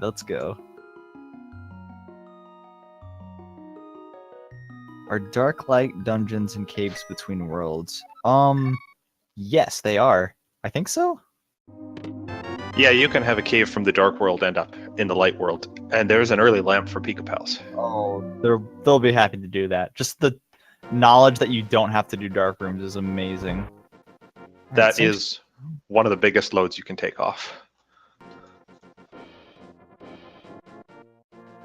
Let's go. Are dark light dungeons and caves between worlds? Yes, they are. I think so. Yeah, you can have a cave from the dark world end up in the light world, and there's an early lamp for Pikapals. Oh, they'll be happy to do that. Just the knowledge that you don't have to do dark rooms is amazing. That is one of the biggest loads you can take off.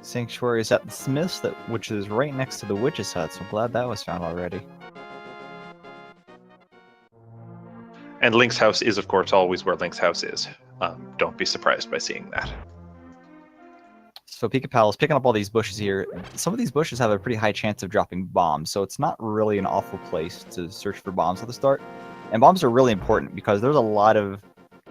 Sanctuary is at the Smiths, which is right next to the witch's hut, so I'm glad that was found already. And Link's house is, of course, always where Link's house is. Don't be surprised by seeing that. So Pikapal is picking up all these bushes here. Some of these bushes have a pretty high chance of dropping bombs, so it's not really an awful place to search for bombs at the start. And bombs are really important because there's a lot of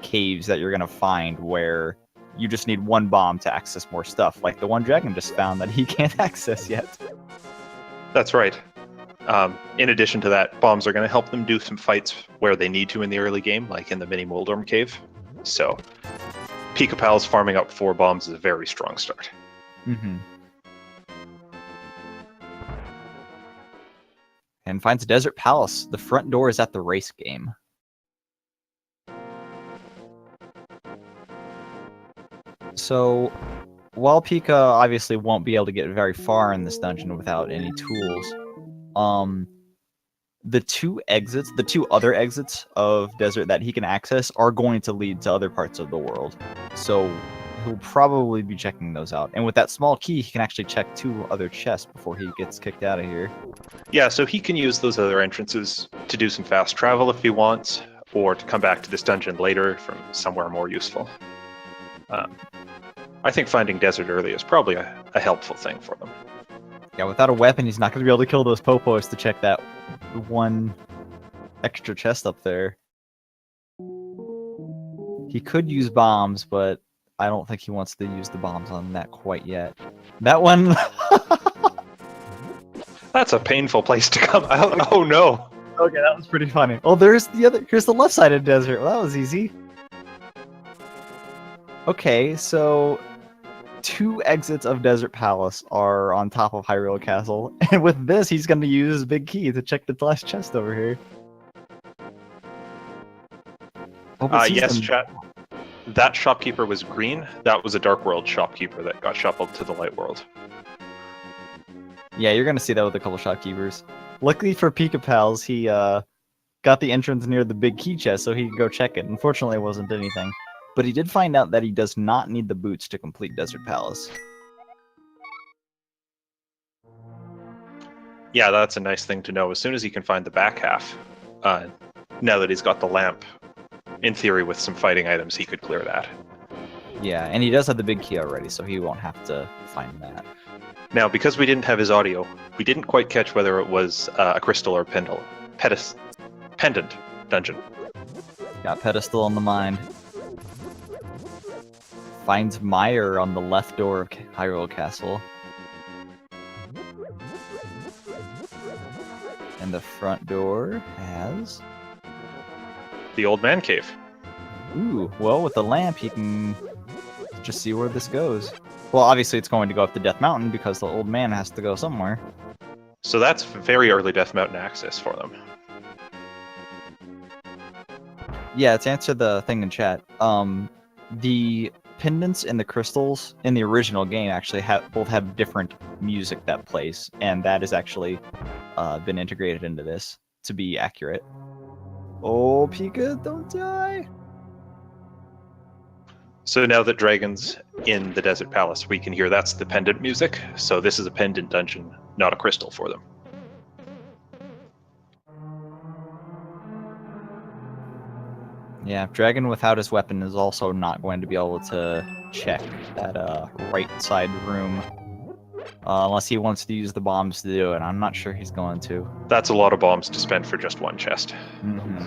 caves that you're going to find where you just need one bomb to access more stuff, like the one Dragon just found that he can't access yet. That's right. In addition to that, bombs are going to help them do some fights where they need to in the early game, like in the mini Moldorm cave. So Pikapals farming up 4 bombs is a very strong start. Mm-hmm. And finds a desert palace. The front door is at the race game. So, while Pika obviously won't be able to get very far in this dungeon without any tools, the two other exits of desert that he can access are going to lead to other parts of the world. So he'll probably be checking those out. And with that small key, he can actually check 2 other chests before he gets kicked out of here. Yeah, so he can use those other entrances to do some fast travel if he wants, or to come back to this dungeon later from somewhere more useful. I think finding desert early is probably a helpful thing for them. Yeah, without a weapon, he's not going to be able to kill those popos to check that one extra chest up there. He could use bombs, but I don't think he wants to use the bombs on that quite yet. That one... That's a painful place to come out. Oh no! Okay, that was pretty funny. Oh, here's the left side of the desert. Well, that was easy. Okay, so 2 exits of Desert Palace are on top of Hyrule Castle, and with this, he's going to use his big key to check the last chest over here. Yes, chat. That shopkeeper was green. That was a Dark World shopkeeper that got shuffled to the Light World. Yeah, you're going to see that with a couple shopkeepers. Luckily for Pikapals, he got the entrance near the big key chest so he could go check it. Unfortunately, it wasn't anything. But he did find out that he does not need the boots to complete Desert Palace. Yeah, that's a nice thing to know. As soon as he can find the back half, now that he's got the lamp, in theory with some fighting items, he could clear that. Yeah, and he does have the big key already, so he won't have to find that. Now, because we didn't have his audio, we didn't quite catch whether it was a crystal or pendant dungeon. Got pedestal on the mind. Finds Meyer on the left door of Hyrule Castle. And the front door has... The old man cave. Ooh, well, with the lamp, he can just see where this goes. Well, obviously it's going to go up to Death Mountain because the old man has to go somewhere. So that's very early Death Mountain access for them. Yeah, to answer the thing in chat, the pendants and the crystals in the original game actually both have different music that plays, and that has actually been integrated into this to be accurate. Oh, Pika, don't die! So now that Dragon's in the Desert Palace, we can hear that's the pendant music. So this is a pendant dungeon, not a crystal for them. Yeah, Dragon without his weapon is also not going to be able to check that right side room. Unless he wants to use the bombs to do it. I'm not sure he's going to. That's a lot of bombs to spend for just one chest. Mm-hmm.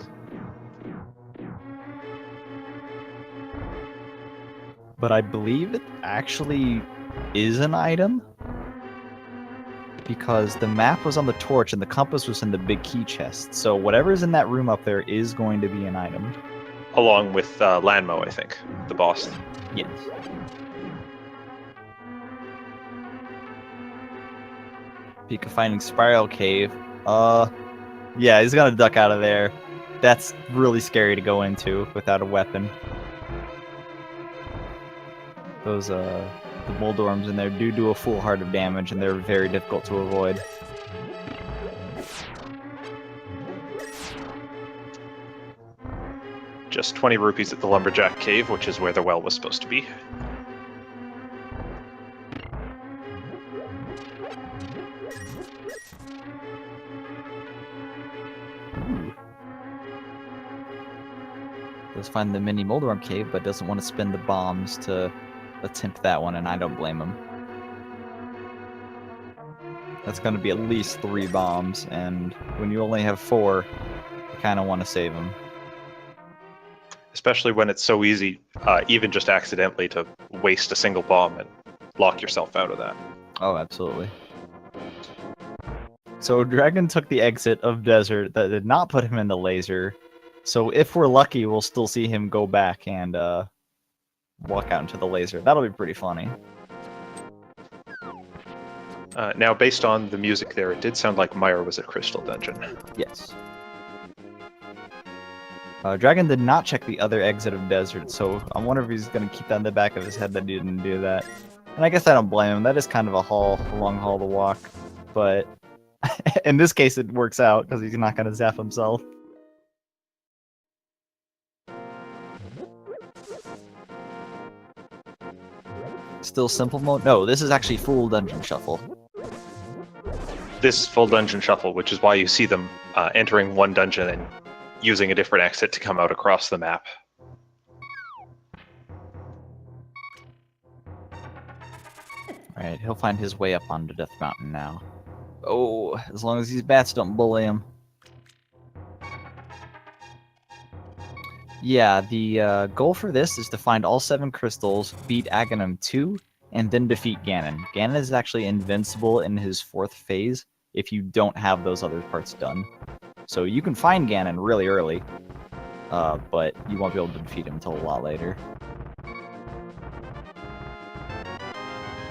But I believe it actually is an item. Because the map was on the torch and the compass was in the big key chest. So whatever's in that room up there is going to be an item. Along with Lanmo, I think, the boss. Yes. Pika finding Spiral Cave. Yeah, he's gonna duck out of there. That's really scary to go into without a weapon. Those the Moldorms in there do a full heart of damage, and they're very difficult to avoid. Just 20 rupees at the Lumberjack Cave, which is where the well was supposed to be. Does find the mini Moldorm cave, but doesn't want to spend the bombs to attempt that one, and I don't blame him. That's going to be at least 3 bombs, and when you only have 4, you kind of want to save them. Especially when it's so easy, even just accidentally, to waste a single bomb and lock yourself out of that. Oh, absolutely. So Dragon took the exit of Desert that did not put him in the laser. So if we're lucky, we'll still see him go back and walk out into the laser. That'll be pretty funny. Now, based on the music there, it did sound like Meyer was at Crystal Dungeon. Yes. Dragon did not check the other exit of Desert, so I wonder if he's going to keep that in the back of his head that he didn't do that. And I guess I don't blame him. That is kind of a long haul to walk. But in this case, it works out because he's not going to zap himself. Still simple mode? No, this is actually full dungeon shuffle. This is full dungeon shuffle, which is why you see them entering one dungeon and using a different exit to come out across the map. Alright, he'll find his way up onto Death Mountain now. Oh, as long as these bats don't bully him. Yeah, the goal for this is to find all 7 crystals, beat Aghanim 2, and then defeat Ganon. Ganon is actually invincible in his 4th phase if you don't have those other parts done. So you can find Ganon really early, but you won't be able to defeat him until a lot later.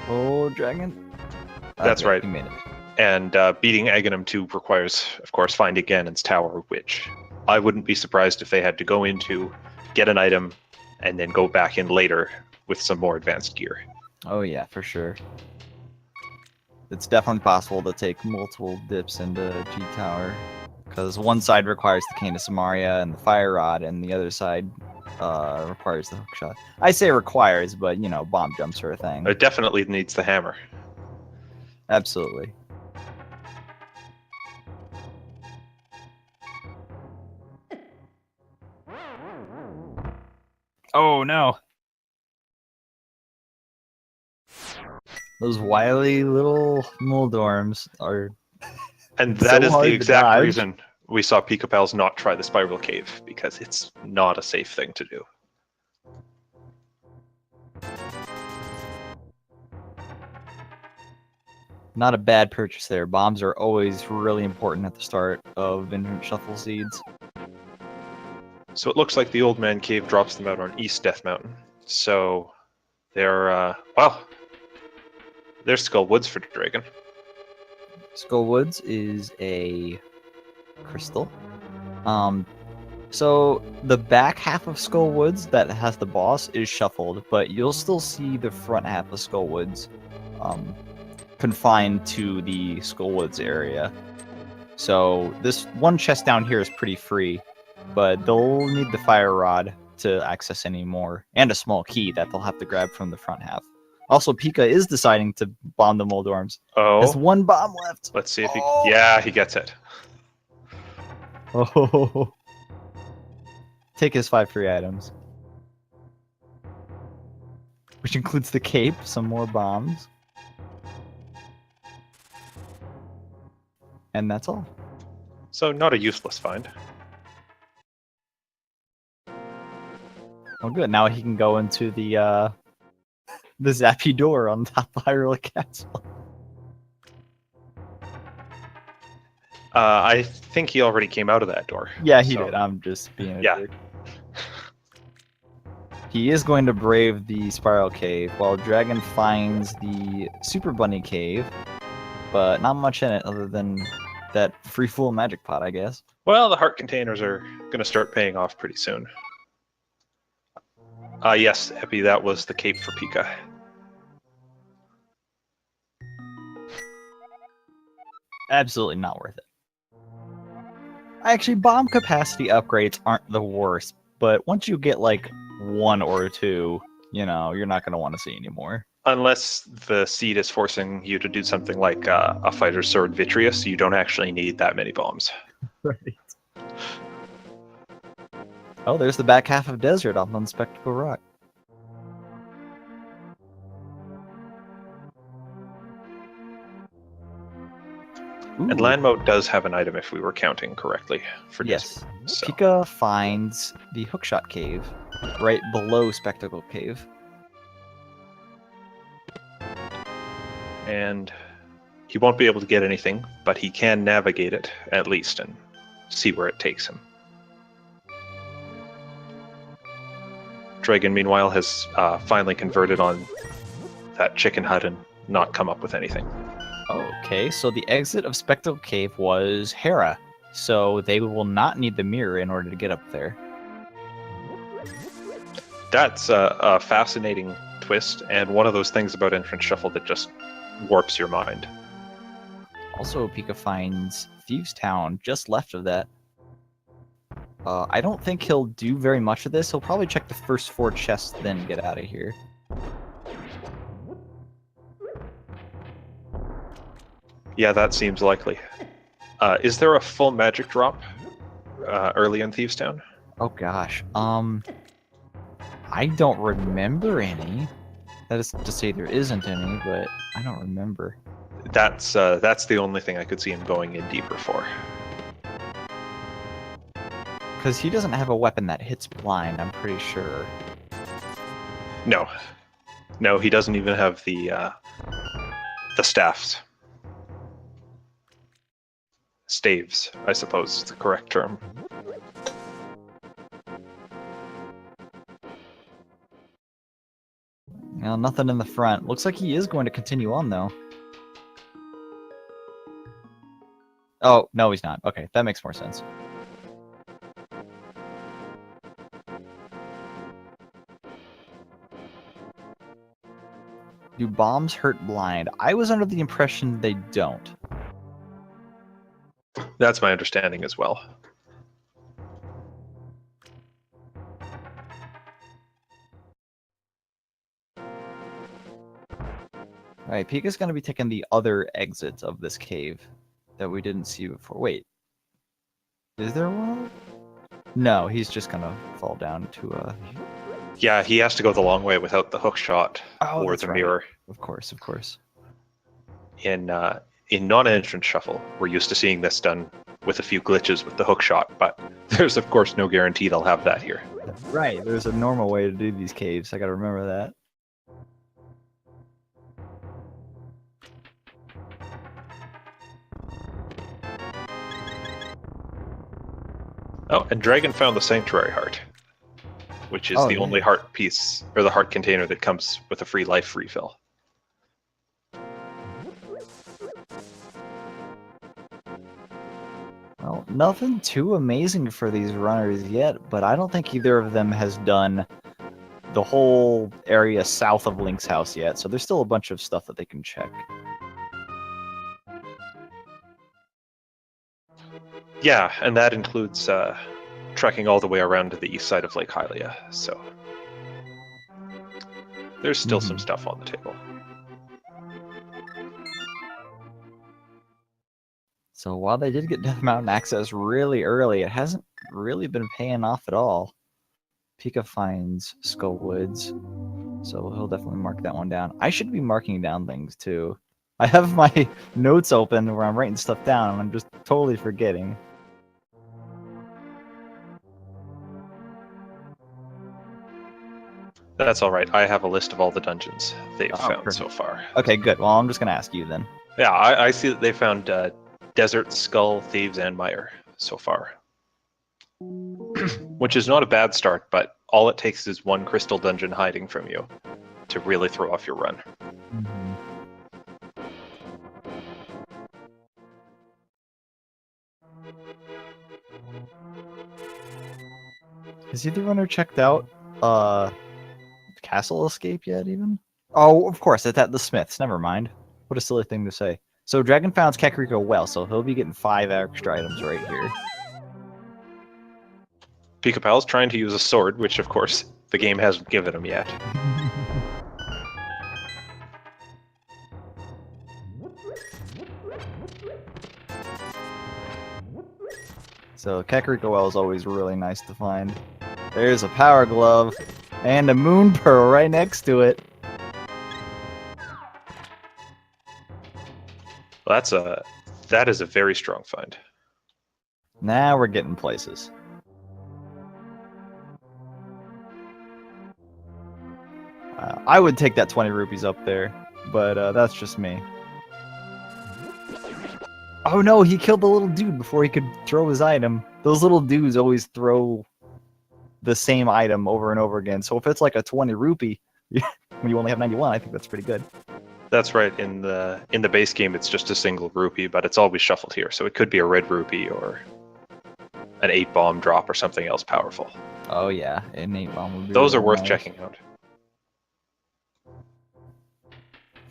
Oh, Dragon. That's Okay, right. he made it. And beating Aghanim 2 requires, of course, finding Ganon's tower, which I wouldn't be surprised if they had to go into, get an item, and then go back in later with some more advanced gear. Oh yeah, for sure. It's definitely possible to take multiple dips into G-Tower, because one side requires the Cane of Samaria and the Fire Rod, and the other side requires the Hookshot. I say requires, but, you know, bomb jumps are a thing. It definitely needs the hammer. Absolutely. Oh no! Those wily little Moldorms are... And that so is hard the to exact dodge. reason we saw Pikapals not try the Spiral Cave, because it's not a safe thing to do. Not a bad purchase there. Bombs are always really important at the start of Infinite Shuffle Seeds. So it looks like the Old Man Cave drops them out on East Death Mountain. So they're, well, there's Skull Woods for Dragon. Skull Woods is a crystal. So the back half of Skull Woods that has the boss is shuffled, but you'll still see the front half of Skull Woods confined to the Skull Woods area. So this one chest down here is pretty free, but they'll need the Fire Rod to access any more, and a small key that they'll have to grab from the front half. Also, Pika is deciding to bomb the Moldorms. Oh, There's one bomb left. let's see if he... Oh. Yeah, he gets it. Oh. Take his 5 free items. Which includes the cape, some more bombs. And that's all. So not a useless find. Oh good, now he can go into the Zappy door on top of Hyrule Castle. I think he already came out of that door. Yeah, he So- did. I'm just being a Yeah. jerk. He is going to brave the Spiral Cave while Dragon finds the Super Bunny Cave. but not much in it other than that free full magic pot, I guess. Well, the heart containers are going to start paying off pretty soon. Yes, Epi, that was the cape for Pika. Absolutely not worth it. Actually, bomb capacity upgrades aren't the worst, but once you get like 1 or 2, you know, you're not going to want to see anymore. Unless the seed is forcing you to do something like a fighter's sword Vitreous, you don't actually need that many bombs. Right. Oh, there's the back half of Desert on Unspectacle Rock. Ooh. And land mode does have an item if we were counting correctly for yes. Desert. So. Pika finds the Hookshot Cave right below Spectacle Cave. And he won't be able to get anything, but he can navigate it at least and see where it takes him. Dragon, meanwhile, has finally converted on that chicken hut and not come up with anything. Okay, so the exit of Spectacle Cave was Hera, so they will not need the mirror in order to get up there. That's a fascinating twist, and one of those things about Entrance Shuffle that just warps your mind. Also, Pika finds Thieves Town just left of that. I don't think he'll do very much of this. He'll probably check the first 4 chests, then get out of here. Yeah, that seems likely. Is there a full magic drop early in Thieves Town? Oh gosh, I don't remember any. That is to say there isn't any, but I don't remember. That's the only thing I could see him going in deeper for. Because he doesn't have a weapon that hits blind, I'm pretty sure. No, he doesn't even have the staffs. Staves, I suppose is the correct term. Well, nothing in the front. Looks like he is going to continue on, though. Oh, no, he's not. Okay, that makes more sense. Do bombs hurt blind? I was under the impression they don't. That's my understanding as well. Alright, Pika's going to be taking the other exits of this cave that we didn't see before. Wait. Is there one? No, he's just going to fall down to a... Yeah, he has to go the long way without the hook shot or the mirror. Of course, of course. In non-entrance shuffle, we're used to seeing this done with a few glitches with the hook shot, but there's of course no guarantee they'll have that here. Right, there's a normal way to do these caves. I gotta remember that. Oh, and Dragon found the Sanctuary Heart, which is the only heart piece, or the heart container that comes with a free life refill. Well, nothing too amazing for these runners yet, but I don't think either of them has done the whole area south of Link's house yet, so there's still a bunch of stuff that they can check. Yeah, and that includes trekking all the way around to the east side of Lake Hylia, so there's still some stuff on the table. So while they did get Death Mountain access really early, it hasn't really been paying off at all. Pika finds Skull Woods, so he'll definitely mark that one down. I should be marking down things too. I have my notes open where I'm writing stuff down, and I'm just totally forgetting. That's all right. I have a list of all the dungeons they've found perfect. so far. Okay, good. Well, I'm just going to ask you then. Yeah, I see that they found Desert, Skull, Thieves, and Mire so far. Which is not a bad start, but all it takes is one crystal dungeon hiding from you to really throw off your run. Has either runner checked out Castle Escape yet, even? Oh, of course, it's at the Smiths. Never mind. What a silly thing to say. So Dragon founds Kakariko well, so he'll be getting 5 extra items right here. Pikapal's trying to use a sword, which of course the game hasn't given him yet. So Kakariko well is always really nice to find. There's a Power Glove and a Moon Pearl right next to it. Well, that is a very strong find. Now we're getting places. I would take that 20 rupees up there, but that's just me. Oh no, he killed the little dude before he could throw his item. Those little dudes always throw the same item over and over again. So if it's like a 20 rupee, when you only have 91, I think that's pretty good. That's right. In the base game, it's just a single rupee, but it's always shuffled here. So it could be a red rupee or an 8 bomb drop or something else powerful. Oh yeah, an 8 bomb would be. Those really are worth nice. checking out.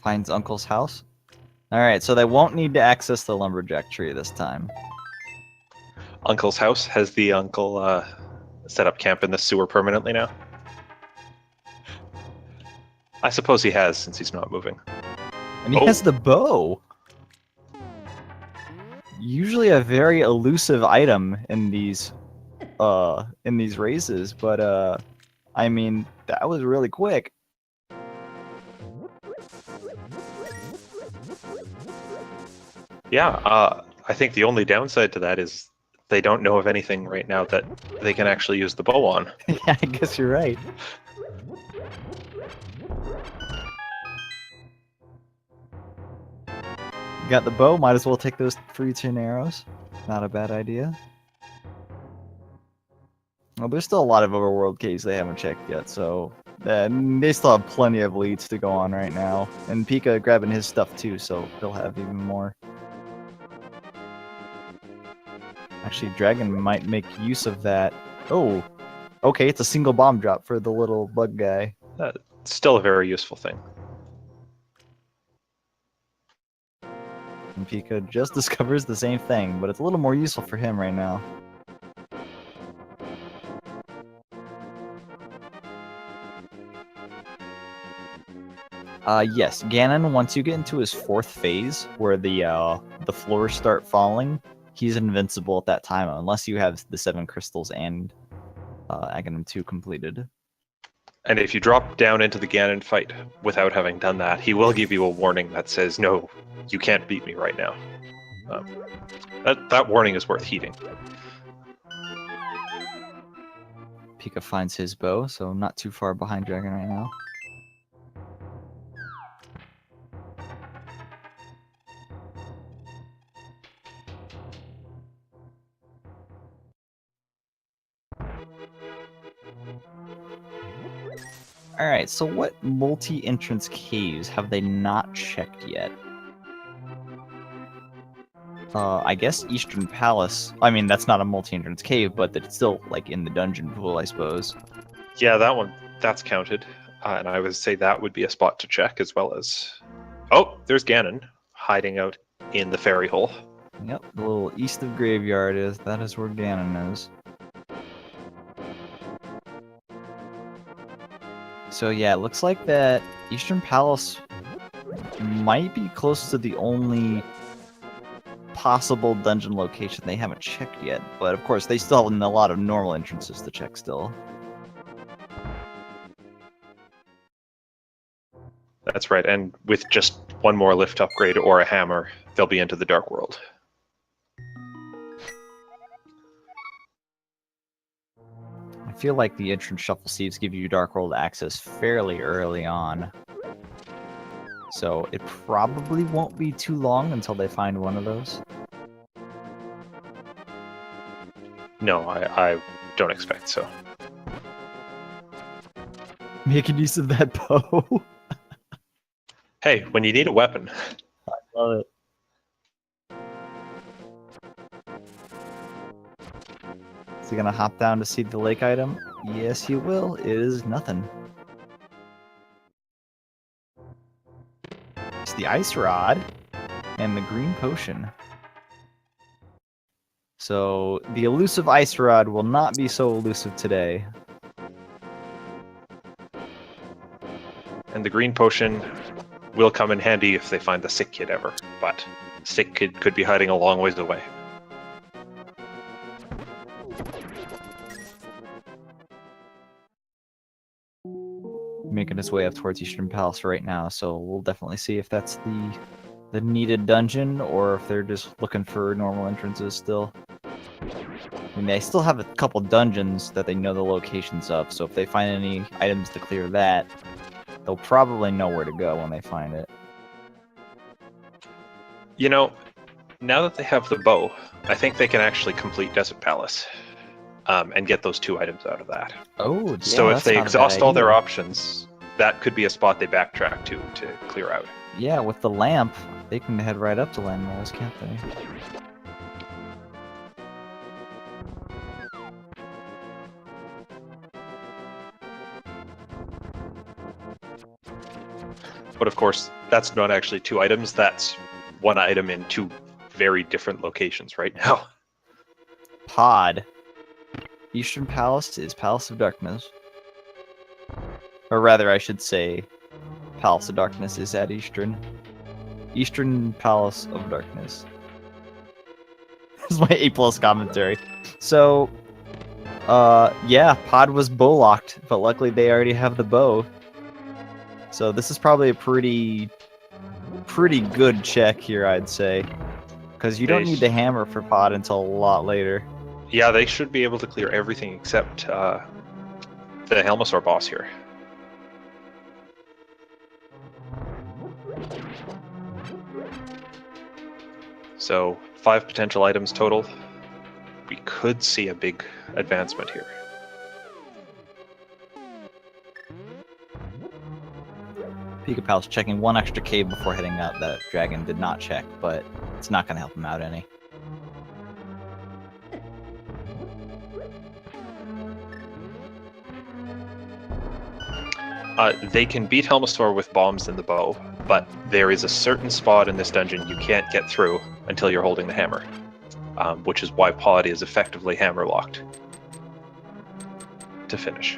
Finds Uncle's house. Alright, so they won't need to access the lumberjack tree this time. Uncle's house. Has the uncle set up camp in the sewer permanently now? I suppose he has, since he's not moving. And he has the bow. Usually a very elusive item in these races, but I mean, that was really quick. Yeah, I think the only downside to that is they don't know of anything right now that they can actually use the bow on. Yeah, I guess you're right. Got the bow, might as well take those 3 tin arrows. Not a bad idea. Well, there's still a lot of overworld caves they haven't checked yet, so they still have plenty of leads to go on right now. And Pika grabbing his stuff too, so he'll have even more. Actually, Dragon might make use of that. Oh, okay, it's a single bomb drop for the little bug guy. Still a very useful thing. And Pika just discovers the same thing, but it's a little more useful for him right now. Yes, Ganon, once you get into his 4th phase, where the floors start falling, he's invincible at that time, unless you have the 7 crystals and Aghanim 2 completed. And if you drop down into the Ganon fight without having done that, he will give you a warning that says, no, you can't beat me right now. That warning is worth heeding. Pika finds his bow, so not too far behind Dragon right now. Alright, so what multi-entrance caves have they not checked yet? I guess Eastern Palace. I mean, that's not a multi-entrance cave, but it's still, like, in the dungeon pool, I suppose. Yeah, that one, that's counted. And I would say that would be a spot to check, as well as... Oh, there's Ganon, hiding out in the fairy hole. Yep, the little east of Graveyard that is where Ganon is. So yeah, it looks like that Eastern Palace might be close to the only possible dungeon location they haven't checked yet. But of course, they still have a lot of normal entrances to check still. That's right, and with just one more lift upgrade or a hammer, they'll be into the Dark World. I feel like the entrance shuffle sieves give you Dark World access fairly early on. So it probably won't be too long until they find one of those. No, I don't expect so. Making use of that bow. Hey, when you need a weapon. I love it. Is he gonna hop down to see the lake item? Yes, you will. It is nothing. It's the ice rod and the green potion. So the elusive ice rod will not be so elusive today. And the green potion will come in handy if they find the sick kid ever, but sick kid could be hiding a long ways away. Making his way up towards Eastern Palace right now, so we'll definitely see if that's the needed dungeon or if they're just looking for normal entrances still. I mean, they still have a couple dungeons that they know the locations of, so if they find any items to clear that, they'll probably know where to go when they find it. You know, now that they have the bow, I think they can actually complete Desert Palace and get those 2 items out of that. Oh, yeah, So if that's they not a bad exhaust all their idea. options, that could be a spot they backtrack to clear out. Yeah, with the lamp, they can head right up to Land Moles, can't they? But of course, that's not actually 2 items, that's 1 item in 2 very different locations right now. Pod. Eastern Palace is Palace of Darkness. Or rather, I should say, Palace of Darkness is at Eastern. Eastern Palace of Darkness. This is my A+ commentary. So, yeah, Pod was bow locked, but luckily they already have the bow. So this is probably a pretty good check here, I'd say. Because you don't need the hammer for Pod until a lot later. Yeah, they should be able to clear everything except the Helmosaur boss here. So 5 potential items total. We could see a big advancement here. Pikapals checking 1 extra cave before heading out that Dragon did not check, but it's not going to help him out any. They can beat Helmosaur with bombs and the bow, but there is a certain spot in this dungeon you can't get through until you're holding the hammer, which is why Pod is effectively hammer locked to finish.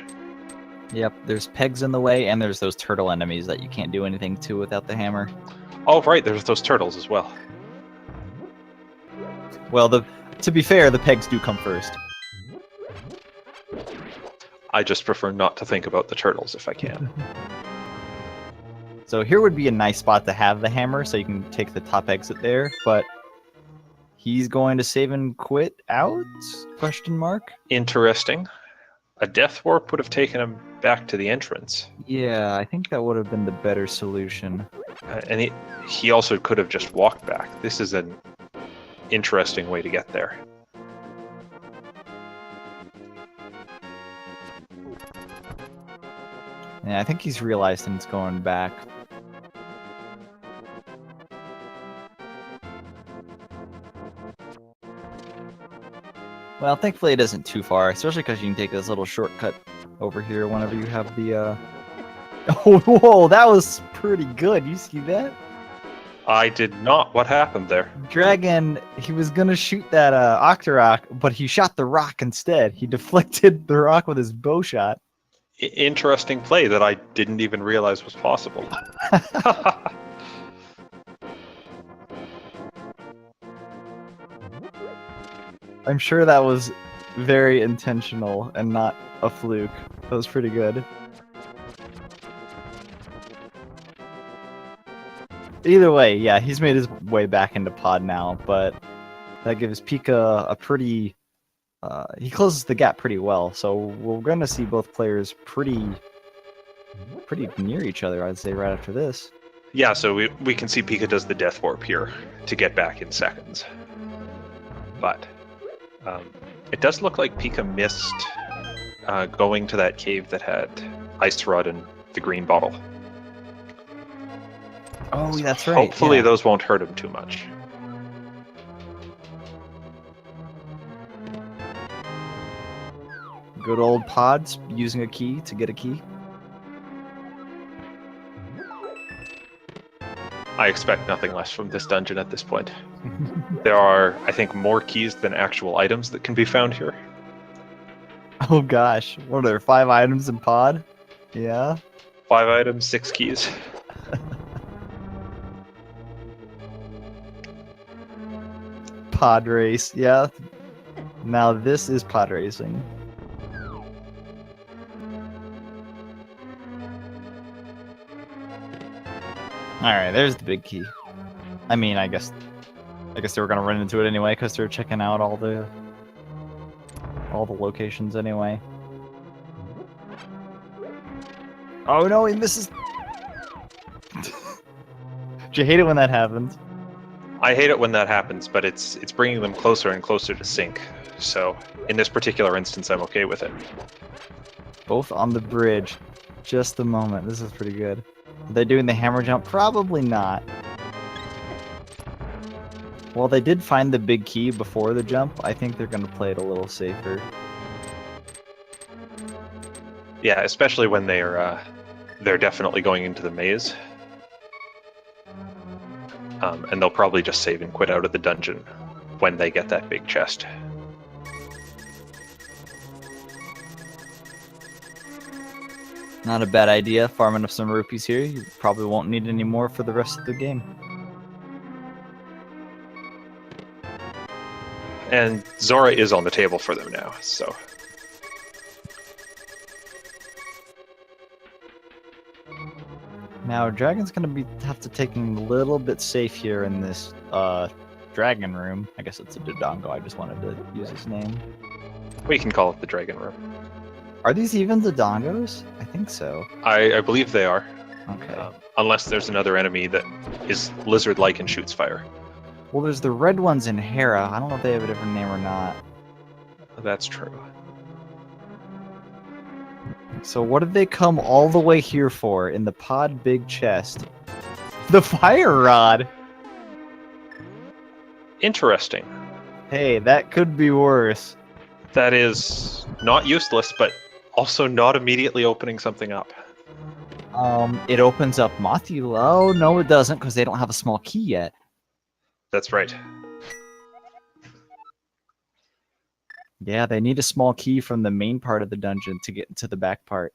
Yep, there's pegs in the way, and there's those turtle enemies that you can't do anything to without the hammer. Oh, right, there's those turtles as well. Well, to be fair, the pegs do come first. I just prefer not to think about the turtles if I can. So here would be a nice spot to have the hammer, so you can take the top exit there, but he's going to save and quit out? Question mark? Interesting. A death warp would have taken him back to the entrance. Yeah, I think that would have been the better solution. And he also could have just walked back. This is an interesting way to get there. Yeah, I think he's realized and it's going back. Well, thankfully it isn't too far, especially because you can take this little shortcut over here whenever you have the, Oh, whoa, that was pretty good. You see that? I did not. What happened there? Dragon, he was gonna shoot that Octorok, but he shot the rock instead. He deflected the rock with his bow shot. Interesting play that I didn't even realize was possible. I'm sure that was very intentional and not a fluke. That was pretty good. Either way, yeah, he's made his way back into Pod now, but that gives Pika a pretty... he closes the gap pretty well, so we're going to see both players pretty near each other, I'd say, right after this. Yeah, so we can see Pika does the death warp here to get back in seconds. But it does look like Pika missed going to that cave that had Ice Rod and the green bottle. Oh, So that's right. hopefully yeah. those won't hurt him too much. Good old pods using a key to get a key. I expect nothing less from this dungeon at this point. There are, I think, more keys than actual items that can be found here. Oh gosh, what are there, 5 items in pod? Yeah. 5 items, 6 keys. Pod race, yeah. Now this is pod racing. Alright, there's the big key. I mean, I guess they were gonna run into it anyway because they're checking out all the locations anyway. Oh no, he misses. Do you hate it when that happens? I hate it when that happens, but it's bringing them closer and closer to sync. So in this particular instance, I'm okay with it. Both on the bridge. Just a moment. This is pretty good. Are they doing the hammer jump? Probably not. Well, they did find the big key before the jump. I think they're going to play it a little safer. Yeah, especially when they're definitely going into the maze. And they'll probably just save and quit out of the dungeon when they get that big chest. Not a bad idea. Farming up some rupees here. You probably won't need any more for the rest of the game. And Zora is on the table for them now, so... Now, Dragon's gonna have to take him a little bit safe here in this dragon room. I guess it's a Dodongo. I just wanted to use his name. We can call it the Dragon Room. Are these even Dodongos? I think so. I believe they are. Okay. Unless there's another enemy that is lizard-like and shoots fire. Well, there's the red ones in Hera. I don't know if they have a different name or not. That's true. So what did they come all the way here for in the pod big chest? The fire rod! Interesting. Hey, that could be worse. That is not useless, but also not immediately opening something up. It opens up Mothula. Oh, no it doesn't, because they don't have a small key yet. That's right. Yeah, they need a small key from the main part of the dungeon to get into the back part.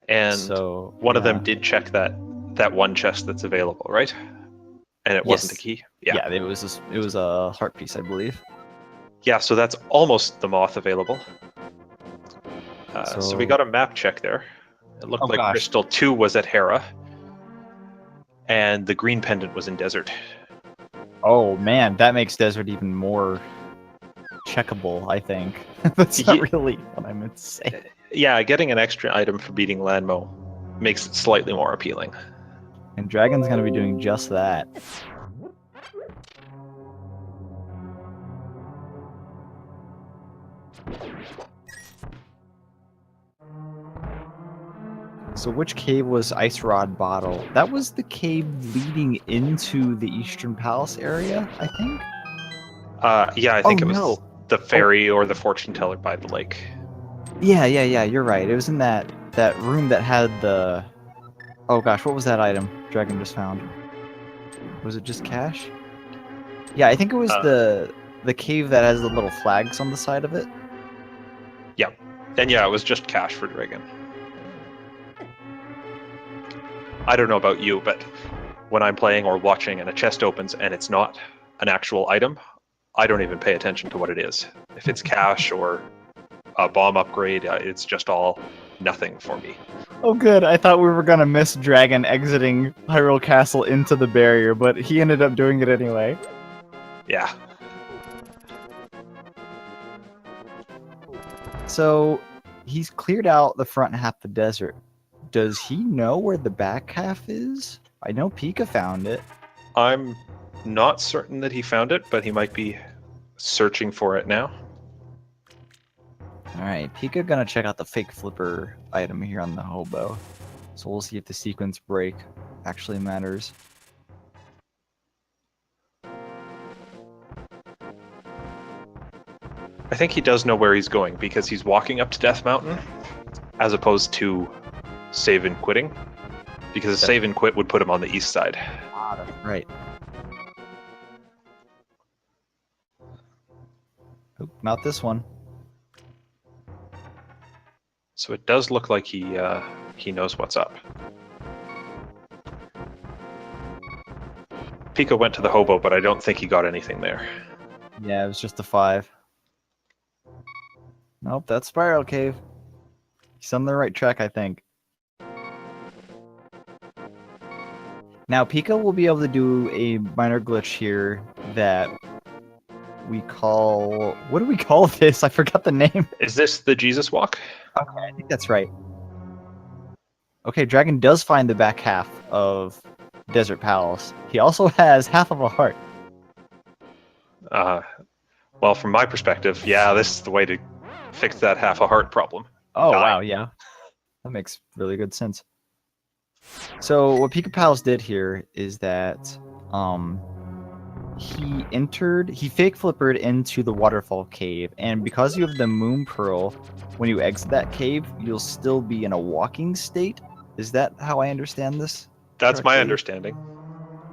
And so, one of them did check that one chest that's available, right? And it wasn't a key? Yeah, it was a heart piece, I believe. Yeah, so that's almost the moth available. So we got a map check there. It looked like Crystal 2 was at Hera. And the green pendant was in Desert. Oh man, that makes Desert even more checkable, I think. That's not really what I meant to say. Yeah, getting an extra item for beating Lanmo makes it slightly more appealing. And Dragon's gonna be doing just that. So which cave was Ice Rod Bottle? That was the cave leading into the Eastern Palace area, I think? Yeah, I think it was the fairy or the fortune teller by the lake. Yeah, you're right. It was in that room that had the... Oh gosh, what was that item Dragon just found? Was it just cash? Yeah, I think it was the cave that has the little flags on the side of it. Yeah. And yeah, it was just cash for Dragon. I don't know about you, but when I'm playing or watching and a chest opens and it's not an actual item, I don't even pay attention to what it is. If it's cash or a bomb upgrade, it's just all nothing for me. Oh good, I thought we were gonna miss Dragon exiting Hyrule Castle into the barrier, but he ended up doing it anyway. Yeah. So, he's cleared out the front half of the desert. Does he know where the back half is? I know Pika found it. I'm not certain that he found it, but he might be searching for it now. Alright, Pika gonna check out the fake flipper item here on the hobo. So we'll see if the sequence break actually matters. I think he does know where he's going because he's walking up to Death Mountain as opposed to save and quitting. Because a save and quit would put him on the east side. Ah, that's right. Oop, not this one. So it does look like he knows what's up. Pika went to the hobo, but I don't think he got anything there. Yeah, it was just a 5. Nope, that's Spiral Cave. He's on the right track, I think. Now, Pika will be able to do a minor glitch here that we call... What do we call this? I forgot the name. Is this the Jesus Walk? Okay, I think that's right. Okay, Dragon does find the back half of Desert Palace. He also has half of a heart. Well, from my perspective, yeah, this is the way to fix that half a heart problem. Oh, Die. wow, yeah. That makes really good sense. So what Pikapals did here is that he fake flippered into the waterfall cave, and because you have the moon pearl, when you exit that cave, you'll still be in a walking state. Is that how I understand this? That's my correctly? understanding.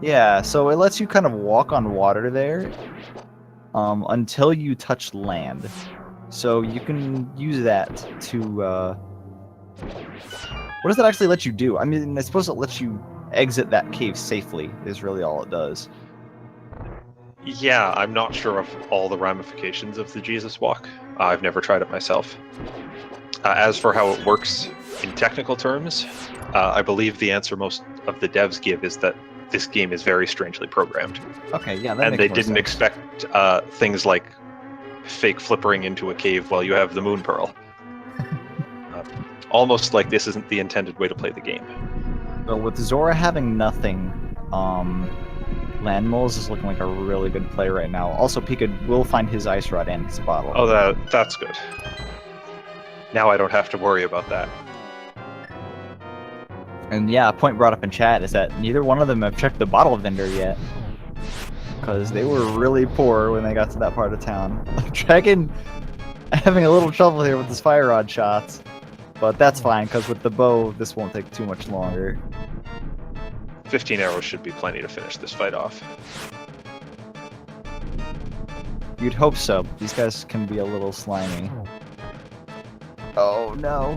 Yeah, so it lets you kind of walk on water there until you touch land. So you can use that to what does that actually let you do? I mean, I suppose it lets you exit that cave safely, is really all it does. Yeah, I'm not sure of all the ramifications of the Jesus Walk. I've never tried it myself. As for how it works in technical terms, I believe the answer most of the devs give is that this game is very strangely programmed. Okay, yeah, that and makes they more didn't sense. expect things like fake flippering into a cave while you have the moon pearl. Almost like this isn't the intended way to play the game. So with Zora having nothing, Land Moles is looking like a really good play right now. Also, Pika will find his Ice Rod and his bottle. Oh, that's good. Now I don't have to worry about that. And yeah, a point brought up in chat is that neither one of them have checked the bottle vendor yet. Because they were really poor when they got to that part of town. Dragon having a little trouble here with his fire rod shots. But that's fine, because with the bow, this won't take too much longer. 15 arrows should be plenty to finish this fight off. You'd hope so. These guys can be a little slimy. Oh no.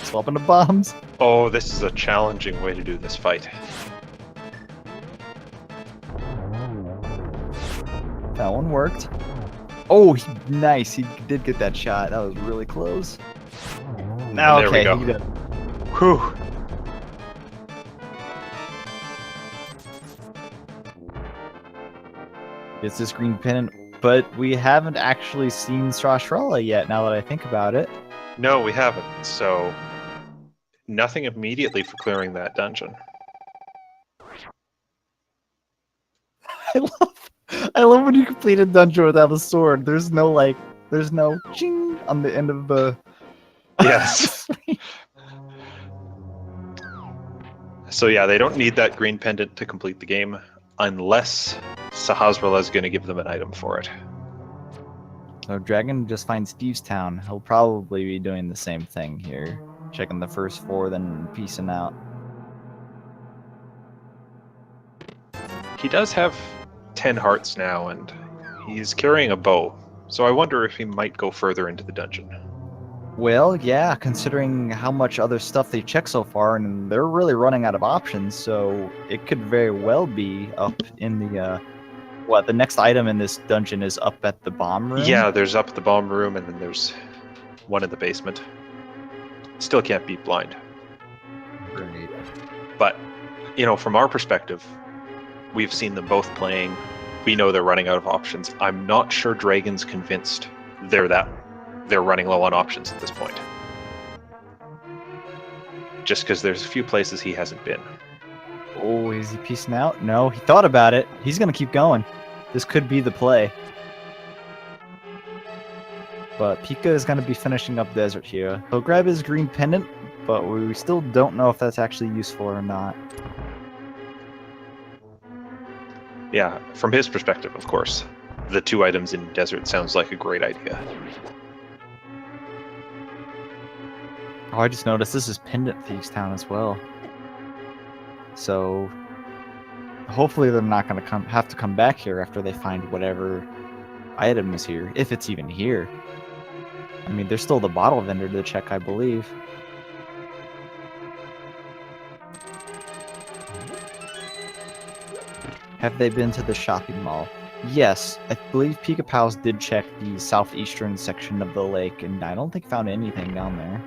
Swap into bombs. Oh, this is a challenging way to do this fight. That one worked. Oh, nice. He did get that shot. That was really close. Now, There we go. he did. Whew. It's this green pennant, but we haven't actually seen Strashrala yet, now that I think about it. No, we haven't. So, nothing immediately for clearing that dungeon. I love when you complete a dungeon without a sword. There's no ching on the end of the... Yes. So yeah, they don't need that green pendant to complete the game, unless Sahasrahla is going to give them an item for it. So Dragon just finds Steve's Town. He'll probably be doing the same thing here. Checking the first 4, then piecing out. He does have 10 hearts now, and he's carrying a bow. So I wonder if he might go further into the dungeon. Well, yeah, considering how much other stuff they checked so far, and they're really running out of options, so it could very well be up in the, the next item in this dungeon is up at the bomb room? Yeah, there's up at the bomb room, and then there's one in the basement. Still can't beat blind. Right. But, from our perspective, we've seen them both playing. We know they're running out of options. I'm not sure Dragon's convinced they're running low on options at this point. Just because there's a few places he hasn't been. Oh, is he piecing out? No, he thought about it. He's going to keep going. This could be the play. But Pika is going to be finishing up Desert here. He'll grab his green pendant, but we still don't know if that's actually useful or not. Yeah, from his perspective, of course. The 2 items in desert sounds like a great idea. Oh, I just noticed this is Pendant Thieves Town as well. So hopefully they're not going to have to come back here after they find whatever item is here, if it's even here. I mean, there's still the bottle vendor to check, I believe. Have they been to the shopping mall? Yes, I believe Pikapals did check the southeastern section of the lake, and I don't think found anything down there.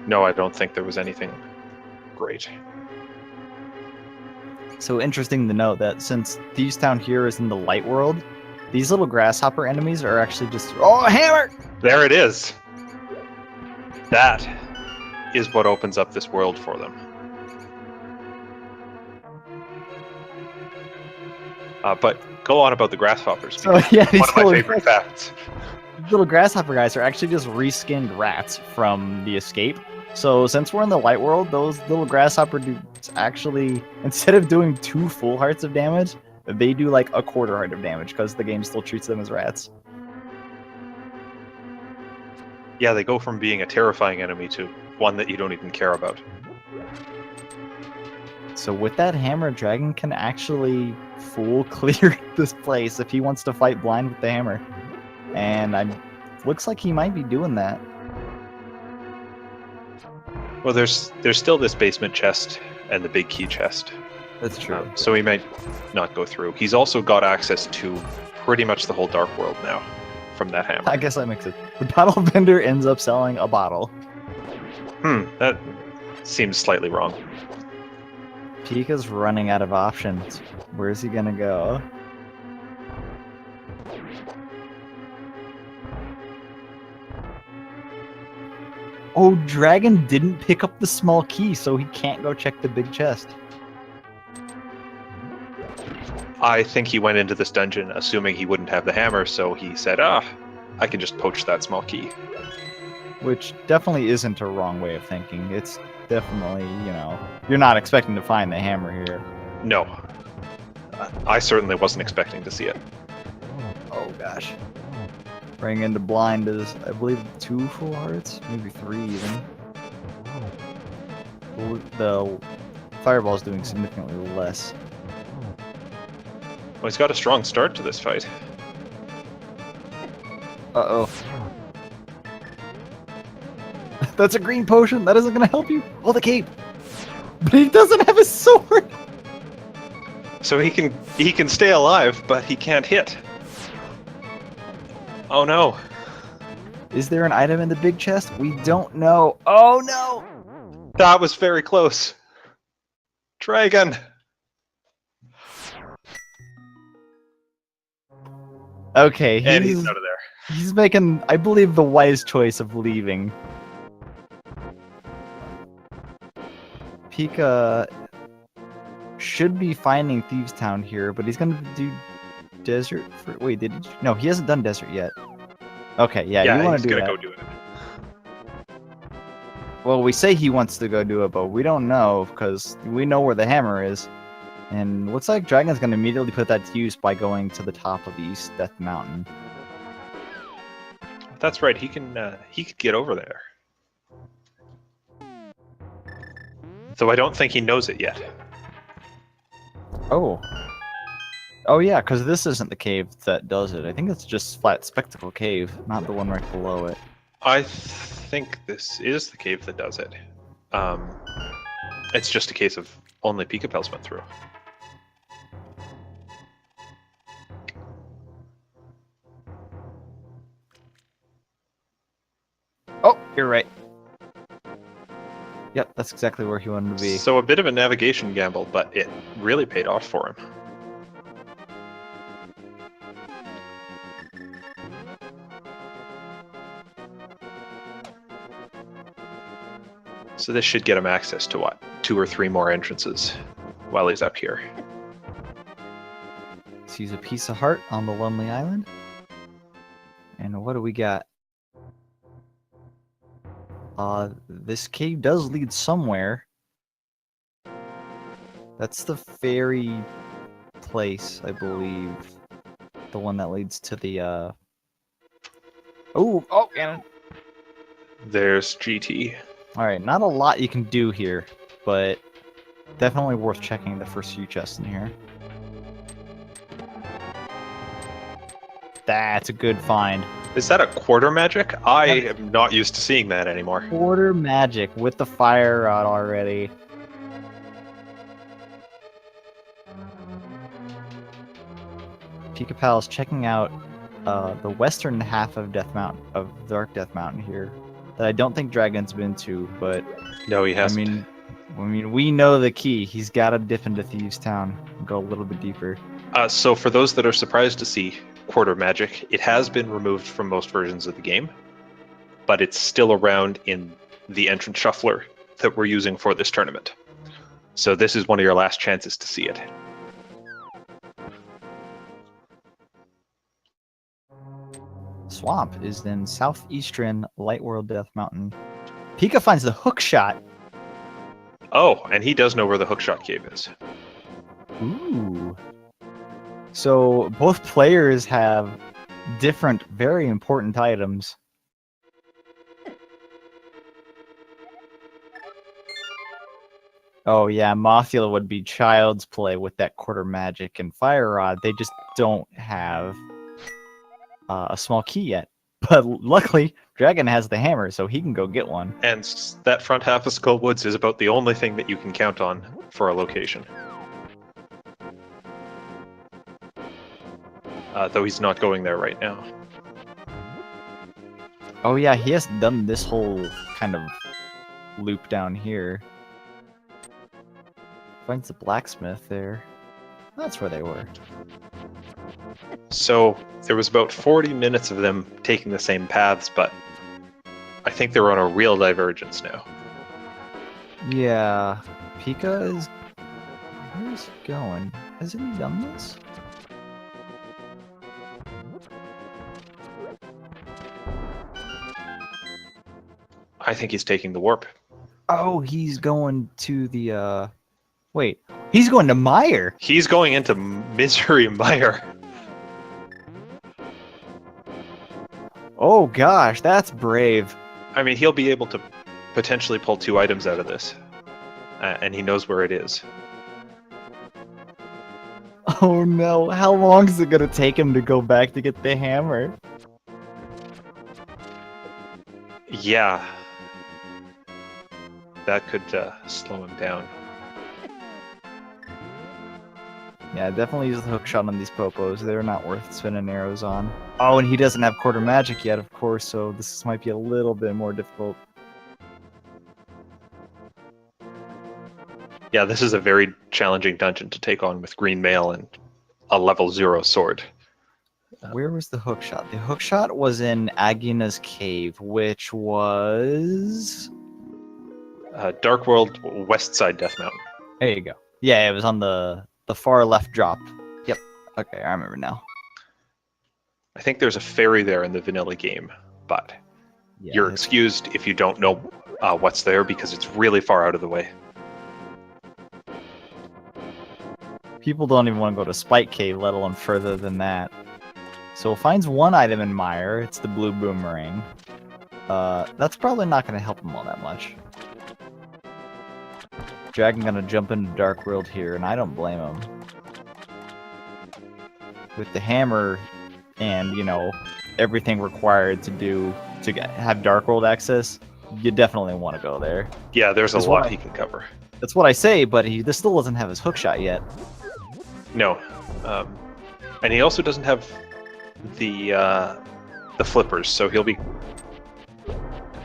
No, I don't think there was anything great. So interesting to note that since Thieves Town here is in the light world, these little grasshopper enemies are actually just... Oh, a hammer! There it is! That is what opens up this world for them. But go on about the grasshoppers. So, yeah, One of my favorite facts. Little grasshopper guys are actually just reskinned rats from the escape. So since we're in the light world, those little grasshopper dudes actually, instead of doing 2 full hearts of damage, they do like a quarter heart of damage because the game still treats them as rats. Yeah, they go from being a terrifying enemy to one that you don't even care about. So with that hammer, Dragon can actually full clear this place if he wants to fight blind with the hammer. And looks like he might be doing that. Well, there's still this basement chest and the big key chest. That's true. So he might not go through. He's also got access to pretty much the whole dark world now from that hammer. I guess that makes it. The bottle vendor ends up selling a bottle. That seems slightly wrong. Pika's running out of options. Where's he gonna go? Oh, Dragon didn't pick up the small key, so he can't go check the big chest. I think he went into this dungeon assuming he wouldn't have the hammer, so he said, I can just poach that small key. Which definitely isn't a wrong way of thinking. It's definitely, you're not expecting to find the hammer here. No. I certainly wasn't expecting to see it. Oh, gosh. Bring into blind is, I believe, 2 full hearts? Maybe 3 even. The fireball's doing significantly less. Well, he's got a strong start to this fight. Uh-oh. That's a green potion. That isn't going to help you. Oh, the cape. But he doesn't have his sword. So he can stay alive, but he can't hit. Oh no. Is there an item in the big chest? We don't know. Oh no. That was very close. Dragon. Okay, And he's out of there. He's making, I believe, the wise choice of leaving. Pika should be finding Thieves Town here, but he's gonna do desert for... Wait, did he? No, he hasn't done desert yet. Okay, yeah, you want to do that. He's gonna go do it. Well, we say he wants to go do it, but we don't know because we know where the hammer is. And looks like Dragon's gonna immediately put that to use by going to the top of East Death Mountain. That's right. He could get over there. Though I don't think he knows it yet. Oh. Oh yeah, because this isn't the cave that does it. I think it's just Flat Spectacle Cave, not the one right below it. I think this is the cave that does it. It's just a case of only Pikapals went through. Oh, you're right. Yep, that's exactly where he wanted to be. So a bit of a navigation gamble, but it really paid off for him. So this should get him access to what? 2 or 3 more entrances while he's up here. Sees a piece of heart on the Lonely Island. And what do we got? This cave does lead somewhere. That's the ferry place, I believe. The one that leads to the Oh, and There's GT. alright, not a lot you can do here, but definitely worth checking the first few chests in here. That's a good find. Is that a quarter magic? I am not used to seeing that anymore. Quarter magic with the fire rod already. Pikapals checking out the western half of Dark Death Mountain here, that I don't think Dragon's been to, but No, he hasn't. I mean, we know the key. He's got to dip into Thieves' Town and go a little bit deeper. So for those that are surprised to see quarter magic, it has been removed from most versions of the game, but it's still around in the entrance shuffler that we're using for this tournament. So this is one of your last chances to see it. Swamp is in southeastern Light World Death Mountain. Pika finds the hook shot. Oh, and he does know where the hookshot cave is. Ooh. So both players have different, very important items. Oh yeah, Mothula would be child's play with that quarter magic and fire rod. They just don't have a small key yet. But luckily, Dragon has the hammer, so he can go get one. And that front half of Skull Woods is about the only thing that you can count on for a location. Though he's not going there right now. Oh yeah, he has done this whole kind of loop down here. Finds the blacksmith there. That's where they were. So there was about 40 minutes of them taking the same paths, but I think they're on a real divergence now. Yeah, Pika is... Where is he going? Hasn't he done this? I think he's taking the warp. Oh, he's going to the, Wait, he's going to Mire! He's going into Misery Mire. Oh gosh, that's brave. I mean, he'll be able to potentially pull 2 items out of this. And he knows where it is. Oh no, how long is it gonna take him to go back to get the hammer? Yeah. That could slow him down. Yeah, definitely use the hook shot on these popos. They're not worth spinning arrows on. Oh, and he doesn't have quarter magic yet, of course, so this might be a little bit more difficult. Yeah, this is a very challenging dungeon to take on with green mail and a level 0 sword. Where was the hook shot? The hook shot was in Agina's cave, which was... Dark World, West Side Death Mountain. There you go. Yeah, it was on the far left drop. Yep. Okay, I remember now. I think there's a ferry there in the vanilla game, but Yeah, you're excused if you don't know what's there because it's really far out of the way. people don't even want to go to Spike Cave, let alone further than that. So finds one item in Mire. It's the blue boomerang. That's probably not going to help him all that much. Dragon gonna jump into Dark World here, and I don't blame him. With the hammer and, you know, everything required to have Dark World access, you definitely want to go there. Yeah, there's a lot he can cover. That's what I say, but he still doesn't have his hookshot yet. No, and he also doesn't have the flippers, so he'll be.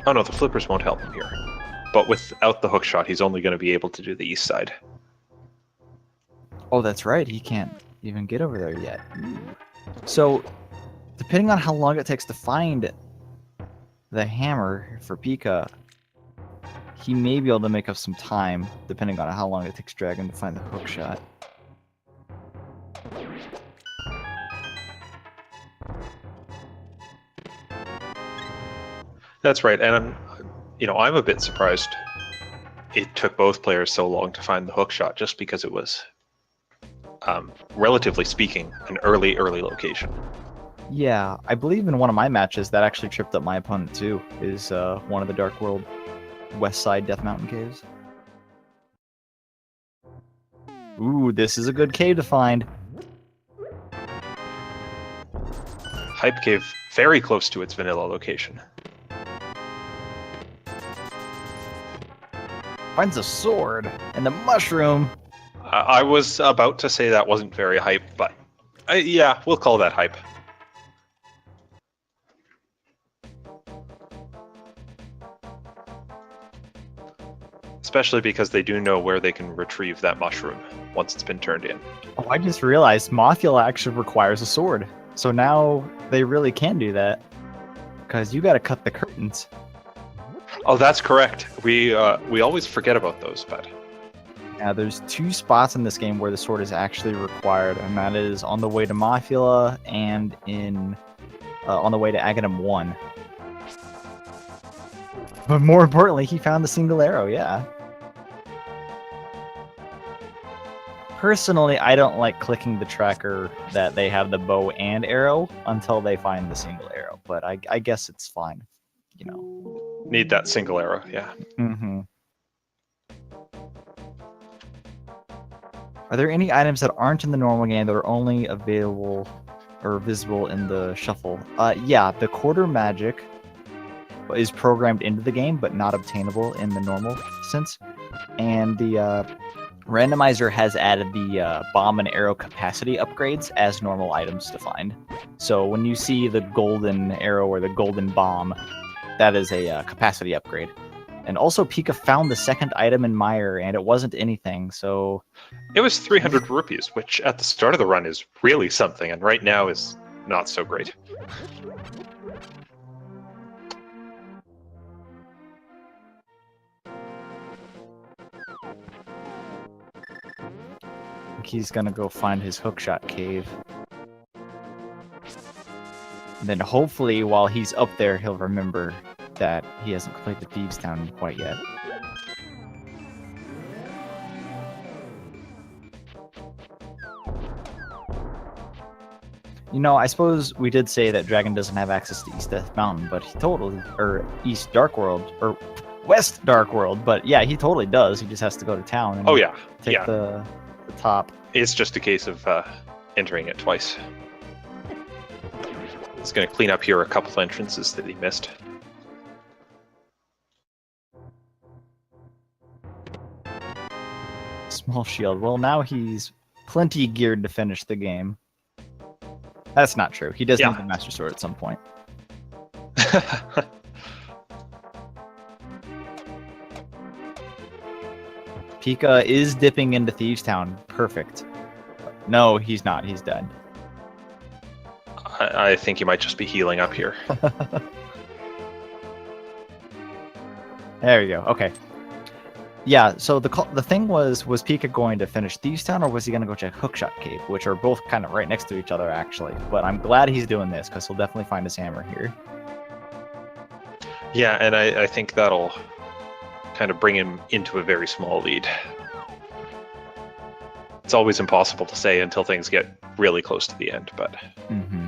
Oh no, the flippers won't help him here. But without the hookshot, he's only going to be able to do the east side. Oh, that's right. He can't even get over there yet. So, depending on how long it takes to find the hammer for Pika, he may be able to make up some time, depending on how long it takes Dragon to find the hookshot. That's right, and I'm a bit surprised it took both players so long to find the hook shot just because it was, relatively speaking, an early location. Yeah, I believe in one of my matches that actually tripped up my opponent too, is one of the Dark World West Side Death Mountain caves. Ooh, this is a good cave to find. Hype Cave, very close to its vanilla location. Finds a sword and the mushroom. I was about to say that wasn't very hype, but yeah, we'll call that hype. Especially because they do know where they can retrieve that mushroom once it's been turned in. Oh, I just realized Mothula actually requires a sword. So now they really can do that. Because you gotta cut the curtains. Oh, that's correct. We always forget about those, but... Yeah, there's 2 spots in this game where the sword is actually required, and that is on the way to Mothula and on the way to Aghanim 1. But more importantly, he found the single arrow, yeah. Personally, I don't like clicking the tracker that they have the bow and arrow until they find the single arrow, but I guess it's fine, you know. Need that single arrow, yeah. Mm-hmm. Are there any items that aren't in the normal game that are only available or visible in the shuffle? Yeah, the quarter magic is programmed into the game, but not obtainable in the normal sense. And the randomizer has added the bomb and arrow capacity upgrades as normal items to find. So when you see the golden arrow or the golden bomb, that is a capacity upgrade. And also, Pika found the second item in Mire, and it wasn't anything, so... It was 300 rupees, which at the start of the run is really something, and right now is not so great. He's gonna go find his hookshot cave. And then hopefully, while he's up there, he'll remember that he hasn't completed Thieves Town quite yet. You know, I suppose we did say that Dragon doesn't have access to East Death Mountain, but he totally, or East Dark World, or West Dark World, but yeah, he totally does. He just has to go to town and take the top. It's just a case of entering it twice. He's going to clean up here a couple entrances that he missed. Small shield. Well, now he's plenty geared to finish the game. That's not true. He does need the Master Sword at some point. Pika is dipping into Thieves Town. Perfect. No, he's not. He's dead. I think he might just be healing up here. There we go. Okay. Yeah, so the thing was Pika going to finish Thieves Town, or was he going to go check Hookshot Cave, which are both kind of right next to each other, actually. But I'm glad he's doing this, because he'll definitely find his hammer here. Yeah, and I think that'll kind of bring him into a very small lead. It's always impossible to say until things get really close to the end, but... Mm-hmm.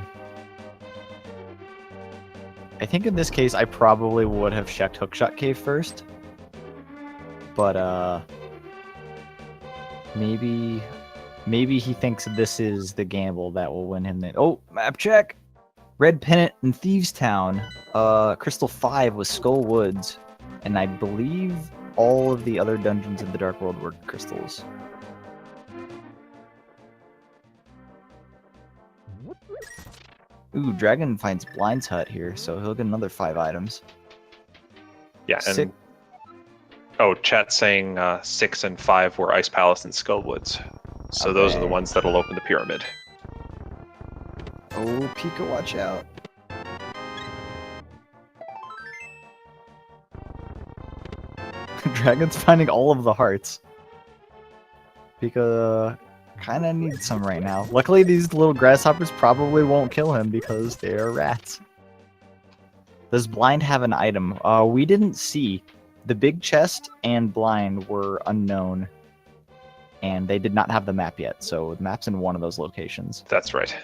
I think in this case, I probably would have checked Hookshot Cave first. But, maybe he thinks this is the gamble that will win him the... Oh, map check! Red Pennant in Thieves Town. Crystal 5 was Skull Woods. And I believe all of the other dungeons in the Dark World were crystals. Ooh, Dragon finds Blind's Hut here, so he'll get another 5 items. Yeah, and... Oh, chat's saying 6 and 5 were Ice Palace and Skullwoods. So okay. Those are the ones that'll open the pyramid. Oh, Pika, watch out. Dragon's finding all of the hearts. Pika kind of needs some right now. Luckily, these little grasshoppers probably won't kill him because they are rats. Does Blind have an item? We didn't see. the big chest and blind were unknown, and they did not have the map yet. So the map's in one of those locations. That's right.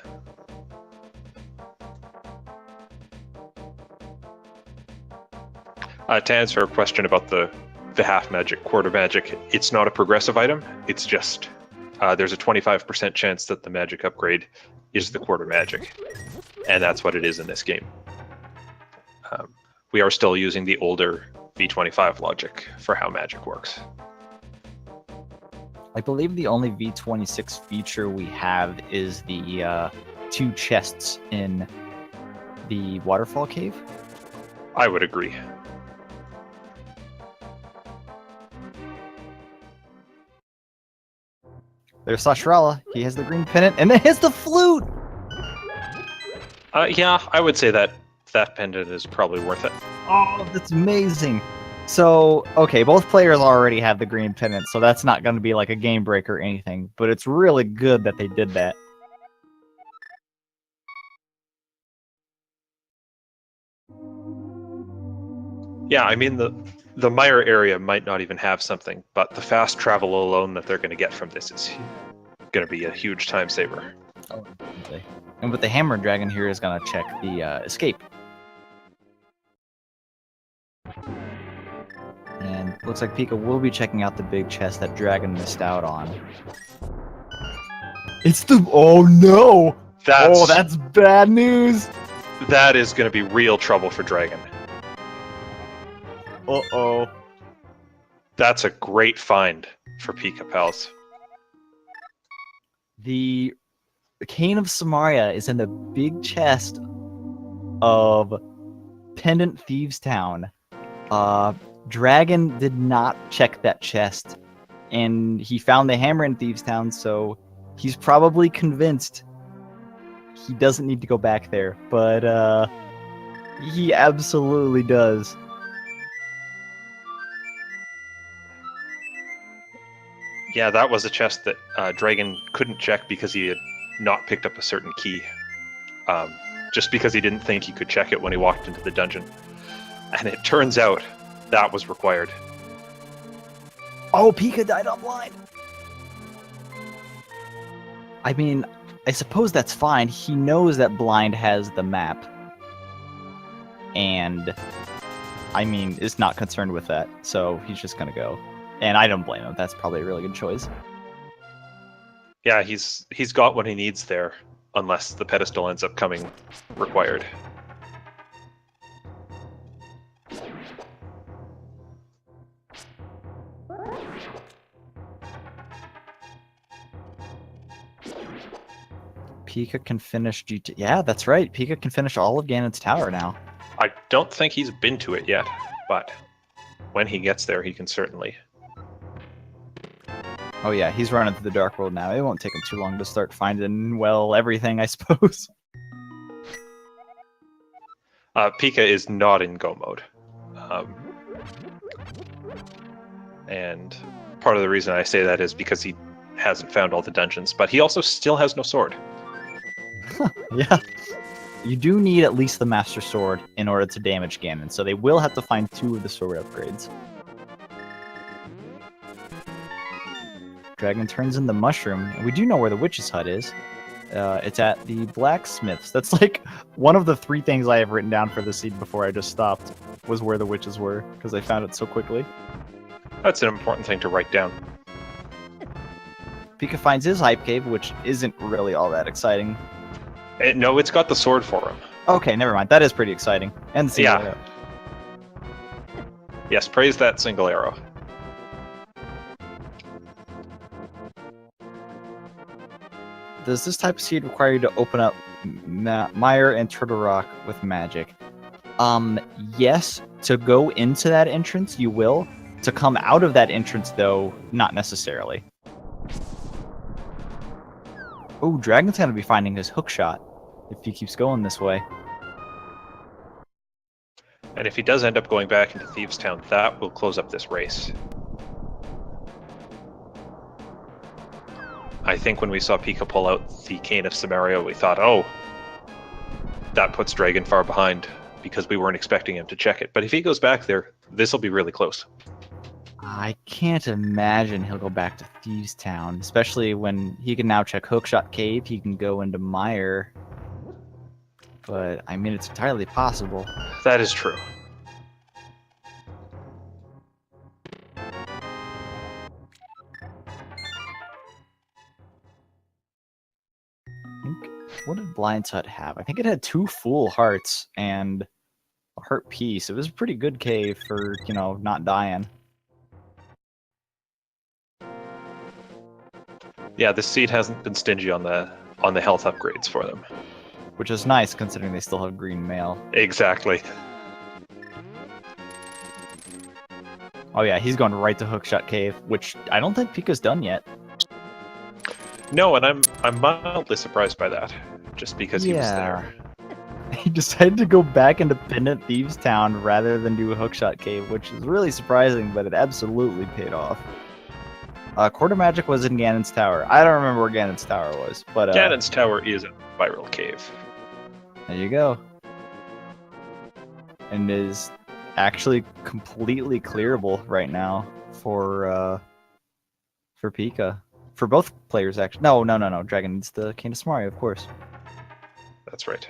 To answer a question about the half magic, quarter magic, it's not a progressive item. It's just there's a 25% chance that the magic upgrade is the quarter magic, and that's what it is in this game. We are still using the older V25 logic for how magic works. I believe the only V26 feature we have is the 2 chests in the waterfall cave. I would agree. There's Sashrala. He has the green pennant, and then has the flute! Yeah, I would say that pendant is probably worth it. Oh, that's amazing. So, okay, both players already have the green pennant, so that's not going to be like a game breaker or anything, but it's really good that they did that. Yeah, I mean, the Mire area might not even have something, but the fast travel alone that they're going to get from this is going to be a huge time saver. Oh, okay. And with the hammer dragon here is going to check the escape. And looks like Pika will be checking out the big chest that Dragon missed out on. It's the... Oh no! That's bad news! That is going to be real trouble for Dragon. Uh-oh. That's a great find for Pikapals. The Cane of Samaria is in the big chest of Pendant Thieves Town. Dragon did not check that chest, and he found the hammer in Thieves Town, so he's probably convinced he doesn't need to go back there, but he absolutely does. Yeah, that was a chest that Dragon couldn't check because he had not picked up a certain key. Just because he didn't think he could check it when he walked into the dungeon. And it turns out that was required. Oh, Pika died on blind! I mean, I suppose that's fine. He knows that blind has the map. And, I mean, is not concerned with that. So he's just gonna go. And I don't blame him. That's probably a really good choice. Yeah, he's got what he needs there, unless the pedestal ends up coming required. Pika can finish GT. Yeah, that's right. Pika can finish all of Ganon's tower now. I don't think he's been to it yet, but when he gets there, he can certainly. Oh yeah, he's running through the Dark World now. It won't take him too long to start finding, well, everything, I suppose. Pika is not in go mode. And part of the reason I say that is because he hasn't found all the dungeons, but he also still has no sword. Yeah. You do need at least the Master Sword in order to damage Ganon, so they will have to find 2 of the sword upgrades. Dragon turns in the mushroom, and we do know where the witch's hut is. It's at the blacksmith's. That's like one of the 3 things I have written down for the seed before I just stopped, was where the witches were, because I found it so quickly. That's an important thing to write down. Pika finds his hype cave, which isn't really all that exciting. No, it's got the sword for him. Okay, never mind. That is pretty exciting. And the single arrow. Yes, praise that single arrow. Does this type of seed require you to open up Mire and Turtle Rock with magic? Yes. To go into that entrance, you will. To come out of that entrance, though, not necessarily. Oh, Dragon's gonna be finding his hook shot if he keeps going this way. And if he does end up going back into Thieves Town, that will close up this race. I think when we saw Pika pull out the Cane of Samaria, we thought, oh, that puts Dragon far behind. because we weren't expecting him to check it. But if he goes back there, this will be really close. I can't imagine he'll go back to Thieves Town, especially when he can now check Hookshot Cave. He can go into Mire. But, I mean, it's entirely possible. That is true. What did Blind's Hut have? I think it had 2 full hearts and a heart piece. It was a pretty good cave for, you know, not dying. Yeah, this seed hasn't been stingy on the health upgrades for them. Which is nice, considering they still have green mail. Exactly. Oh yeah, he's going right to Hookshot Cave, which I don't think Pika's done yet. No, and I'm mildly surprised by that, just because he was there. He decided to go back into Pendant Thieves Town rather than do a Hookshot Cave, which is really surprising, but it absolutely paid off. Quarter Magic was in Ganon's Tower. I don't remember where Ganon's Tower was, but Ganon's Tower is a viral cave. There you go. And is actually completely clearable right now for Pika. For both players, actually. No. Dragon needs the Canis Mario, of course. That's right.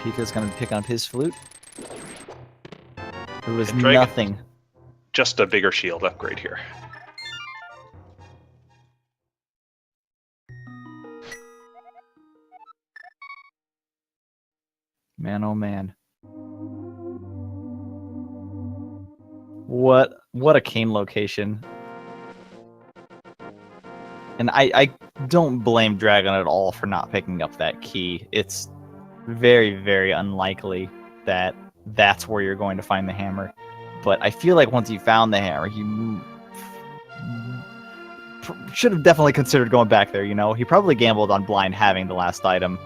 Pika's gonna pick up his flute. It was And Dragon- nothing. Just a bigger shield upgrade here. Man, oh man. What a cane location. And I don't blame Dragon at all for not picking up that key. It's very, very unlikely that that's where you're going to find the hammer. But I feel like once you found the hammer, you should have definitely considered going back there, you know? He probably gambled on Blind having the last item.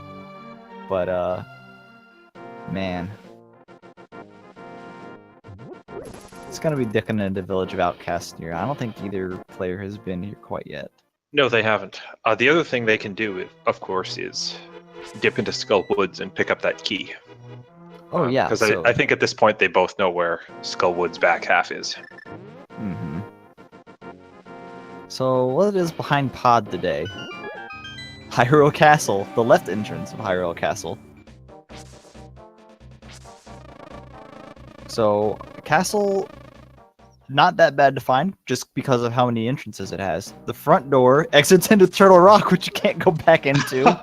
But, man. It's gonna be dicking into Village of Outcasts here. I don't think either player has been here quite yet. No, they haven't. The other thing they can do, of course, is dip into Skull Woods and pick up that key. Oh, yeah. Because I think at this point they both know where Skull Woods' back half is. Mm-hmm. So, what is behind Pod today? Hyrule Castle, the left entrance of Hyrule Castle. So, Castle, not that bad to find, just because of how many entrances it has. The front door exits into Turtle Rock, which you can't go back into.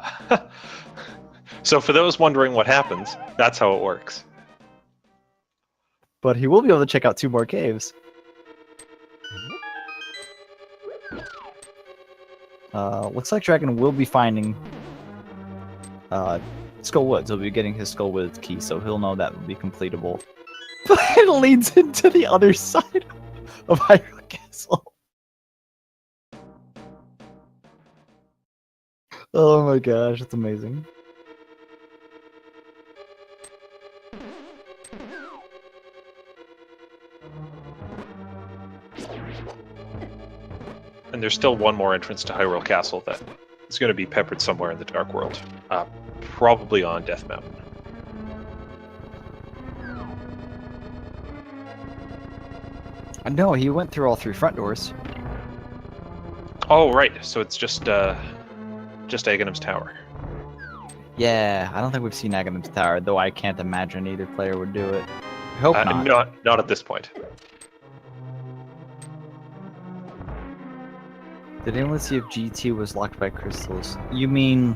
So for those wondering what happens, that's how it works. But he will be able to check out 2 more caves. Looks like Dragon will be finding Skull Woods. He'll be getting his Skull Woods key, so he'll know that will be completable. But it leads into the other side of Hyrule Castle. Oh my gosh, it's amazing. And there's still one more entrance to Hyrule Castle that is going to be peppered somewhere in the Dark World. Probably on Death Mountain. No, he went through all 3 front doors. Oh, right. So it's just Aghanim's Tower. Yeah, I don't think we've seen Aghanim's Tower, though I can't imagine either player would do it. I hope not. Not at this point. Did anyone see if GT was locked by crystals? You mean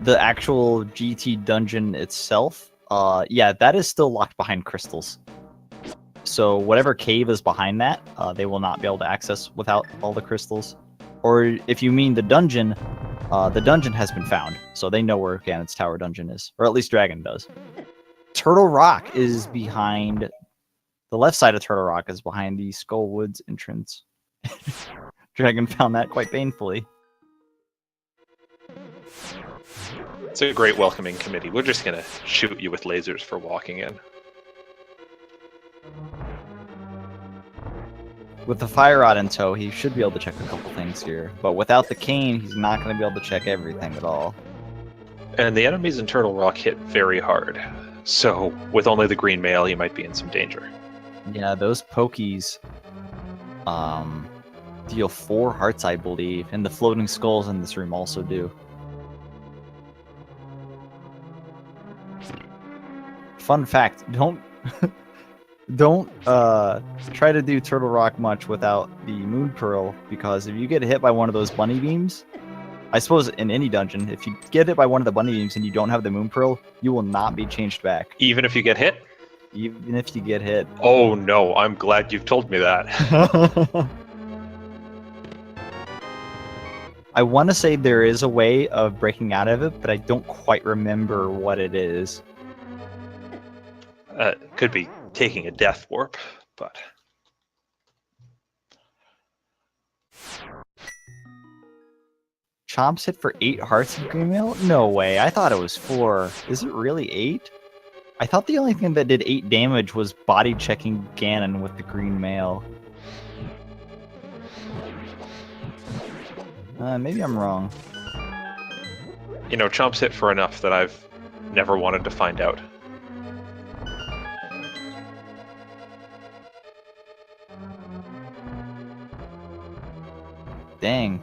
the actual GT dungeon itself? Yeah, that is still locked behind crystals. So whatever cave is behind that, they will not be able to access without all the crystals. Or if you mean the dungeon has been found. So they know where Ganon's Tower dungeon is. Or at least Dragon does. Turtle Rock is behind... The left side of Turtle Rock is behind the Skull Woods entrance. Dragon found that quite painfully. It's a great welcoming committee. We're just going to shoot you with lasers for walking in. With the fire rod in tow, he should be able to check a couple things here. But without the cane, he's not going to be able to check everything at all. And the enemies in Turtle Rock hit very hard. So, with only the green mail, he might be in some danger. Yeah, those pokies deal 4 hearts, I believe. And the floating skulls in this room also do. Fun fact, don't try to do Turtle Rock much without the Moon Pearl, because if you get hit by one of those bunny beams, I suppose in any dungeon, if you get hit by one of the bunny beams and you don't have the Moon Pearl, you will not be changed back. Even if you get hit? Even if you get hit. Oh no, I'm glad you've told me that. I want to say there is a way of breaking out of it, but I don't quite remember what it is. Could be taking a death warp, but... Chomps hit for 8 hearts in green mail? No way, I thought it was 4. Is it really 8? I thought the only thing that did 8 damage was body checking Ganon with the green mail. Maybe I'm wrong. You know, Chomps hit for enough that I've never wanted to find out. Dang.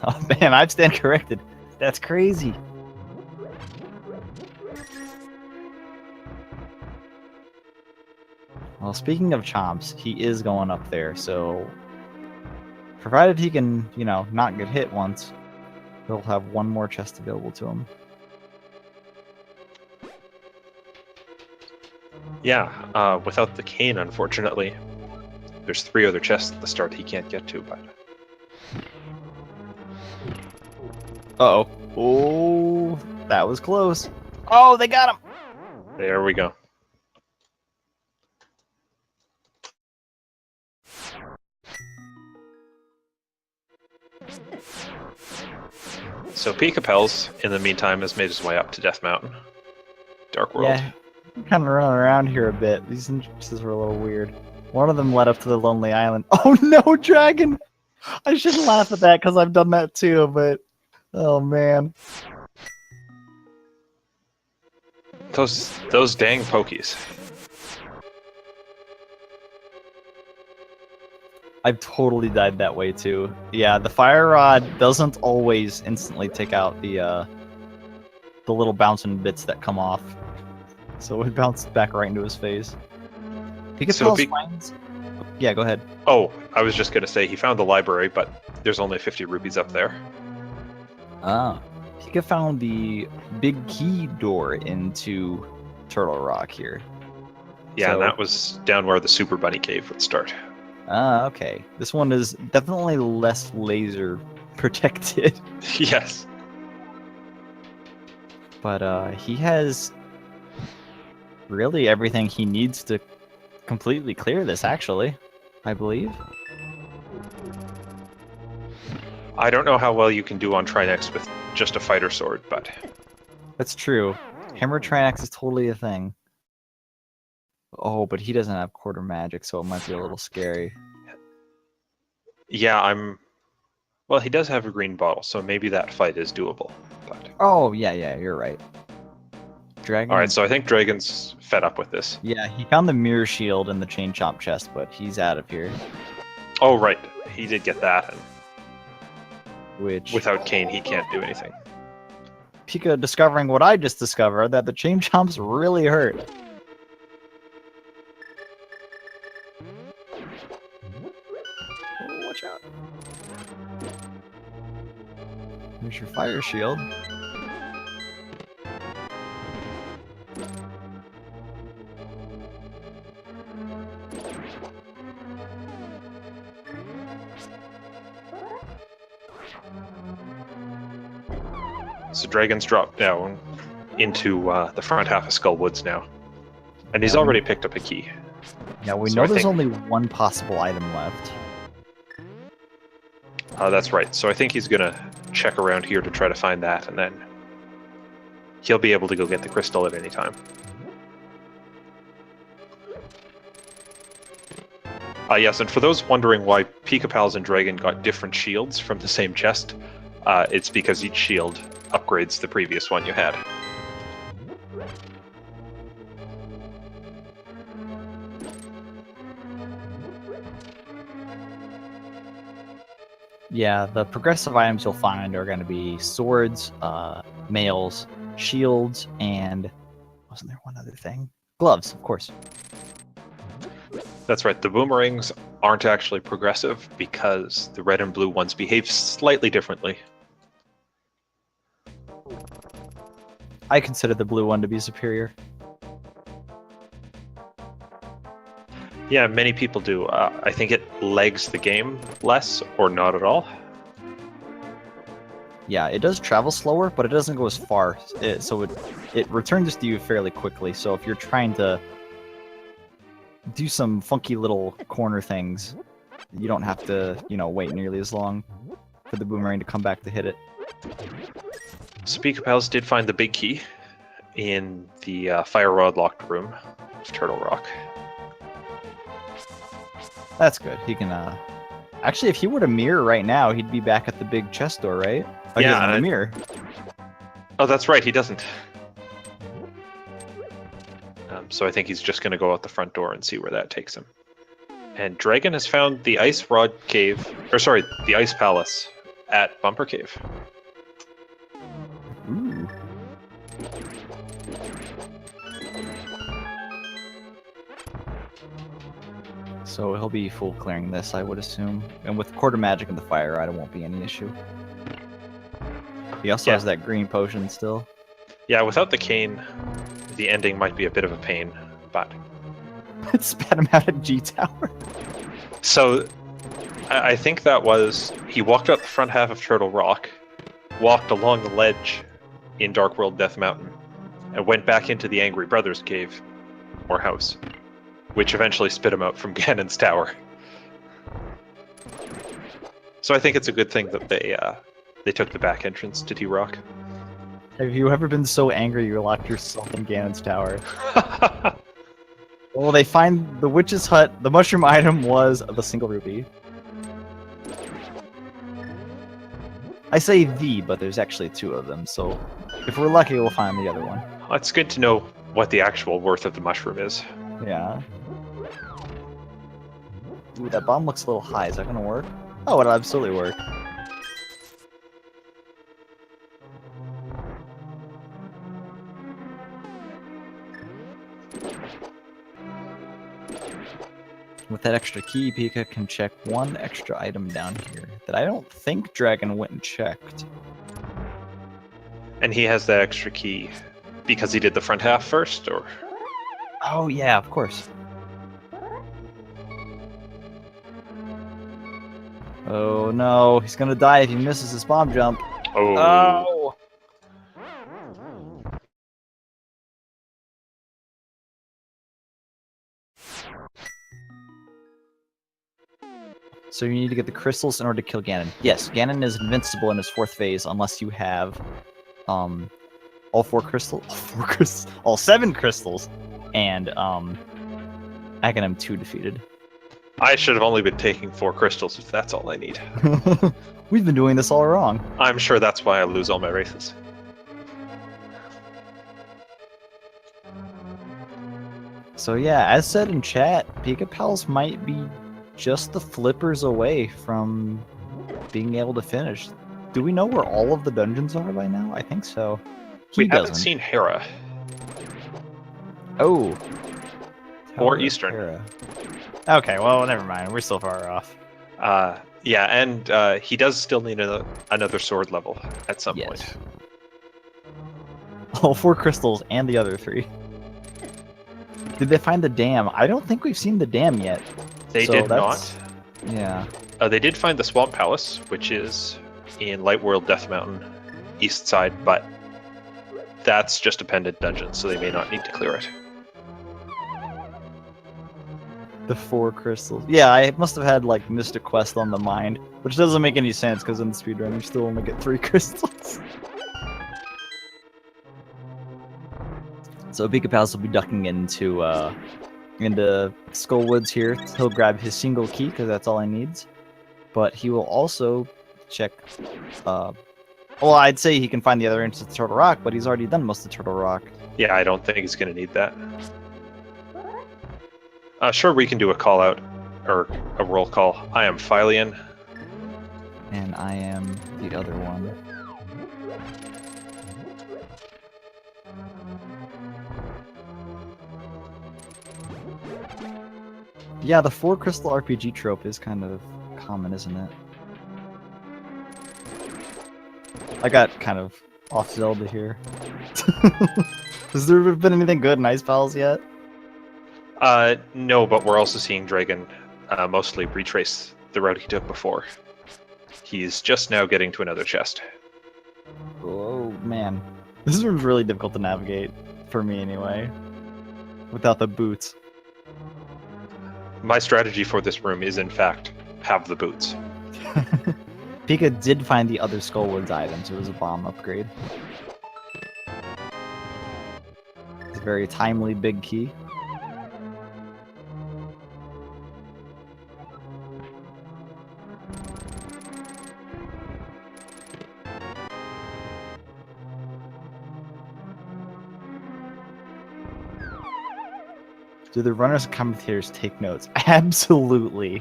Oh man, I stand corrected. That's crazy. Well, speaking of Chomps, he is going up there, so... Provided he can, you know, not get hit once, he'll have one more chest available to him. Yeah, without the cane, unfortunately. There's 3 other chests at the start he can't get to, but... Uh-oh. Oh, that was close. Oh, they got him! There we go. So Pikapals, in the meantime, has made his way up to Death Mountain. Dark World. Yeah, I'm kind of running around here a bit. These entrances were a little weird. One of them led up to the Lonely Island. Oh no, Dragon! I shouldn't laugh at that because I've done that too, but... Oh man. Those dang pokies. I've totally died that way too. Yeah, the fire rod doesn't always instantly take out the little bouncing bits that come off. So it bounced back right into his face. Pikapals finds... Yeah, go ahead. Oh, I was just gonna say he found the library, but there's only 50 rupees up there. Ah. Pika found the big key door into Turtle Rock here. Yeah, So- and that was down where the Super Bunny Cave would start. Ah, okay. This one is definitely less laser protected. Yes. But he has really everything he needs to completely clear this, actually, I believe. I don't know how well you can do on Trinex with just a fighter sword, but... That's true. Hammer Triax is totally a thing. Oh, but he doesn't have quarter magic, so it might be a little scary. Yeah, well, he does have a green bottle, so maybe that fight is doable. But... Oh, yeah, you're right. Dragon... Alright, so I think Dragon's fed up with this. Yeah, he found the mirror shield in the chain chomp chest, but he's out of here. Oh, right. He did get that, and Which... without Kane, he can't do anything. Pika discovering what I just discovered, that the chain chomps really hurt. Oh, watch out. There's your fire shield. So Dragon's dropped down into the front half of Skull Woods now. And he's already picked up a key. Yeah, we So know I there's think- only one possible item left. That's right. So I think he's gonna check around here to try to find that, and then he'll be able to go get the crystal at any time. Yes, and for those wondering why Pikapals and Dragon got different shields from the same chest, it's because each shield upgrades the previous one you had. Yeah, the progressive items you'll find are going to be swords, mails, shields, and wasn't there one other thing? Gloves, of course. That's right, the boomerangs aren't actually progressive because the red and blue ones behave slightly differently. I consider the blue one to be superior. Yeah, many people do. I think it legs the game less or not at all. Yeah, it does travel slower, but it doesn't go as far, so it returns to you fairly quickly. So if you're trying to do some funky little corner things, you don't have to, wait nearly as long for the boomerang to come back to hit it. Pikapals did find the big key in the fire rod locked room of Turtle Rock. That's good. He can, actually, if he were to mirror right now, he'd be back at the big chest door, right? Oh, he doesn't have a mirror. Oh, that's right, he doesn't. So I think he's just going to go out the front door and see where that takes him. And Dragon has found the Ice Rod Cave, the Ice Palace at Bumper Cave. Ooh. So he'll be full clearing this, I would assume. And with Quarter Magic and the Fire Rod, it won't be any issue. He also has that green potion still. Yeah, without the cane, the ending might be a bit of a pain, but... It spat him out at G-Tower. So, I think that was... He walked up the front half of Turtle Rock, walked along the ledge in Dark World Death Mountain, and went back into the Angry Brothers cave, or house, which eventually spit him out from Ganon's tower. So I think it's a good thing that they took the back entrance to T-Rock. Have you ever been so angry you locked yourself in Ganon's tower? Well, they find the witch's hut. The mushroom item was the single rupee. I say the, but there's actually two of them, so if we're lucky, we'll find the other one. It's good to know what the actual worth of the mushroom is. Yeah. Ooh, that bomb looks a little high. Is that gonna work? Oh, it'll absolutely work. With that extra key, Pika can check one extra item down here that I don't think Dragon went and checked. And he has that extra key because he did the front half first, or? Oh yeah, of course. Oh no, he's gonna die if he misses his bomb jump. Oh. Oh. So you need to get the crystals in order to kill Ganon. Yes, Ganon is invincible in his fourth phase unless you have all seven crystals, and Aghanim 2 defeated. I should have only been taking 4 crystals if that's all I need. We've been doing this all wrong. I'm sure that's why I lose all my races. So yeah, as said in chat, Pikapals might be just the flippers away from being able to finish. Do we know where all of the dungeons are by now? I think so. We haven't seen Hera. Oh. Or Eastern. Hera. Okay, well, never mind. We're still far off. Yeah, and he does still need another sword level at some point. All 4 crystals and the other 3. Did they find the dam? I don't think we've seen the dam yet. They did not. Yeah. They did find the Swamp Palace, which is in Light World Death Mountain, east side, but that's just a pendant dungeon, so they may not need to clear it. The 4 crystals. Yeah, I must have had like Mystic Quest on the mind, which doesn't make any sense because in the speedrun you still only get 3 crystals. So Pikapals will be ducking into into Skull Woods here. He'll grab his single key because that's all he needs. But he will also check. Well, I'd say he can find the other entrance to the Turtle Rock, but he's already done most of the Turtle Rock. Yeah, I don't think he's going to need that. Sure, we can do a call out or a roll call. I am Philion. And I am the other one. Yeah, the 4 crystal RPG trope is kind of common, isn't it? I got kind of off Zelda here. Has there been anything good in Ice Pals yet? No, but we're also seeing Dragon mostly retrace the route he took before. He's just now getting to another chest. Oh, man. This room's really difficult to navigate, for me anyway, without the boots. My strategy for this room is, in fact, have the boots. Pika did find the other Skullwoods items. It was a bomb upgrade. It's a very timely big key. Do the runners and commentators take notes? Absolutely.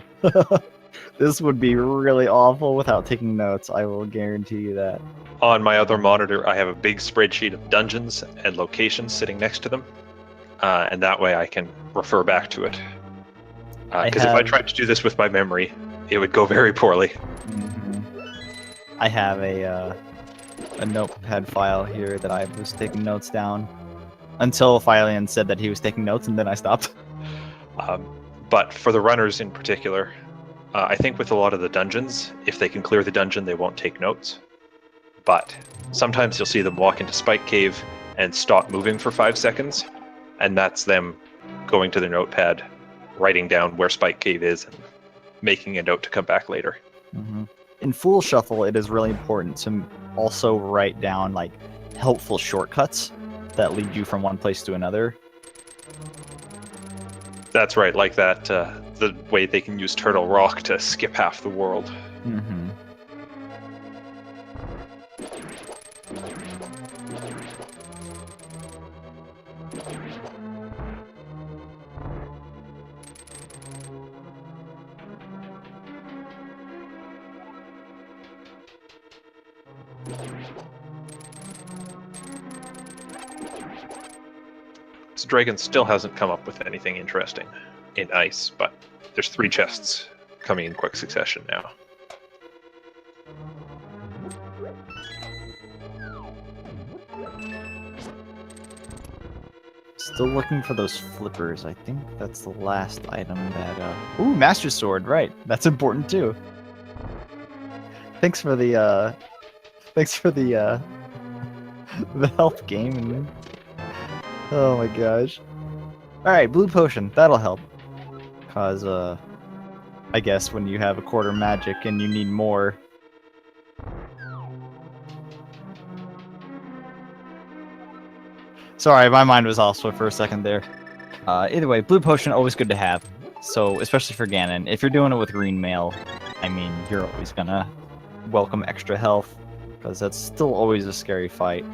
This would be really awful without taking notes. I will guarantee you that. On my other monitor, I have a big spreadsheet of dungeons and locations sitting next to them. And that way I can refer back to it. Because if I tried to do this with my memory, it would go very poorly. Mm-hmm. I have a notepad file here that I was taking notes down. Until Philion said that he was taking notes, and then I stopped. But for the runners in particular, I think with a lot of the dungeons, if they can clear the dungeon, they won't take notes. But sometimes you'll see them walk into Spike Cave and stop moving for 5 seconds, and that's them going to their notepad, writing down where Spike Cave is, and making a note to come back later. Mm-hmm. In Fool Shuffle, it is really important to also write down like helpful shortcuts that lead you from one place to another. That's right, like that, the way they can use Turtle Rock to skip half the world. Mm-hmm. So Dragon still hasn't come up with anything interesting in ice, but there's 3 chests coming in quick succession now. Still looking for those flippers. I think that's the last item that... Ooh, Master Sword, right. That's important too. Thanks for the, the help game. Oh my gosh. Alright, blue potion. That'll help. Cause, I guess when you have a quarter magic and you need more... Sorry, my mind was also for a second there. Either way, blue potion, always good to have. So, especially for Ganon. If you're doing it with green mail, I mean, you're always gonna welcome extra health. Because that's still always a scary fight.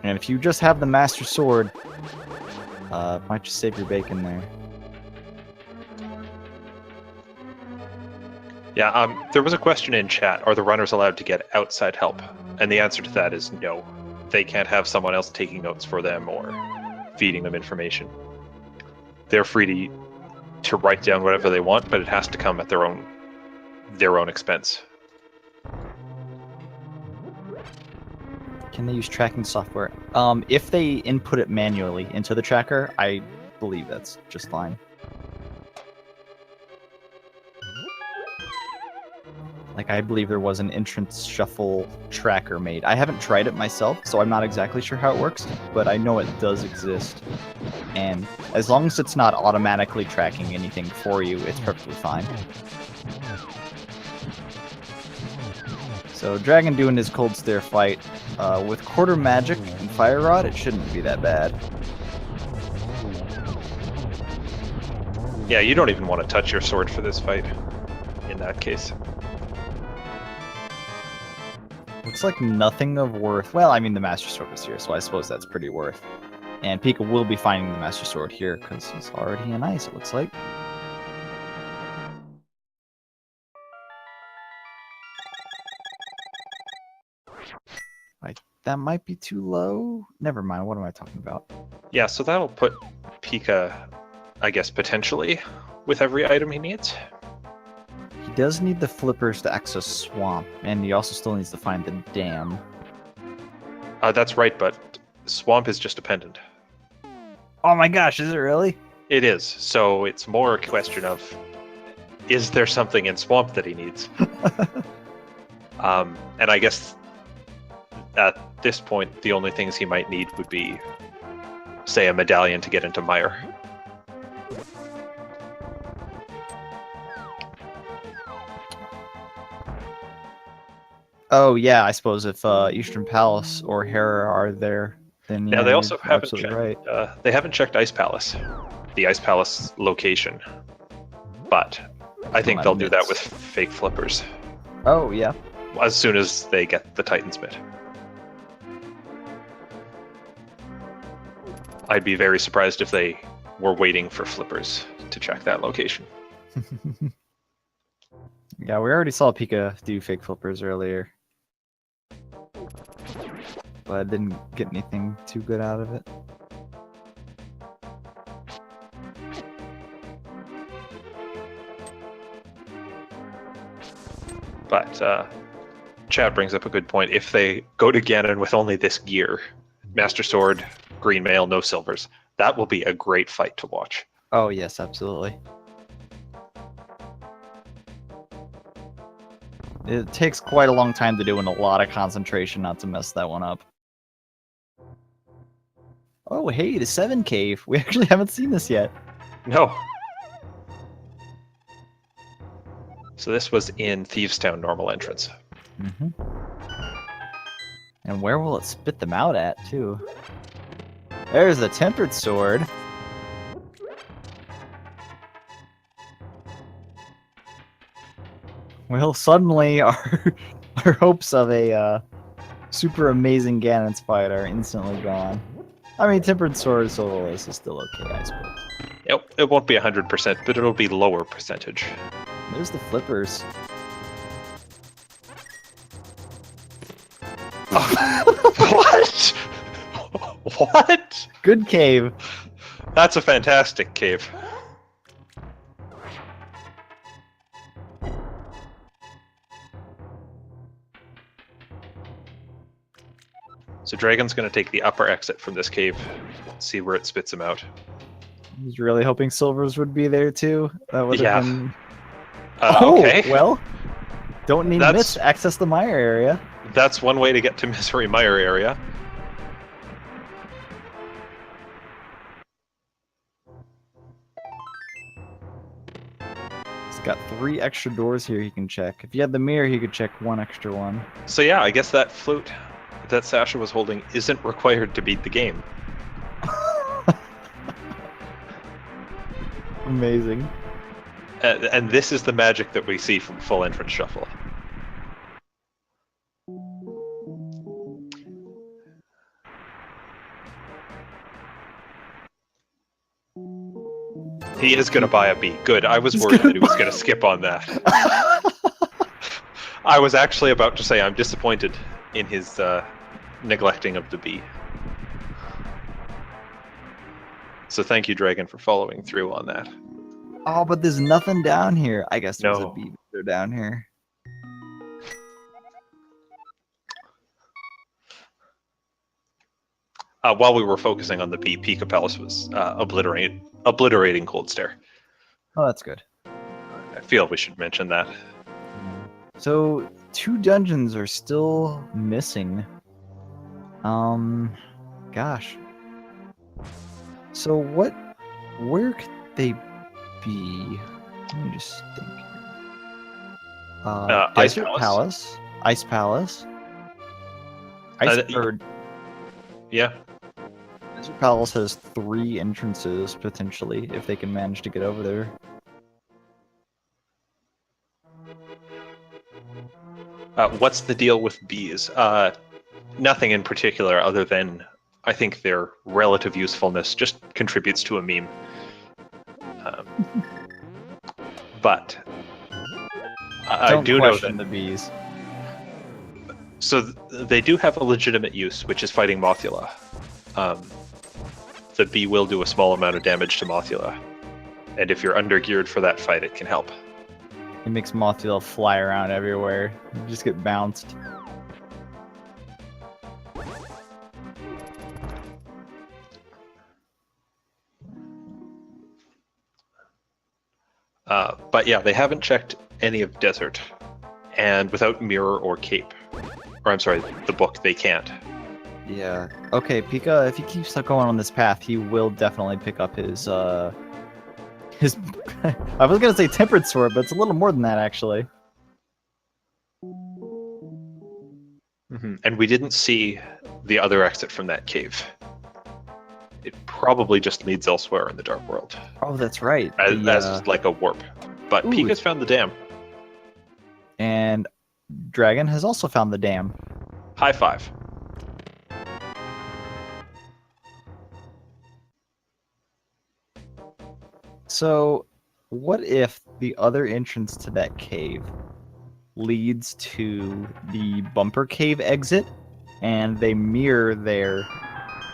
And if you just have the Master Sword, might just save your bacon there. Yeah, there was a question in chat, are the runners allowed to get outside help? And the answer to that is no. They can't have someone else taking notes for them or feeding them information. They're free to write down whatever they want, but it has to come at their own expense. Can they use tracking software? If they input it manually into the tracker, I believe that's just fine. Like, I believe there was an entrance shuffle tracker made. I haven't tried it myself, so I'm not exactly sure how it works, but I know it does exist. And as long as it's not automatically tracking anything for you, it's perfectly fine. So Dragon doing his Cold Stare fight. With Quarter Magic and Fire Rod, it shouldn't be that bad. Yeah, you don't even want to touch your sword for this fight. In that case. Looks like nothing of worth. Well, I mean, the Master Sword was here, so I suppose that's pretty worth. And Pika will be finding the Master Sword here because he's already in ice, it looks like. That might be too low. Never mind, what am I talking about? Yeah, so that'll put Pika, I guess, potentially with every item he needs. He does need the flippers to access Swamp, and he also still needs to find the dam. That's right, but Swamp is just a pendant. Oh my gosh, is it really? It is, so it's more a question of, is there something in Swamp that he needs? And I guess at this point, the only things he might need would be, say, a medallion to get into Mire. Oh yeah, I suppose if Eastern Palace or Hera are there, then yeah, Now they also you're haven't absolutely checked. right. They haven't checked Ice Palace, the Ice Palace location, but I think they'll do that with fake flippers. Oh yeah. As soon as they get the Titan's bit. I'd be very surprised if they were waiting for flippers to check that location. Yeah, we already saw Pika do fake flippers earlier. But I didn't get anything too good out of it. But Chad brings up a good point. If they go to Ganon with only this gear, Master Sword, Green Mail, no silvers, that will be a great fight to watch. Oh yes, absolutely. It takes quite a long time to do and a lot of concentration not to mess that one up. Oh hey, the 7 cave. We actually haven't seen this yet. No. So this was in Thieves' Town normal entrance. Mm-hmm. And where will it spit them out at, too? There's the Tempered Sword. Well, suddenly our hopes of a super amazing Ganon's fight are instantly gone. I mean, Tempered Sword soloist is still okay, I suppose. It won't be 100%, but it'll be lower percentage. There's the flippers. What? What? Good cave. That's a fantastic cave. So Dragon's going to take the upper exit from this cave, see where it spits him out. I was really hoping Silvers would be there too. That would have been... Okay. Well, don't need to miss access the Mire area. That's one way to get to Misery Mire area. He's got 3 extra doors here he can check. If you had the mirror, he could check 1 extra one. So yeah, I guess that flute that Sasha was holding isn't required to beat the game. Amazing. And this is the magic that we see from Full Entrance Shuffle. He is going to buy a B. Good. I was worried that he was going to skip on that. I was actually about to say I'm disappointed in his neglecting of the B. So thank you, Dragon, for following through on that. Oh, but there's nothing down here. I guess there's a No. B down here. While we were focusing on the B, Pikapals was obliterating Cold Stare. Oh, that's good. I feel we should mention that. So, 2 dungeons are still missing. Gosh. So where could they be? Let me just think. Ice Desert Palace? Ice Palace. Yeah. Desert Palace has 3 entrances, potentially, if they can manage to get over there. What's the deal with bees? Nothing in particular, other than I think their relative usefulness just contributes to a meme. But I Don't do know question that. the bees. So they do have a legitimate use, which is fighting Mothula. The bee will do a small amount of damage to Mothula, and if you're undergeared for that fight, it can help. It makes Mothula fly around everywhere. You just get bounced. But yeah, they haven't checked any of Desert, and without Mirror or Cape, or I'm sorry, the book, they can't. Yeah. Okay, Pika, if he keeps going on this path, he will definitely pick up his I was gonna say tempered sword, but it's a little more than that, actually. And we didn't see the other exit from that cave. It probably just leads elsewhere in the Dark World, Oh, that's right. as like a warp. But Ooh. Pika's found the dam. And Dragon has also found the dam. High five. So, what if the other entrance to that cave leads to the bumper cave exit, and they mirror there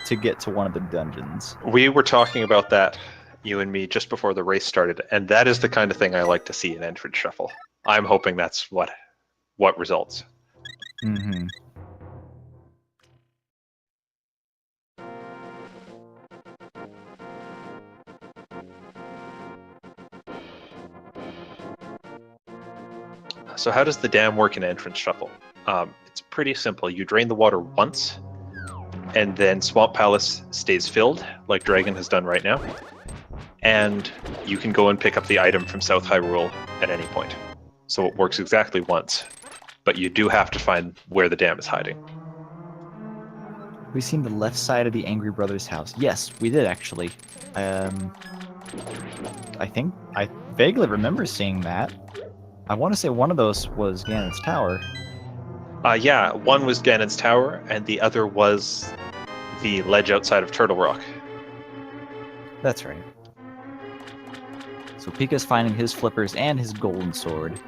to get to one of the dungeons? We were talking about that, you and me, just before the race started, and that is the kind of thing I like to see in Entrance Shuffle. I'm hoping that's what results. Mm-hmm. So how does the dam work in Entrance Shuffle? It's pretty simple. You drain the water once, and then Swamp Palace stays filled, like Dragon has done right now. And you can go and pick up the item from South Hyrule at any point. So it works exactly once, but you do have to find where the dam is hiding. We've seen the left side of the Angry Brothers house. Yes, we did actually. I think I vaguely remember seeing that. I want to say one of those was Ganon's tower. Yeah, one was Ganon's tower, and the other was the ledge outside of Turtle Rock. That's right. So Pika's finding his flippers and his golden sword.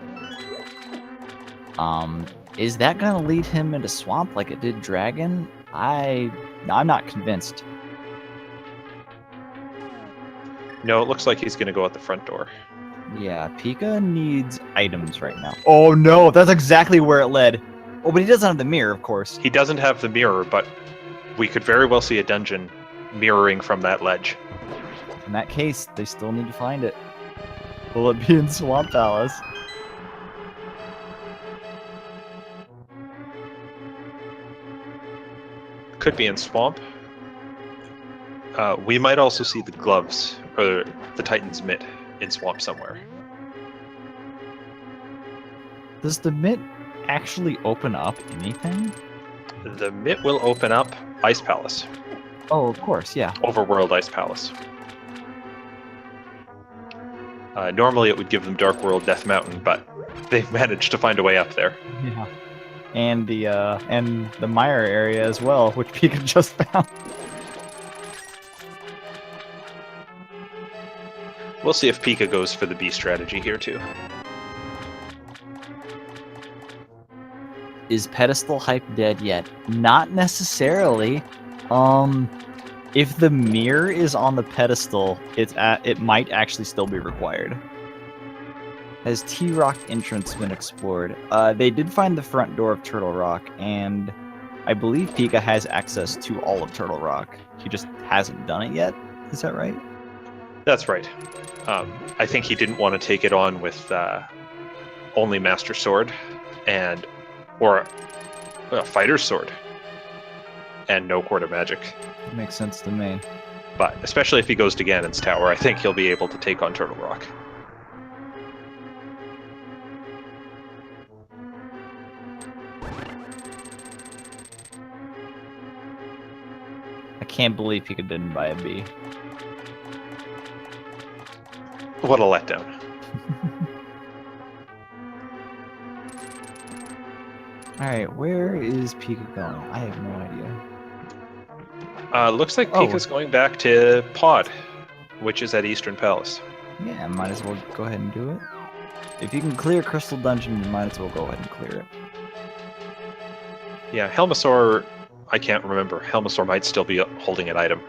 Is that gonna lead him into swamp like it did Dragon? I'm not convinced. No, it looks like he's going to go out the front door. Yeah, Pika needs items right now. Oh no, that's exactly where it led. Oh, but he doesn't have the mirror, of course. He doesn't have the mirror, but we could very well see a dungeon mirroring from that ledge. In that case, they still need to find it. Will it be in Swamp Palace? Could be in Swamp. We might also see the gloves, or the Titan's mitt, in Swamp somewhere. Does the mitt actually open up anything? The mitt will open up Ice Palace. Oh, of course, yeah. Overworld Ice Palace. Normally it would give them Dark World Death Mountain, but they've managed to find a way up there. Yeah. And the Mire area as well, which Pika just found. We'll see if Pika goes for the B strategy here too. Is pedestal hype dead yet? Not necessarily. If the mirror is on the pedestal, it might actually still be required. Has T-Rock entrance been explored? They did find the front door of Turtle Rock, and I believe Pika has access to all of Turtle Rock. He just hasn't done it yet. Is that right? That's right. I think he didn't want to take it on with only Master Sword or a Fighter's Sword and no Quarter Magic. Makes sense to me. But especially if he goes to Ganon's tower, I think he'll be able to take on Turtle Rock. can't believe Pika didn't buy a B. What a letdown. Alright, where is Pika going? I have no idea. Looks like Oh. Pika's going back to Pod, which is at Eastern Palace. Yeah, might as well go ahead and do it. If you can clear Crystal Dungeon, you might as well go ahead and clear it. Yeah, Helmasaur, I can't remember. Helmasaur might still be holding an item,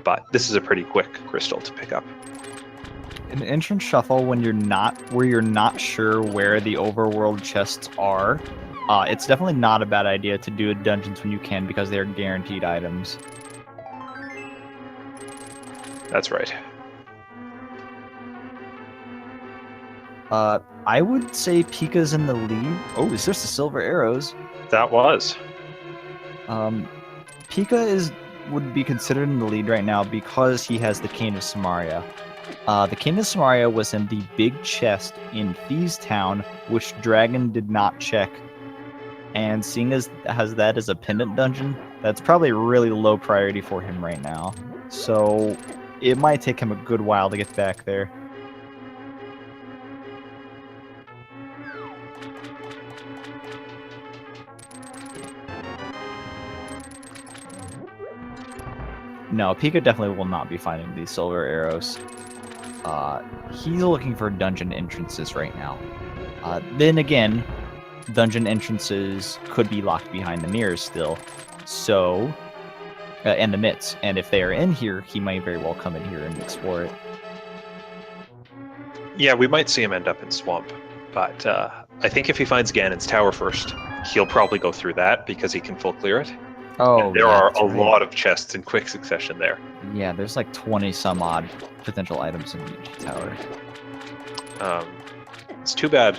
but this is a pretty quick crystal to pick up. In entrance shuffle, when you're not sure where the overworld chests are, it's definitely not a bad idea to do dungeons when you can because they're guaranteed items. That's right. I would say Pika's in the lead. Oh, is this the silver arrows? That was. Pika would be considered in the lead right now because he has the Cane of Samaria. The Cane of Samaria was in the big chest in Thieves Town, which Dragon did not check. And seeing as that as a pendant dungeon, that's probably really low priority for him right now. So it might take him a good while to get back there. No, Pika definitely will not be finding these silver arrows. He's looking for dungeon entrances right now. Then again, dungeon entrances could be locked behind the mirrors still. So, and the mitts. And if they are in here, he might very well come in here and explore it. Yeah, we might see him end up in Swamp, but I think if he finds Ganon's Tower first, he'll probably go through that because he can full clear it. Oh, and there are a lot of chests in quick succession there. Yeah, there's like 20 some odd potential items in each tower. It's too bad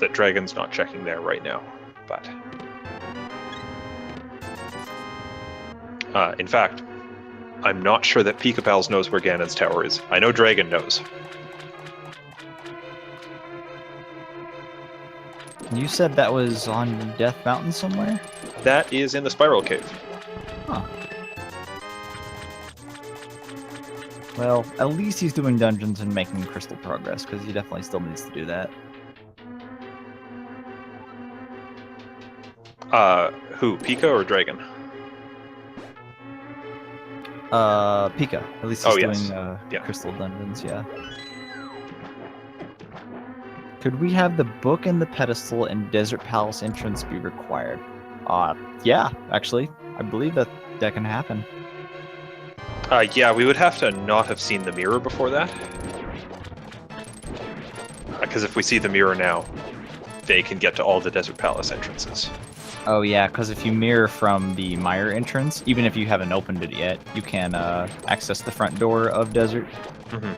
that Dragon's not checking there right now, but in fact, I'm not sure that Pikapals knows where Ganon's Tower is. I know Dragon knows. You said that was on Death Mountain somewhere? That is in the Spiral Cave. Huh. Well, at least he's doing dungeons and making crystal progress, because he definitely still needs to do that. Who, Pika or Dragon? Pika. At least he's yes. doing crystal dungeons, yeah. Could we have the book and the pedestal and Desert Palace entrance be required? Yeah, actually. I believe that can happen. Yeah, we would have to not have seen the mirror before that. Because if we see the mirror now, they can get to all the Desert Palace entrances. Oh yeah, because if you mirror from the Mire entrance, even if you haven't opened it yet, you can access the front door of Desert. Mm-hmm.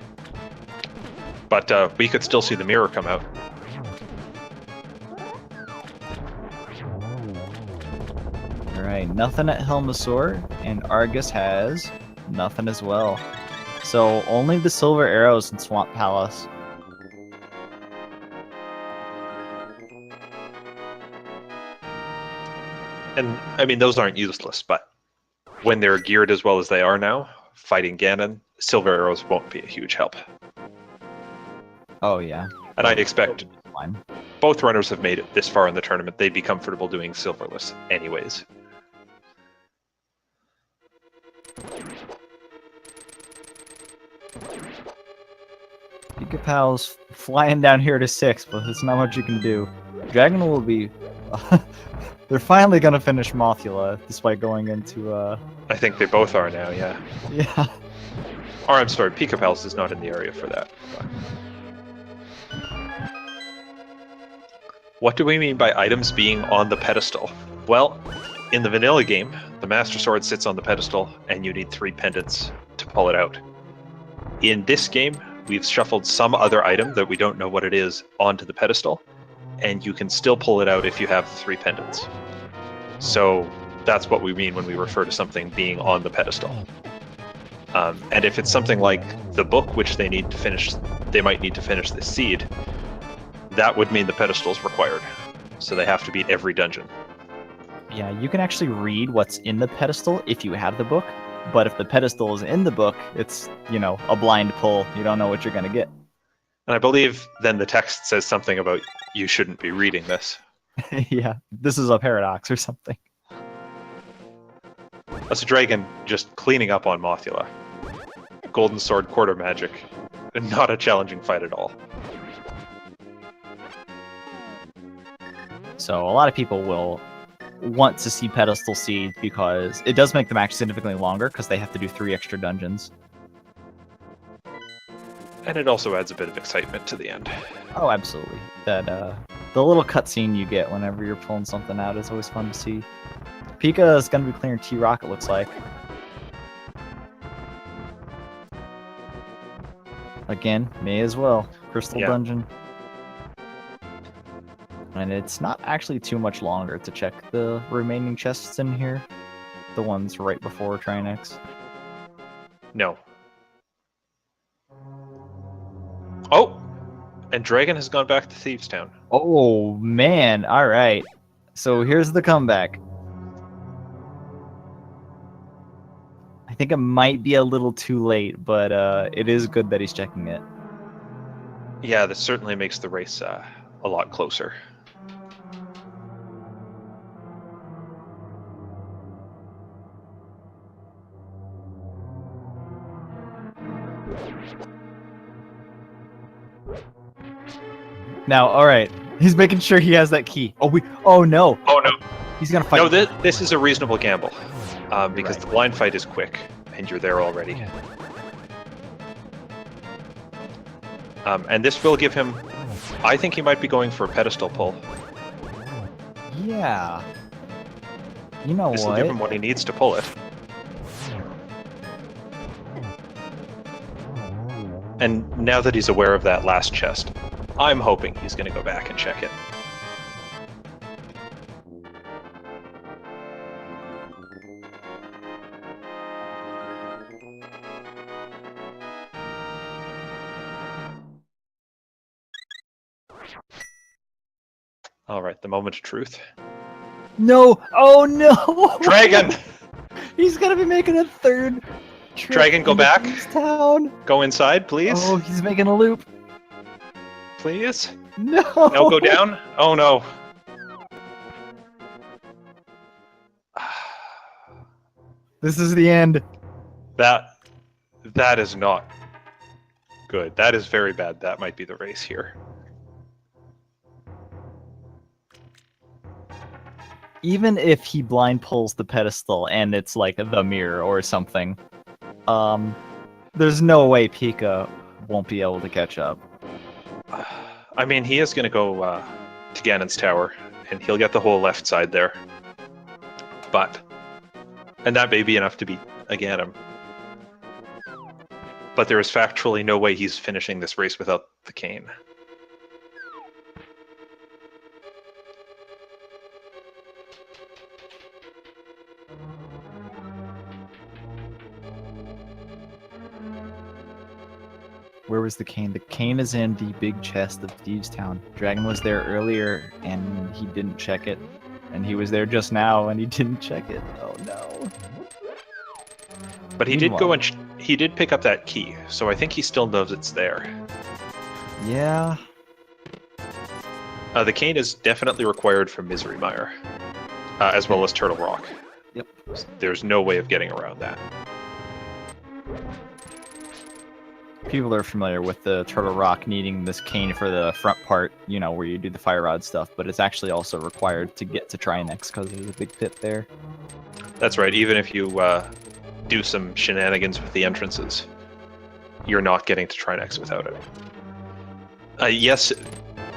But we could still see the mirror come out. Alright, nothing at Helmasaur, and Argus has nothing as well. So only the silver arrows in Swamp Palace. And, I mean, those aren't useless, but when they're geared as well as they are now, fighting Ganon, silver arrows won't be a huge help. Oh, yeah. And I expect Fine. both runners have made it this far in the tournament. They'd be comfortable doing silverless anyways. Pikapals flying down here to 6, but there's not much you can do. Dragon will be... They're finally going to finish Mothula, despite going into... I think they both are now, yeah. Yeah. Or, I'm sorry, Pikapals is not in the area for that. But... What do we mean by items being on the pedestal? Well, in the vanilla game, the Master Sword sits on the pedestal, and you need 3 pendants to pull it out. In this game, we've shuffled some other item that we don't know what it is onto the pedestal, and you can still pull it out if you have 3 pendants. So that's what we mean when we refer to something being on the pedestal. And if it's something like the book, which they might need to finish this seed, that would mean the pedestal's required. So they have to beat every dungeon. Yeah, you can actually read what's in the pedestal if you have the book, But if the pedestal is in the book, it's, you know, a blind pull. You don't know what you're going to get. And I believe then the text says something about you shouldn't be reading this. Yeah, this is a paradox or something. That's a dragon just cleaning up on Mothula. Golden Sword Quarter Magic. Not a challenging fight at all. So a lot of people will want to see Pedestal Seed because it does make the match significantly longer because they have to do 3 extra dungeons. And it also adds a bit of excitement to the end. Oh, absolutely. That the little cutscene you get whenever you're pulling something out is always fun to see. Pika is going to be clearing T-Rock, it looks like. Again, may as well. Crystal Dungeon. And it's not actually too much longer to check the remaining chests in here. The ones right before Trinex. No. Oh! And Dragon has gone back to Thieves Town. Oh, man. All right. So here's the comeback. I think it might be a little too late, but it is good that he's checking it. Yeah, this certainly makes the race a lot closer. Now, all right. He's making sure he has that key. Oh no. Oh no. He's gonna fight. No, this is a reasonable gamble. Because the blind fight is quick, and you're there already. And this will give him... I think he might be going for a pedestal pull. Yeah. You know This what? will give him what he needs to pull it. And now that he's aware of that last chest, I'm hoping he's going to go back and check it. All right, the moment of truth. No! Oh no! Dragon! He's gonna be making a third trip Dragon, go into back. Thieves Town. Go inside, please. Oh, he's making a loop. Please. No! No, go down. Oh no. This is the end. That is not good. That is very bad. That might be the race here. Even if he blind pulls the pedestal and it's like the mirror or something, there's no way Pika won't be able to catch up. I mean, he is going to go to Ganon's tower, and he'll get the whole left side there. And that may be enough to beat a Ganon. But there is factually no way he's finishing this race without the cane. Where was the cane? The cane is in the big chest of Thieves Town. Dragon was there earlier and he didn't check it. And he was there just now and he didn't check it. Oh no. But he did go and he did pick up that key, so I think he still knows it's there. Yeah. The cane is definitely required for Misery Mire, as well as Turtle Rock. Yep. There's no way of getting around that. People are familiar with the Turtle Rock needing this cane for the front part, you know, where you do the fire rod stuff, but it's actually also required to get to Trinex because there's a big pit there. That's right, even if you do some shenanigans with the entrances, you're not getting to Trinex without it. Yes,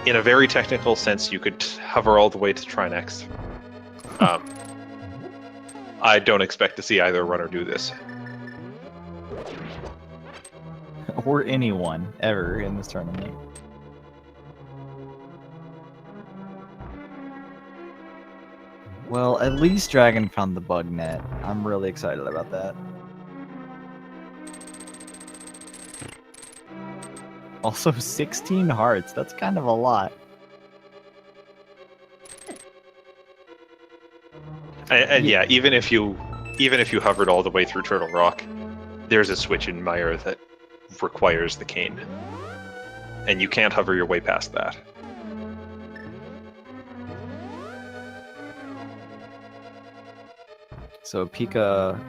in a very technical sense, you could hover all the way to Trinex. I don't expect to see either runner do this. Or anyone ever in this tournament. Well, at least Dragon found the bug net. I'm really excited about that. Also, 16 hearts. That's kind of a lot. And yeah, even if you even if you hovered all the way through Turtle Rock, there's a switch in Mire that requires the cane. And you can't hover your way past that. So Pika,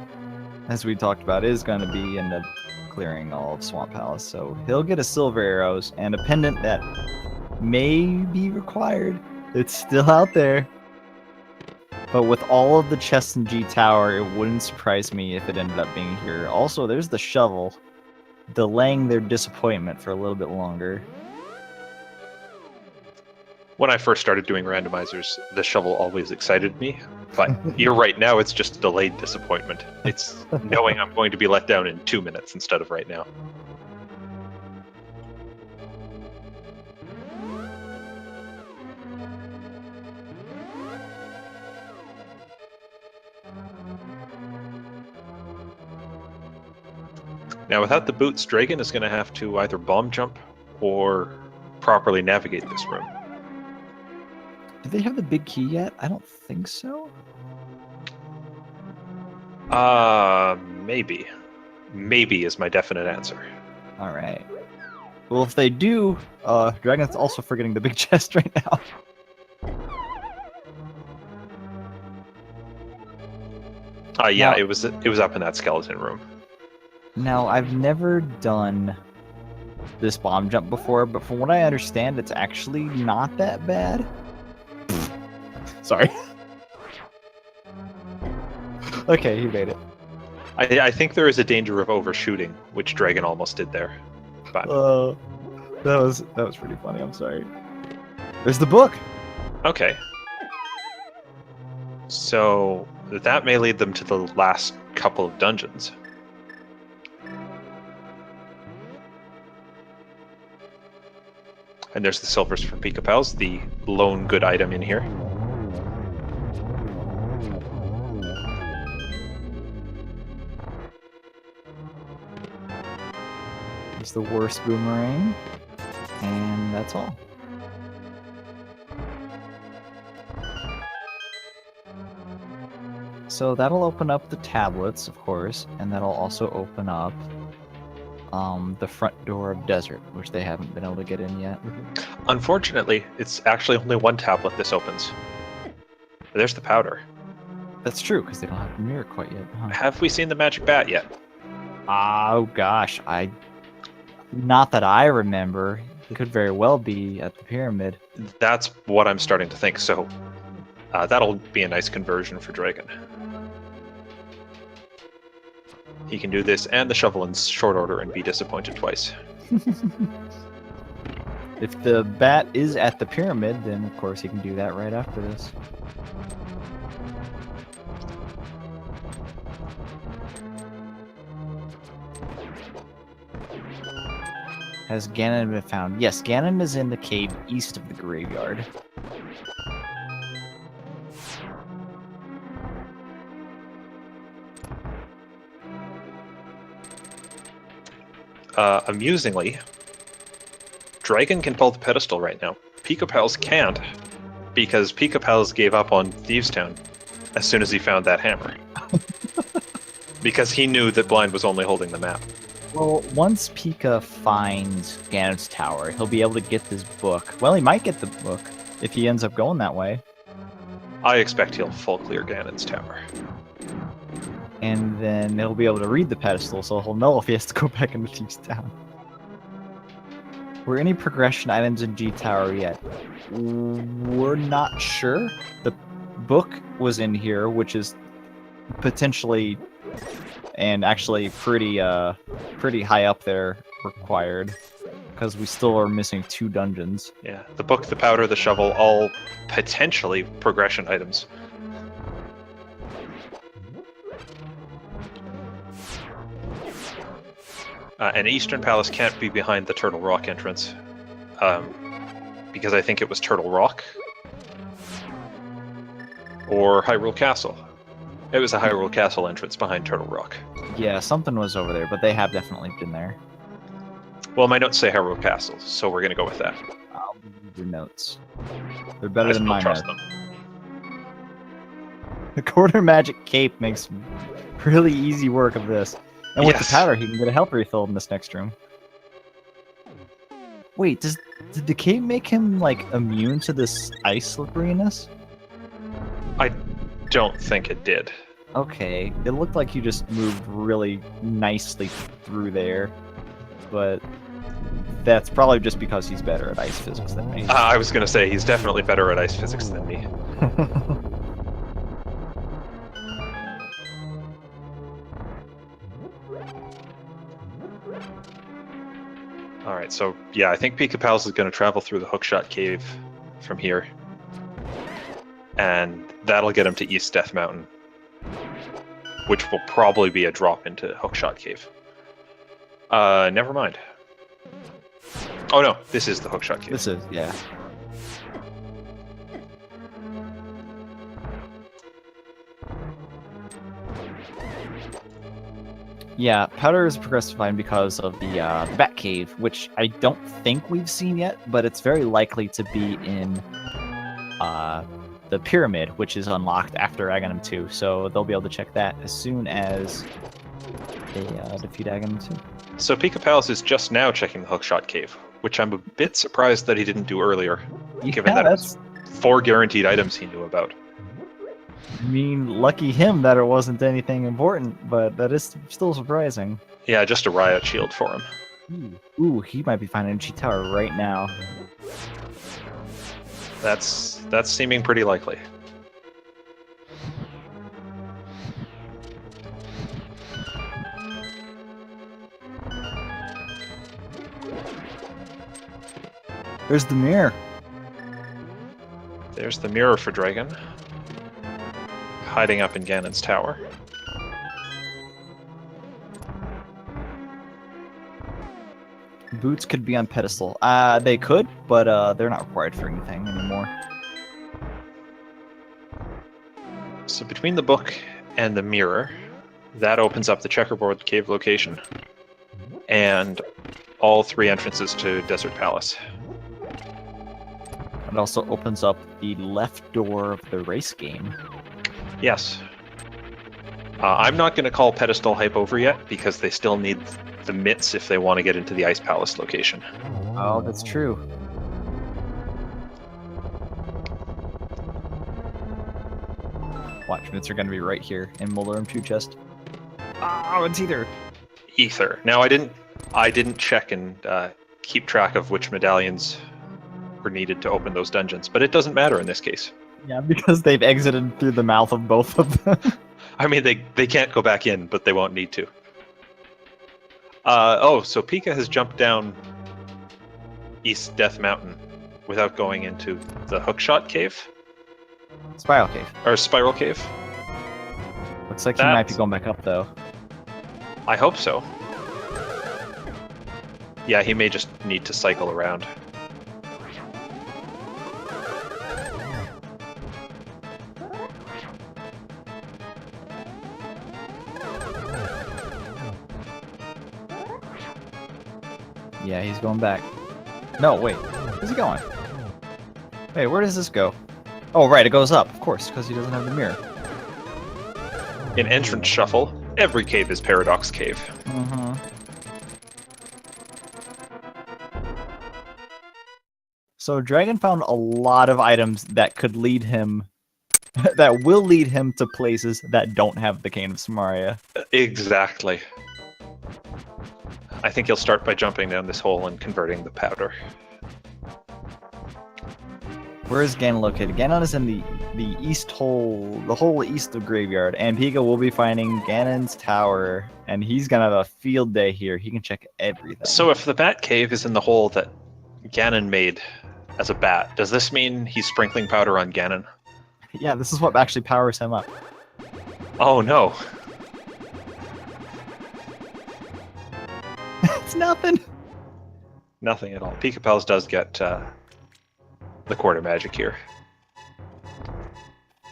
as we talked about, is going to be in the clearing all of Swamp Palace. So he'll get a silver arrows and a pendant that may be required. It's still out there. But with all of the chests in G Tower, it wouldn't surprise me if it ended up being here. Also, there's the shovel, delaying their disappointment for a little bit longer. When I first started doing randomizers, the shovel always excited me. But you're right, now it's just delayed disappointment. It's knowing I'm going to be let down in 2 minutes instead of right now. Now, without the boots, Dragon is going to have to either bomb jump or properly navigate this room. Do they have the big key yet? I don't think so. Maybe. Maybe is my definite answer. All right. Well, if they do, Dragon's also forgetting the big chest right now. Yeah, Now- it was up in that skeleton room. Now, I've never done this bomb jump before, but from what I understand, it's actually not that bad. Sorry. Okay, he made it. I think there is a danger of overshooting, which Dragon almost did there. But That was pretty funny. I'm sorry. There's the book. okay. So that may lead them to the last couple of dungeons. And there's the silvers for Pikapals, the lone good item in here. It's the worst boomerang, and that's all. So that'll open up the tablets, of course, and that'll also open up the front door of Desert, which they haven't been able to get in yet. Unfortunately, it's actually only one tablet this opens. There's the powder. That's true, because they don't have the mirror quite yet. Huh? Have we seen the magic bat yet? Oh gosh, not that I remember. It could very well be at the pyramid. That's what I'm starting to think, so that'll be a nice conversion for Dragon. He can do this and the shovel in short order and be disappointed twice. If the bat is at the pyramid, then of course he can do that right after this. Has Ganon been found? Yes, Ganon is in the cave east of the graveyard. Amusingly, Dragon can pull the pedestal right now. Pikapals can't, because Pikapals gave up on Thieves Town as soon as he found that hammer. Because he knew that Blind was only holding the map. Well, once Pika finds Ganon's tower, he'll be able to get this book. Well, he might get the book if he ends up going that way. I expect he'll full clear Ganon's tower. And then he'll be able to read the pedestal, so he'll know if he has to go back into Thieves Town. Were any progression items in G Tower yet? We're not sure. The book was in here, which is potentially and actually pretty high up there required, because we still are missing 2 dungeons. Yeah, the book, the powder, the shovel, all potentially progression items. And Eastern Palace can't be behind the Turtle Rock entrance, because I think it was Turtle Rock or Hyrule Castle. It was a Hyrule Castle entrance behind Turtle Rock. Yeah, something was over there, but they have definitely been there. Well, my notes say Hyrule Castle, so we're going to go with that. I'll read your notes. They're better I than still mine trust are. them. The quarter magic cape makes really easy work of this. And with the Yes. powder, he can get a health refill in this next room. Wait, did the cave make him like immune to this ice slipperiness? I don't think it did. Okay, it looked like you just moved really nicely through there, but that's probably just because he's better at ice physics than me. I was going to say, he's definitely better at ice physics than me. Alright, so yeah, I think Pikapals is going to travel through the Hookshot Cave from here. And that'll get him to East Death Mountain, which will probably be a drop into Hookshot Cave. Never mind. Oh no, this is the Hookshot Cave. This is, yeah. Yeah, Powder is progressed fine because of the Bat Cave, which I don't think we've seen yet, but it's very likely to be in the Pyramid, which is unlocked after Dragonc0, so they'll be able to check that as soon as they defeat Dragonc0. So Pikapals is just now checking the Hookshot Cave, which I'm a bit surprised that he didn't do earlier, given that it's 4 guaranteed items he knew about. I mean, lucky him that it wasn't anything important, but that is still surprising. Yeah, just a riot shield for him. Ooh, he might be finding a G Tower right now. That's seeming pretty likely. There's the mirror. There's the mirror for Dragon, hiding up in Ganon's tower. Boots could be on pedestal. They could, but they're not required for anything anymore. So between the book and the mirror, that opens up the checkerboard cave location, and all 3 entrances to Desert Palace. It also opens up the left door of the race game. Yes. I'm not going to call pedestal hype over yet, because they still need the mitts if they want to get into the Ice Palace location. Oh, that's true. Watch, mitts are going to be right here in Mulder 2 chest. Oh, it's either. Ether. Now I didn't check and keep track of which medallions were needed to open those dungeons, but it doesn't matter in this case. Yeah, because they've exited through the mouth of both of them. I mean, they can't go back in, but they won't need to. So Pika has jumped down East Death Mountain without going into the Hookshot Cave? Spiral Cave. Or Spiral Cave? Looks like he might be going back up, though. I hope so. Yeah, he may just need to cycle around. Yeah, he's going back. No, wait. Where's he going? Wait, where does this go? Oh, right, it goes up, of course, because he doesn't have the mirror. In Entrance Shuffle, every cave is Paradox Cave. Mm-hmm. So Dragon found a lot of items that could lead him, that will lead him to places that don't have the Cane of Samaria. Exactly. I think he'll start by jumping down this hole and converting the powder. Where is Ganon located? Ganon is in the east hole, the whole east of Graveyard, and Pika will be finding Ganon's tower, and he's gonna have a field day here. He can check everything. So if the Bat Cave is in the hole that Ganon made as a bat, does this mean he's sprinkling powder on Ganon? Yeah, this is what actually powers him up. Oh no. It's nothing. Nothing at all. Pikapals does get the quarter magic here.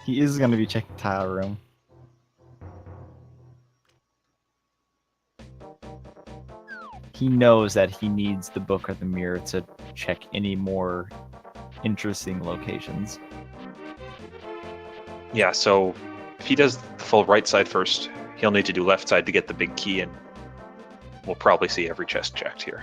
He is going to be checking tile room. He knows that he needs the book or the mirror to check any more interesting locations. Yeah, so if he does the full right side first, he'll need to do left side to get the big key, and we'll probably see every chest checked here.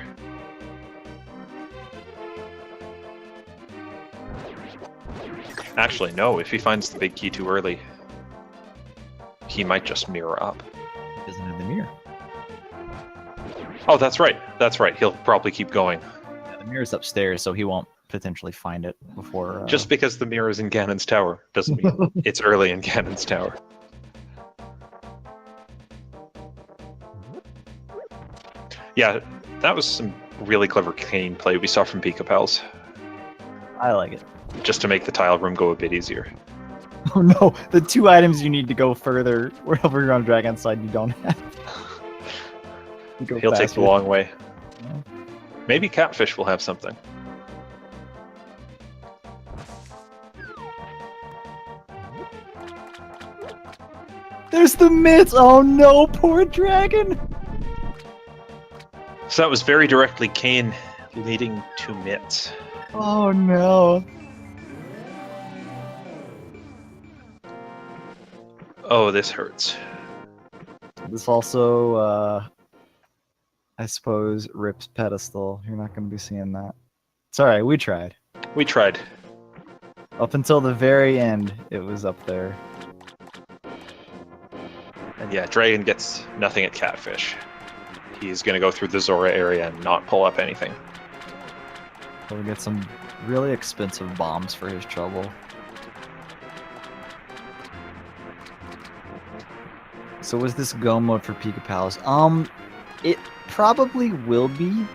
Actually, no, if he finds the big key too early, he might just mirror up. He doesn't have the mirror. Oh, that's right. That's right. He'll probably keep going. Yeah, the mirror's upstairs, so he won't potentially find it before... Just because the mirror is in Ganon's tower doesn't mean it's early in Ganon's tower. Yeah, that was some really clever cane play we saw from Pikapals, I like it. just to make the tile room go a bit easier. Oh no, the 2 items you need to go further, wherever you're on Dragon's side, you don't have. You go He'll take faster. the long way. Yeah. Maybe Catfish will have something. There's the mitts! Oh no, poor dragon! So that was very directly Kane leading to Mitts. Oh no. Oh, this hurts. This also, I suppose, rips pedestal. You're not going to be seeing that. It's alright, we tried. We tried. Up until the very end, it was up there. And yeah, Dragon gets nothing at Catfish. He's going to go through the Zora area and not pull up anything. So we get some really expensive bombs for his trouble. So was this go mode for Pikapals? It probably will be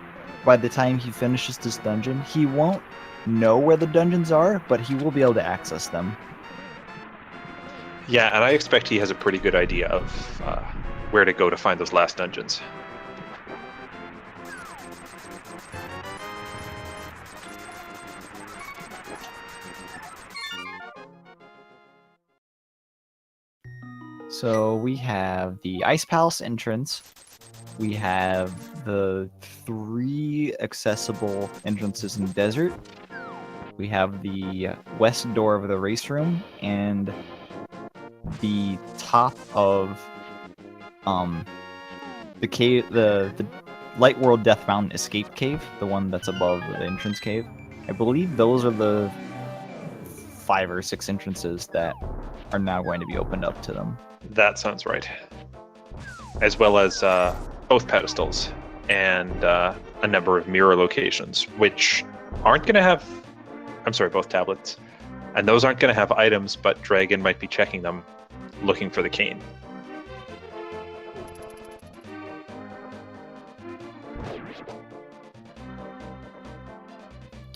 by the time he finishes this dungeon. He won't know where the dungeons are, but he will be able to access them. Yeah, and I expect he has a pretty good idea of where to go to find those last dungeons. So we have the Ice Palace entrance. We have the 3 accessible entrances in the desert. We have the west door of the race room and the top of the cave, the Light World Death Mountain escape cave, the one that's above the entrance cave. I believe those are the 5 or 6 entrances that are now going to be opened up to them. That sounds right. As well as both pedestals and a number of mirror locations, which aren't going to have... I'm sorry, both tablets. And those aren't going to have items, but Dragon might be checking them, looking for the cane.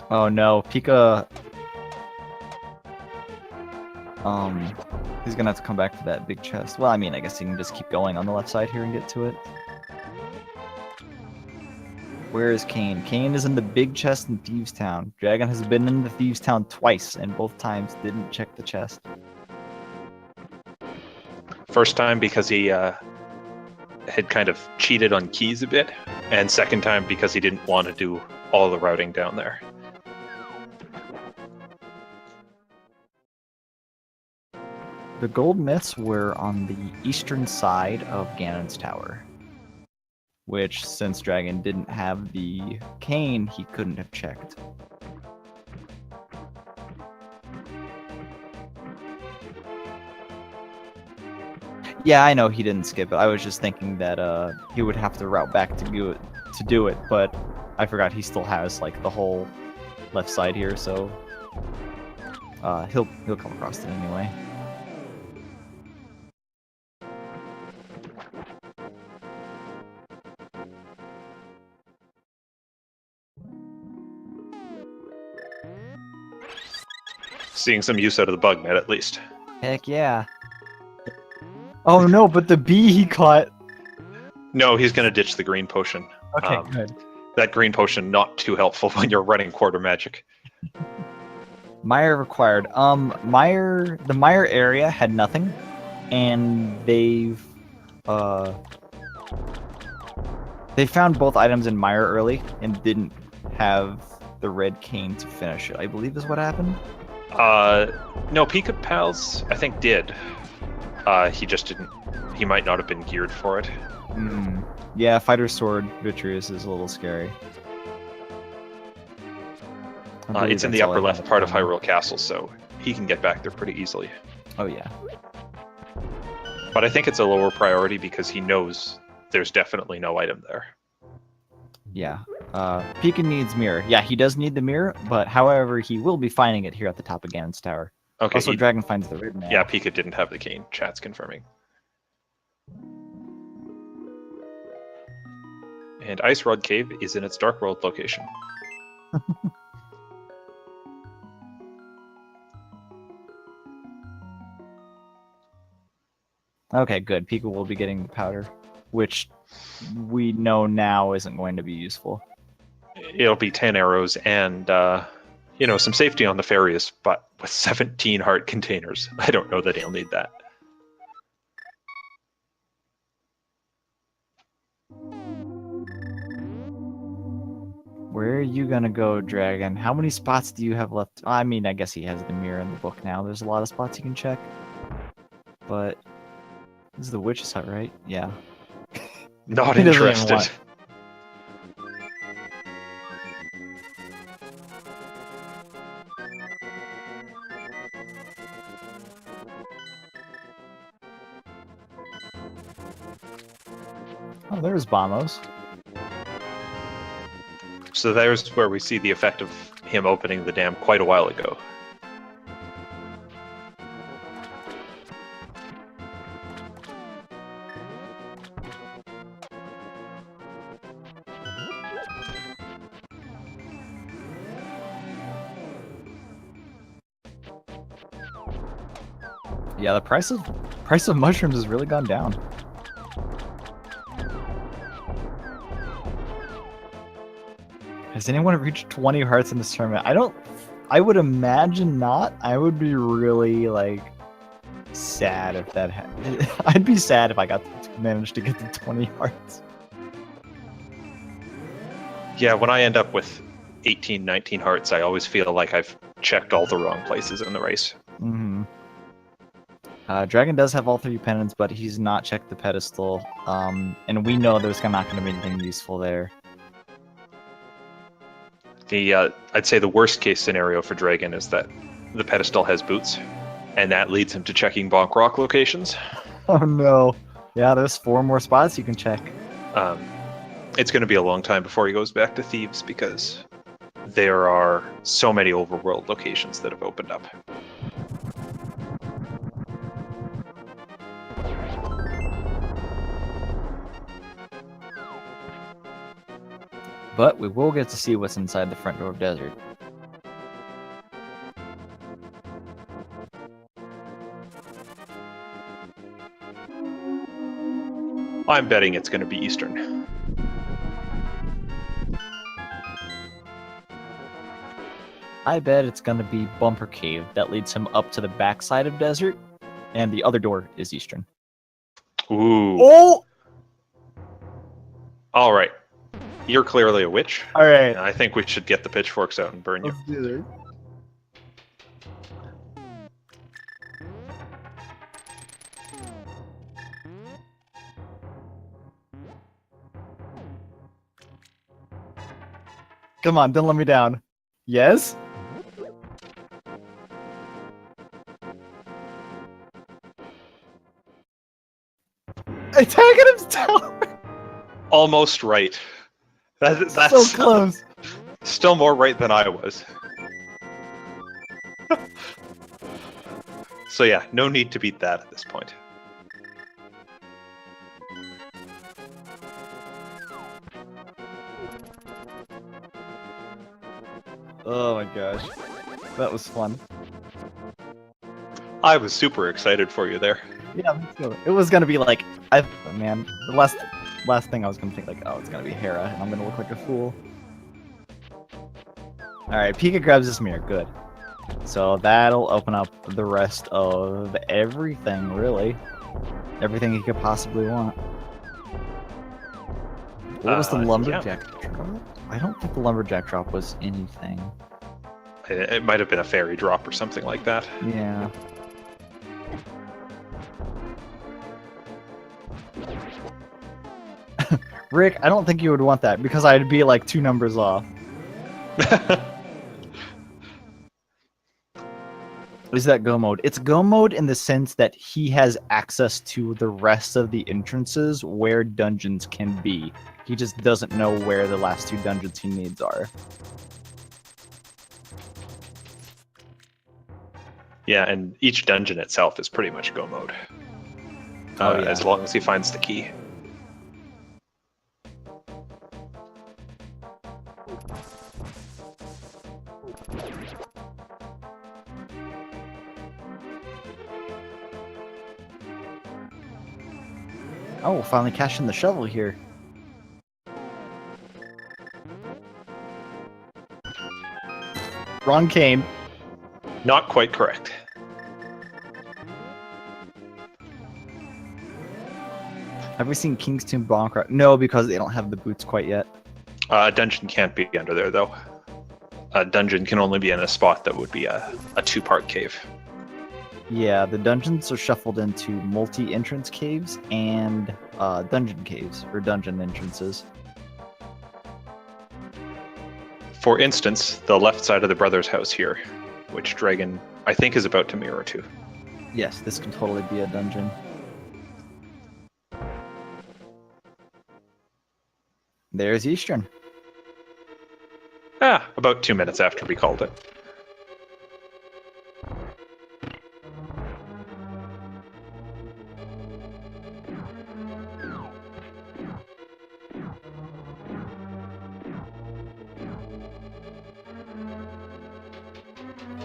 Oh no, Pika... he's gonna have to come back to that big chest. Well, I mean, I guess he can just keep going on the left side here and get to it. Where is Kane? Kane is in the big chest in Thieves Town. Dragon has been in the Thieves Town twice, and both times didn't check the chest. First time because he had kind of cheated on keys a bit, and second time because he didn't want to do all the routing down there. The gold myths were on the eastern side of Ganon's tower, which, since Dragon didn't have the cane, he couldn't have checked. Yeah, I know he didn't skip it. I was just thinking that he would have to route back to do it, but I forgot he still has like the whole left side here, so he'll come across it anyway. Seeing some use out of the bug net, at least. Heck yeah. Oh no, but the bee he caught. No, he's going to ditch the green potion. Okay, good. That green potion not too helpful when you're running quarter magic. Mire required. The Mire area had nothing, and they found both items in Mire early and didn't have the red cane to finish it, I believe is what happened. No, Pikapals, I think, did. He just didn't. He might not have been geared for it. Yeah, Fighter Sword Vitreous is a little scary. It's in the upper left part of Hyrule Castle, so he can get back there pretty easily. Oh yeah. But I think it's a lower priority because he knows there's definitely no item there. Yeah. Pika needs mirror. Yeah, he does need the mirror, but however, he will be finding it here at the top of Ganon's Tower. Okay. Also, Dragon finds the Rid now. Yeah, Pika didn't have the cane. Chat's confirming. And Ice Rod Cave is in its Dark World location. Okay, good. Pika will be getting the powder, which we know now isn't going to be useful. It'll be 10 arrows and, some safety on the Farius, but with 17 heart containers. I don't know that he'll need that. Where are you gonna go, Dragon? How many spots do you have left? I mean, I guess he has the mirror in the book now. There's a lot of spots you can check. But this is the witch's hut, right? Yeah. Not He doesn't even interested. want- Oh, there's Bombos. So there's where we see the effect of him opening the dam quite a while ago. Yeah, the price of mushrooms has really gone down. Has anyone reached 20 hearts in this tournament? I would imagine not. I would be really, like, sad if that happened. I'd be sad if I managed to get to 20 hearts. Yeah, when I end up with 18, 19 hearts, I always feel like I've checked all the wrong places in the race. Mm-hmm. Dragon does have all 3 pennants, but he's not checked the pedestal. And we know there's not going to be anything useful there. I'd say the worst case scenario for Dragon is that the pedestal has boots, and that leads him to checking Bonk Rock locations. Oh no. Yeah, there's 4 more spots you can check. It's going to be a long time before he goes back to Thieves because there are so many overworld locations that have opened up. But we will get to see what's inside the front door of Desert. I'm betting it's going to be Eastern. I bet it's going to be Bumper Cave that leads him up to the backside of Desert, and the other door is Eastern. Ooh. Oh! All right. You're clearly a witch. All right. I think we should get the pitchforks out and burn you. Let's do it. Come on, don't let me down. Yes? Attack at his tower! Almost right. That's So close. Still more right than I was. So yeah, no need to beat that at this point. Oh my gosh. That was fun. I was super excited for you there. Yeah, me too. It was gonna be like, man, the last thing I was gonna think like, oh, it's gonna be Hera, and I'm gonna look like a fool. All right, Pika grabs this mirror. Good. So that'll open up the rest of everything, really. Everything he could possibly want. What was the lumberjack drop? I don't think the lumberjack drop was anything. It might have been a fairy drop or something like that. Yeah. Rick, I don't think you would want that because I'd be like 2 numbers off. Is that go mode? It's go mode in the sense that he has access to the rest of the entrances where dungeons can be. He just doesn't know where the last 2 dungeons he needs are. Yeah, and each dungeon itself is pretty much go mode. Oh, yeah. As long as he finds the key. Oh, finally cashing the shovel here. Wrong cane. Not quite correct. Have we seen King's Tomb Bonk? No, because they don't have the boots quite yet. A dungeon can't be under there, though. A dungeon can only be in a spot that would be a 2-part cave. Yeah, the dungeons are shuffled into multi-entrance caves and dungeon caves, or dungeon entrances. For instance, the left side of the brother's house here, which Dragon, I think, is about to mirror to. Yes, this can totally be a dungeon. There's Eastern. About 2 minutes after we called it.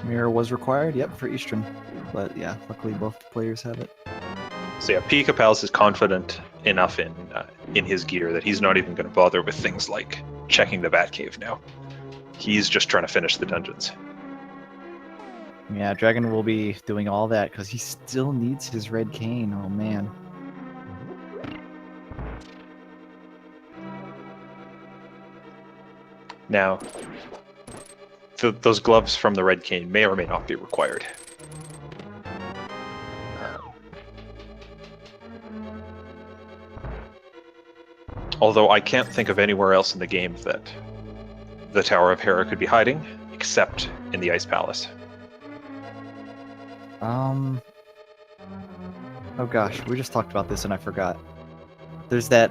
Mirror was required, yep, for Eastern. But yeah, luckily both players have it. So yeah, Pikapals is confident enough in his gear that he's not even going to bother with things like checking the Batcave now. He's just trying to finish the dungeons. Yeah, Dragon will be doing all that because he still needs his red cane. Oh man. Now, those gloves from the red cane may or may not be required. Although I can't think of anywhere else in the game that the Tower of Hera could be hiding, except in the Ice Palace. Oh gosh, we just talked about this and I forgot. There's that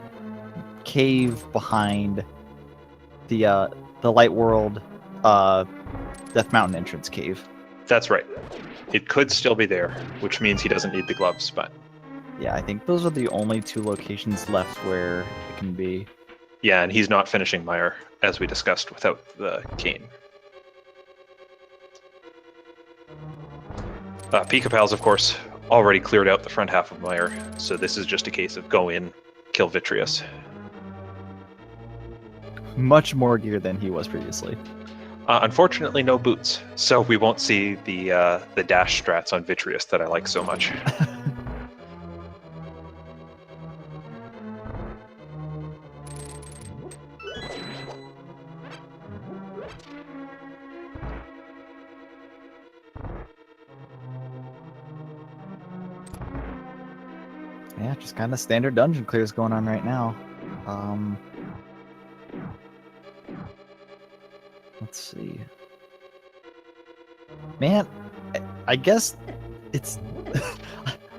cave behind the Light World Death Mountain entrance cave. That's right. It could still be there, which means he doesn't need the gloves, but... Yeah, I think those are the only 2 locations left where it can be. Yeah, and he's not finishing Meyer, as we discussed, without the cane. Pikapals, of course, already cleared out the front half of Meyer, so this is just a case of go in, kill Vitreous. Much more gear than he was previously. Unfortunately, no boots, so we won't see the dash strats on Vitreous that I like so much. Yeah, just kind of standard dungeon clears going on right now. Let's see. Man, I guess it's...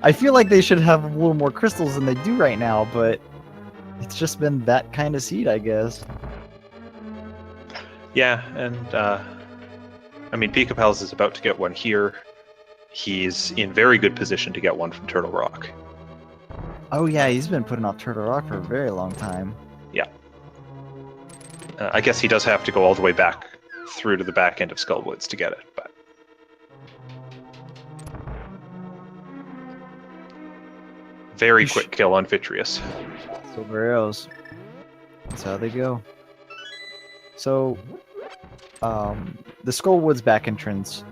I feel like they should have a little more crystals than they do right now, but it's just been that kind of seed, I guess. Yeah, and I mean, Pikapals is about to get one here. He's in very good position to get one from Turtle Rock. Oh yeah, he's been putting off Turtle Rock for a very long time. Yeah. I guess he does have to go all the way back through to the back end of Skullwoods to get it, but... Very quick kill on Vitreous. Silver arrows. That's how they go. So, the Skullwoods back entrance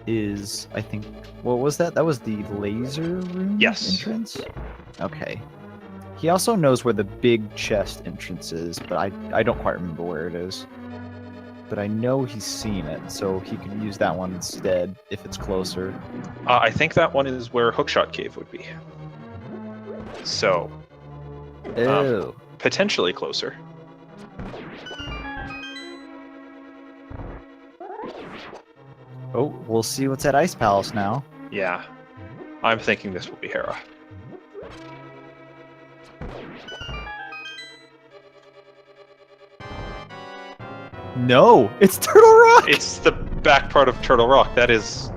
is, I think, what was that? That was the laser room entrance? Okay. He also knows where the big chest entrance is, but I don't quite remember where it is. But I know he's seen it, so he could use that one instead if it's closer. I think that one is where Hookshot Cave would be. So... Oh. potentially closer. Oh, we'll see what's at Ice Palace now. Yeah. I'm thinking this will be Hera. No, it's Turtle Rock! It's the back part of Turtle Rock. That is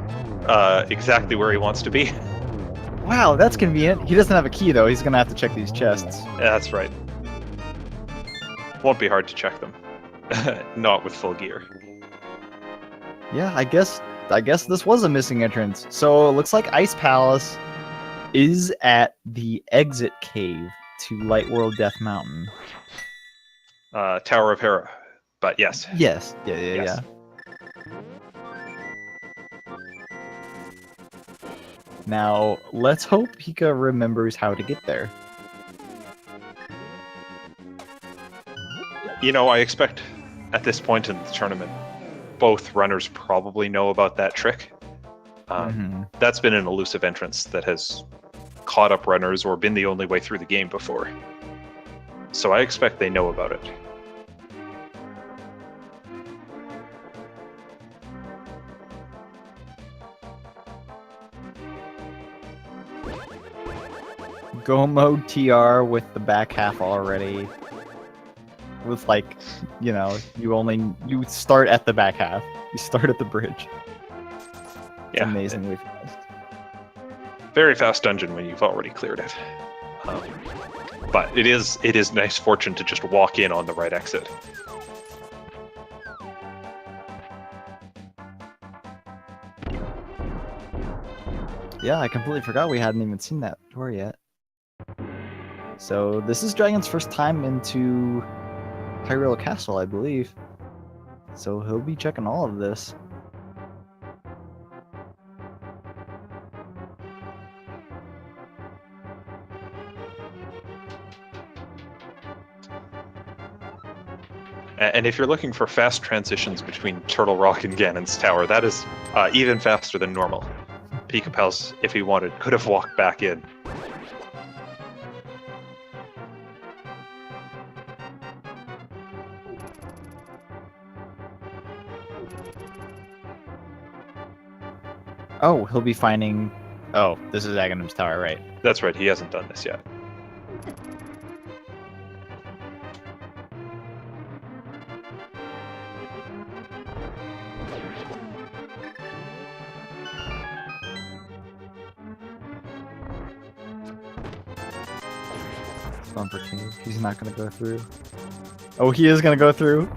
exactly where he wants to be. Wow, that's convenient. He doesn't have a key, though. He's going to have to check these chests. Yeah, that's right. Won't be hard to check them. Not with full gear. Yeah, I guess this was a missing entrance. So it looks like Ice Palace is at the exit cave to Light World Death Mountain. Tower of Hera. But yes. Yes. Yes. Yeah. Now, let's hope Pika remembers how to get there. You know, I expect at this point in the tournament, both runners probably know about that trick. That's been an elusive entrance that has caught up runners or been the only way through the game before. So I expect they know about it. Go mode TR with the back half already. With like, you know, you start at the back half. You start at the bridge. It's Yeah, amazingly fast. very fast dungeon when you've already cleared it. But it is nice fortune to just walk in on the right exit. Yeah, I completely forgot we hadn't even seen that door yet. So this is Dragon's first time into Hyrule Castle, I believe. So he'll be checking all of this. And if you're looking for fast transitions between Turtle Rock and Ganon's Tower, that is even faster than normal. Pikapals, if he wanted, could have walked back in. Oh, he'll be finding... Oh, this is Aghanim's Tower, right? That's right, he hasn't done this yet. Bumper cave. He's not gonna go through. Oh, he is gonna go through.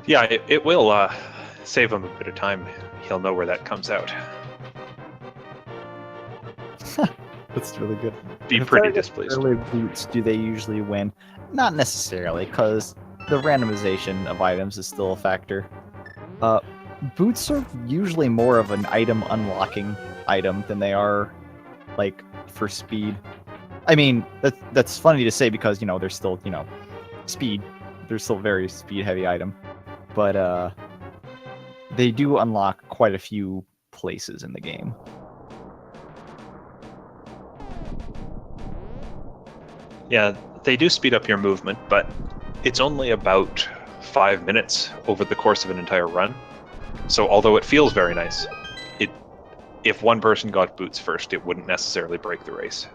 Yeah, it will save him a bit of time. He'll know where that comes out. That's really good. Be If pretty targets displeased. early boots, do they usually win? Not necessarily, because the randomization of items is still a factor. Boots are usually more of an item unlocking item than they are, like, for speed. I mean, that's funny to say because, you know, they're still, you know, speed. They're still very speed-heavy item. But, they do unlock quite a few places in the game. Yeah, they do speed up your movement, but it's only about 5 minutes over the course of an entire run. So although it feels very nice, if one person got boots first, it wouldn't necessarily break the race.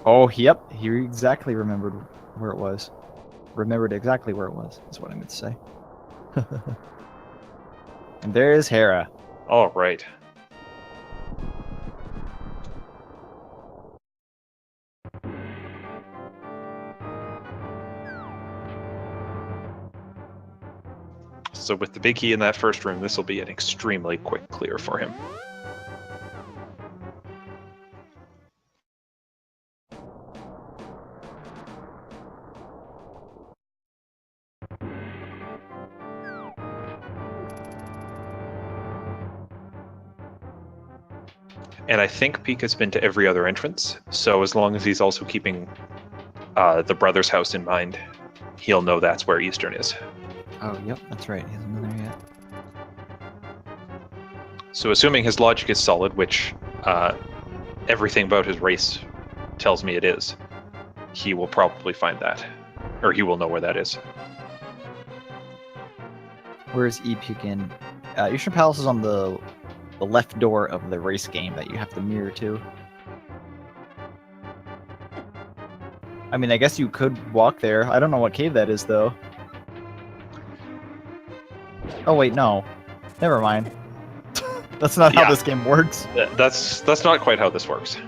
Oh, yep. He exactly remembered where it was. Remembered exactly where it was, is what I meant to say. And there is Hera. All right. So with the big key in that first room, this will be an extremely quick clear for him. And I think Pika's been to every other entrance, so as long as he's also keeping the brother's house in mind, he'll know that's where Eastern is. Oh, yep, that's right. He hasn't been there yet. So assuming his logic is solid, which everything about his race tells me it is, he will probably find that. Or he will know where that is. Where's Epigan? Eastern Palace is on the left door of the race game that you have to mirror to. I mean, I guess you could walk there. I don't know what cave that is, though. Oh, wait, no. Never mind. That's not how this game works. That's not quite how this works.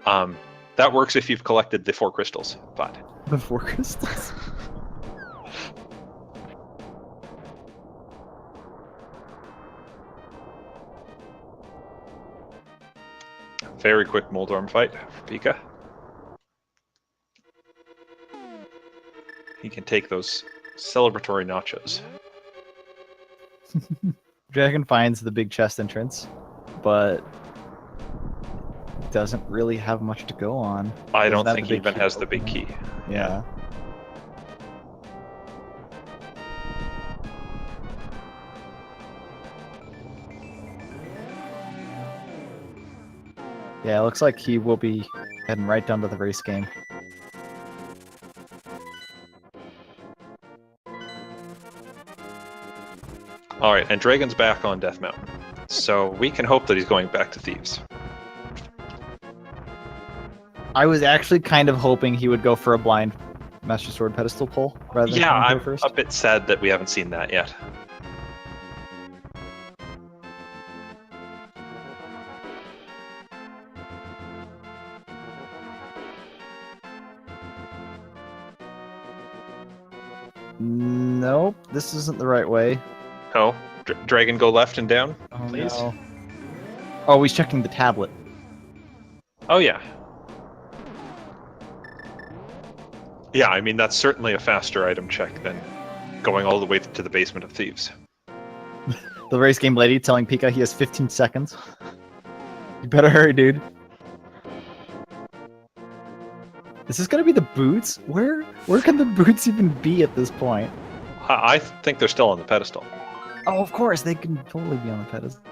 That works if you've collected the 4 crystals, but... The 4 crystals? Very quick Moldorm fight for Pika. He can take those celebratory nachos. Dragon finds the big chest entrance, but doesn't really have much to go on. I don't think he even has the big key. Yeah. Yeah, it looks like he will be heading right down to the race game. Alright, and Dragon's back on Death Mountain. So we can hope that he's going back to Thieves. I was actually kind of hoping he would go for a blind Master Sword pedestal pull rather than Yeah, go I'm first. a bit sad that we haven't seen that yet. Nope, this isn't the right way. Oh, Dragon go left and down, Oh, please? no. Oh, he's checking the tablet. Oh, yeah. Yeah, I mean, that's certainly a faster item check than going all the way to the basement of Thieves. The race game lady telling Pika he has 15 seconds. You better hurry, dude. Is this gonna be the boots? Where can the boots even be at this point? I think they're still on the pedestal. Oh, of course, they can totally be on the pedestal.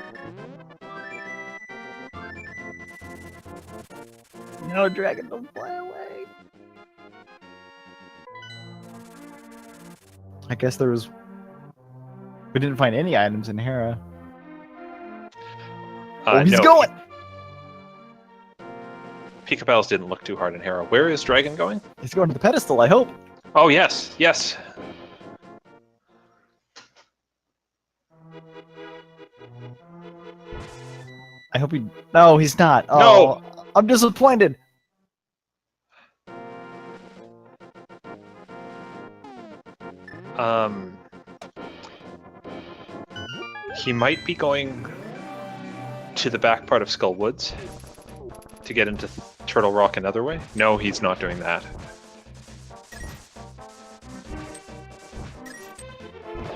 No, Dragon, don't fly away. I guess there was... We didn't find any items in Hera. Oh, he's no. going! Pikapals didn't look too hard in Hera. Where is Dragon going? He's going to the pedestal, I hope. Oh, yes, yes. I hope he... No, he's not. Oh, No! I'm disappointed. He might be going to the back part of Skull Woods to get into Turtle Rock another way. No, he's not doing that.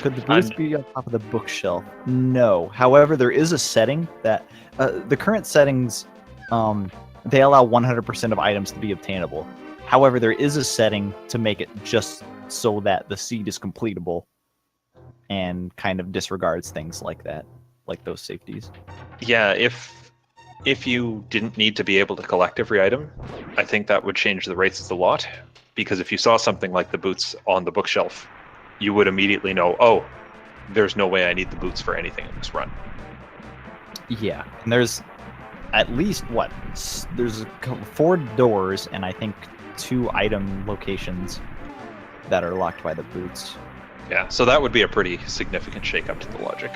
Could the boots be on top of the bookshelf? No. However, there is a setting that... the current settings, they allow 100% of items to be obtainable. However, there is a setting to make it just so that the seed is completable and kind of disregards things like that, like those safeties. Yeah, if you didn't need to be able to collect every item, I think that would change the races a lot. Because if you saw something like the boots on the bookshelf, you would immediately know, oh, there's no way I need the boots for anything in this run. Yeah, and there's at least, what? There's 4 doors and I think 2 item locations that are locked by the boots. Yeah, so that would be a pretty significant shakeup to the logic.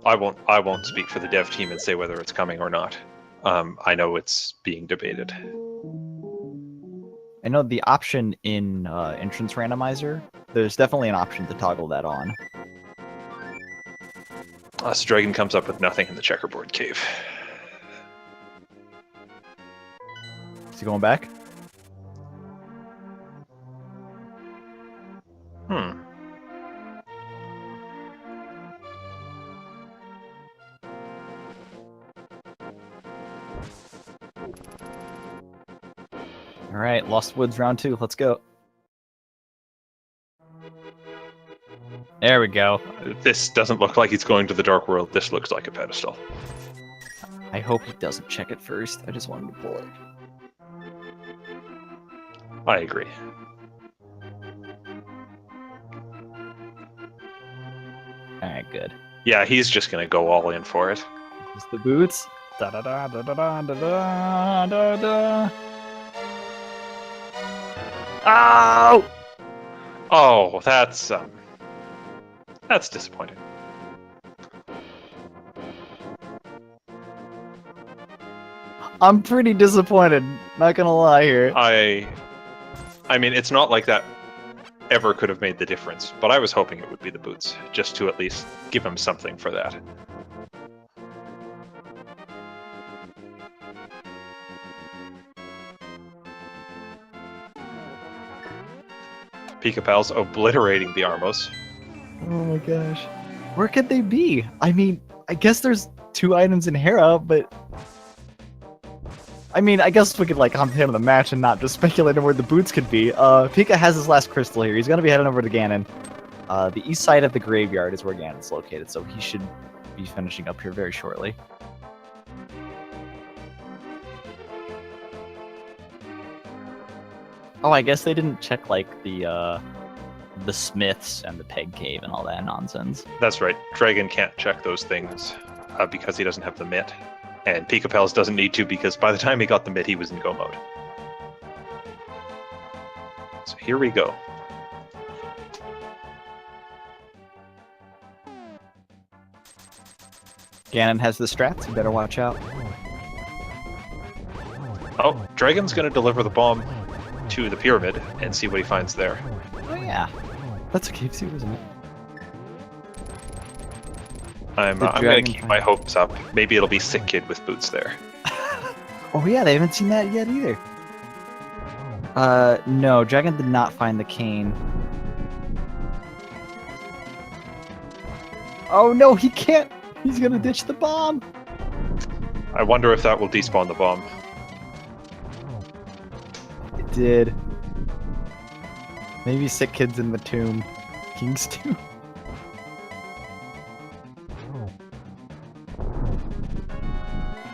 I won't speak for the dev team and say whether it's coming or not. I know it's being debated. I know the option in entrance randomizer, there's definitely an option to toggle that on. So Dragon comes up with nothing in the checkerboard cave. Is he going back? All right, Lost Woods round 2. Let's go. There we go. This doesn't look like he's going to the Dark World. This looks like a pedestal. I hope he doesn't check it first. I just want him to pull it. I agree. All right, good. Yeah, he's just going to go all in for it. Just the boots. Da da da da da da da da da. Ow! Oh, that's disappointing. I'm pretty disappointed. Not gonna lie here. I mean, it's not like that ever could have made the difference, but I was hoping it would be the boots, just to at least give him something for that. Pikapals obliterating the Armos. Oh my gosh. Where could they be? I mean, I guess there's 2 items in Hera, but... I mean, I guess we could, like, concentrate on the match and not just speculate on where the boots could be. Pika has his last crystal here. He's gonna be heading over to Ganon. The east side of the graveyard is where Ganon's located, so he should be finishing up here very shortly. Oh, I guess they didn't check, like, the smiths and the peg cave and all that nonsense. That's right. Dragon can't check those things because he doesn't have the mitt. And Pikapals doesn't need to because by the time he got the mitt, he was in go mode. So here we go. Ganon has the strats, you better watch out. Oh, Dragon's going to deliver the bomb to the pyramid and see what he finds there. Oh yeah. That's a cave too, isn't it? I'm going to keep my hopes up. Maybe it'll be Sick Kid with boots there. Oh yeah, they haven't seen that yet either. No, Dragon did not find the cane. Oh no, he can't! He's gonna ditch the bomb! I wonder if that will despawn the bomb. It did. Maybe Sick Kid's in the tomb. King's tomb.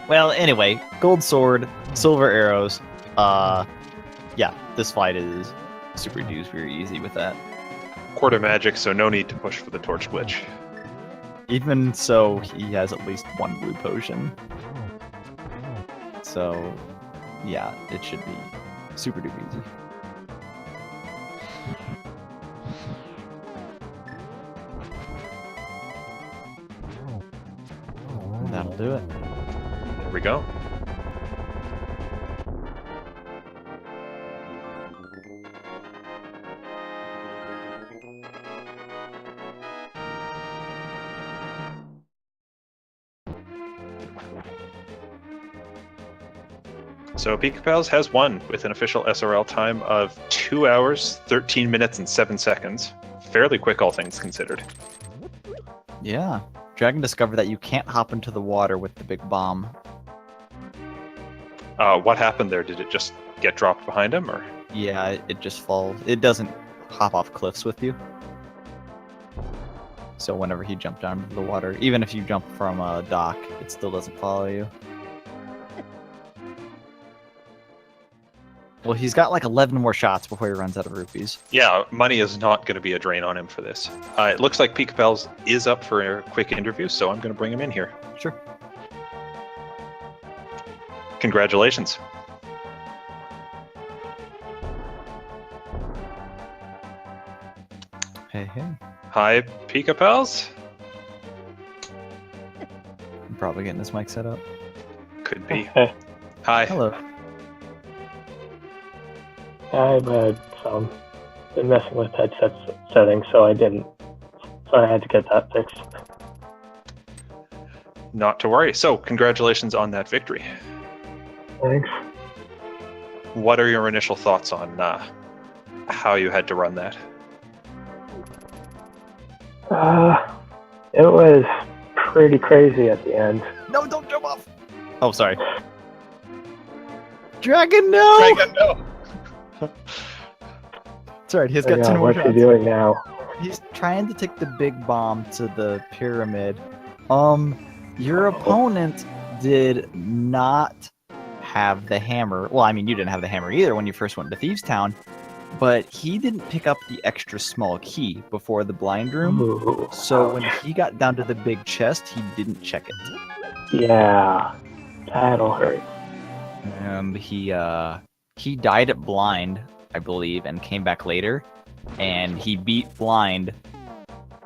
Well, anyway, gold sword, silver arrows. Yeah, this fight is super duper easy with that. Quarter magic, so no need to push for the torch glitch. Even so, he has at least 1 blue potion. So, yeah, it should be super duper easy. That'll do it. There we go. So Pikapals has won with an official SRL time of 2 hours, 13 minutes, and 7 seconds. Fairly quick, all things considered. Yeah. Dragon discovered that you can't hop into the water with the big bomb. What happened there? Did it just get dropped behind him, or? Yeah, it just falls. It doesn't hop off cliffs with you. So whenever he jumped down into the water, even if you jump from a dock, it still doesn't follow you. Well, he's got like 11 more shots before he runs out of rupees. Yeah, money is not going to be a drain on him for this. It looks like Pikapals is up for a quick interview, so I'm going to bring him in here. Sure. Congratulations. Hey, hey. Hi, Pikapals. I'm probably getting his mic set up. Could be. Hey, Hi. Hello. I've been messing with headset settings, so I had to get that fixed. Not to worry. So, congratulations on that victory. Thanks. What are your initial thoughts on how you had to run that? It was pretty crazy at the end. No, don't jump off! Oh, sorry. Dragon, no! Dragon, no! It's alright, he's I got know, 10 more what's he shots. doing now? He's trying to take the big bomb to the pyramid. Your opponent did not have the hammer. Well, I mean, you didn't have the hammer either when you first went to Thieves Town, but he didn't pick up the extra small key before the blind room. Ooh, So when ouch. he got down to the big chest, he didn't check it. Yeah, that'll hurt. He died at blind, I believe, and came back later, and he beat blind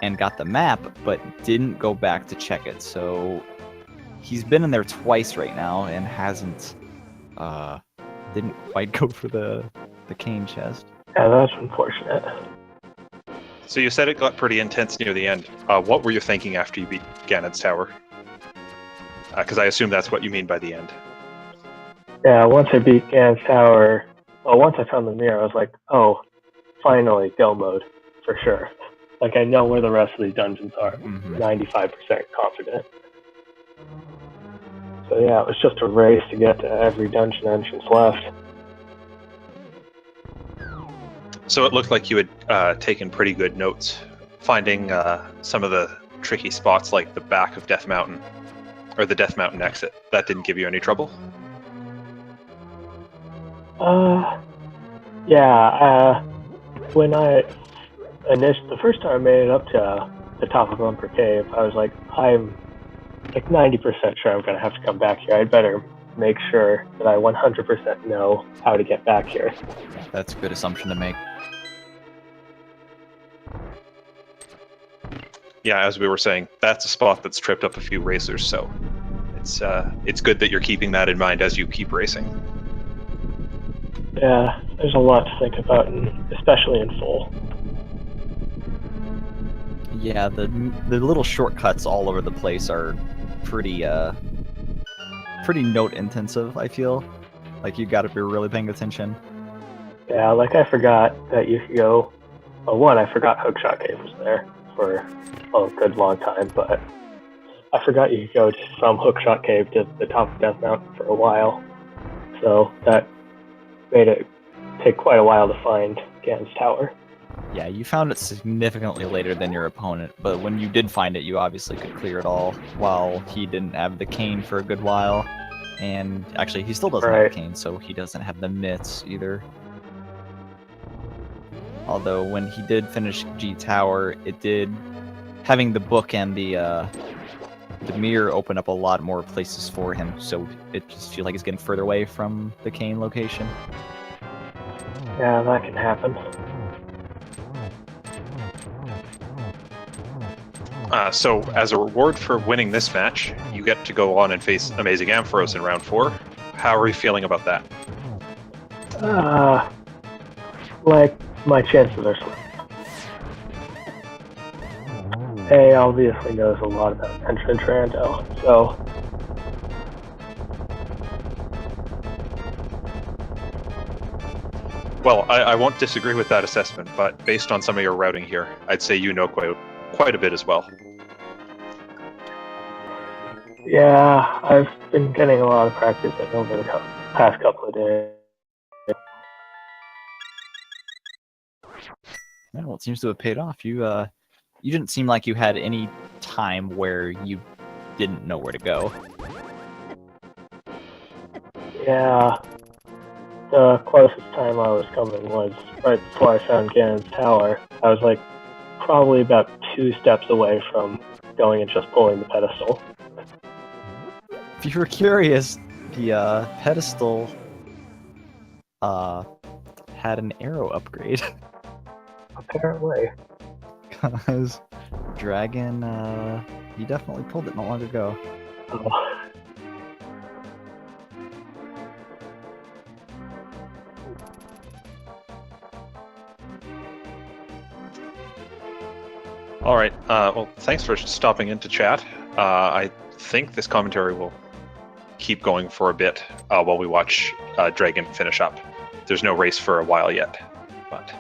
and got the map, but didn't go back to check it. So he's been in there twice right now and hasn't didn't quite go for the cane chest. Yeah, that's unfortunate. So you said it got pretty intense near the end. What were you thinking after you beat Ganon's tower? Because I assume that's what you mean by the end. Yeah, once I beat Gan's tower, well, once I found the mirror, I was like, oh, finally, go mode, for sure. Like, I know where the rest of these dungeons are. 95% confident. So yeah, it was just a race to get to every dungeon entrance left. So it looked like you had taken pretty good notes, finding some of the tricky spots like the back of Death Mountain, or the Death Mountain exit. That didn't give you any trouble? When the first time I made it up to the top of Bumper Cave, I was like, I'm like 90% sure I'm going to have to come back here. I'd better make sure that I 100% know how to get back here. That's a good assumption to make. Yeah, as we were saying, that's a spot that's tripped up a few racers, so it's good that you're keeping that in mind as you keep racing. Yeah, there's a lot to think about, especially in full. Yeah, the little shortcuts all over the place are pretty note intensive, I feel. Like you gotta be really paying attention. Yeah, like I forgot that you could go. Well, one, I forgot Hookshot Cave was there for a good long time, but I forgot you could go from Hookshot Cave to the top of Death Mountain for a while. So that made it take quite a while to find Gan's tower. Yeah, you found it significantly later than your opponent, but when you did find it, you obviously could clear it all, while he didn't have the cane for a good while. And actually, he still doesn't have the cane, so he doesn't have the mitts either. Although, when he did finish G Tower, it did... Having the book and the mirror open up a lot more places for him, so it just feels like he's getting further away from the cane location. Yeah, that can happen. So, as a reward for winning this match, you get to go on and face Amazing Ampharos in round 4. How are you feeling about that? Like, my chances are slim. A obviously knows a lot about Entrance Rando, so... Well, I won't disagree with that assessment, but based on some of your routing here, I'd say you know quite a bit as well. Yeah, I've been getting a lot of practice over the past couple of days. Yeah, well, it seems to have paid off. You didn't seem like you had any time where you didn't know where to go. Yeah, the closest time I was coming was right before I found Ganon's tower. I was like probably about 2 steps away from going and just pulling the pedestal. If you were curious, the pedestal had an arrow upgrade. Apparently. Because Dragon, he definitely pulled it not long ago. Oh. All right. Well, thanks for stopping in to chat. I think this commentary will keep going for a bit while we watch Dragon finish up. There's no race for a while yet, but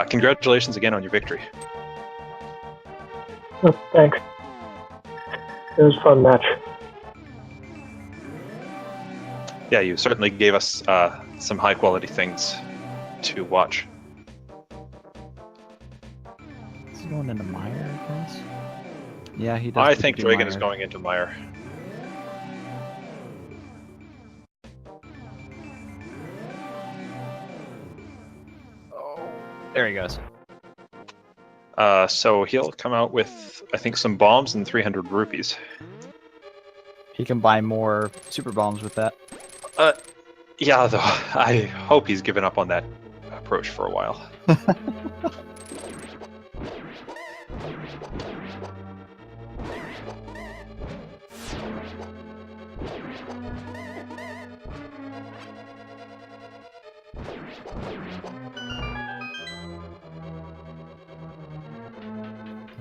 congratulations again on your victory. Oh, thanks. It was a fun match. Yeah, you certainly gave us some high quality things to watch. Is he going into Mire, I guess? Yeah, he does. I need to think do Dragon is Mire. going into Mire. Oh, there he goes. So he'll come out with, I think, some bombs and 300 rupees. He can buy more super bombs with that. Yeah, though, I hope he's given up on that approach for a while.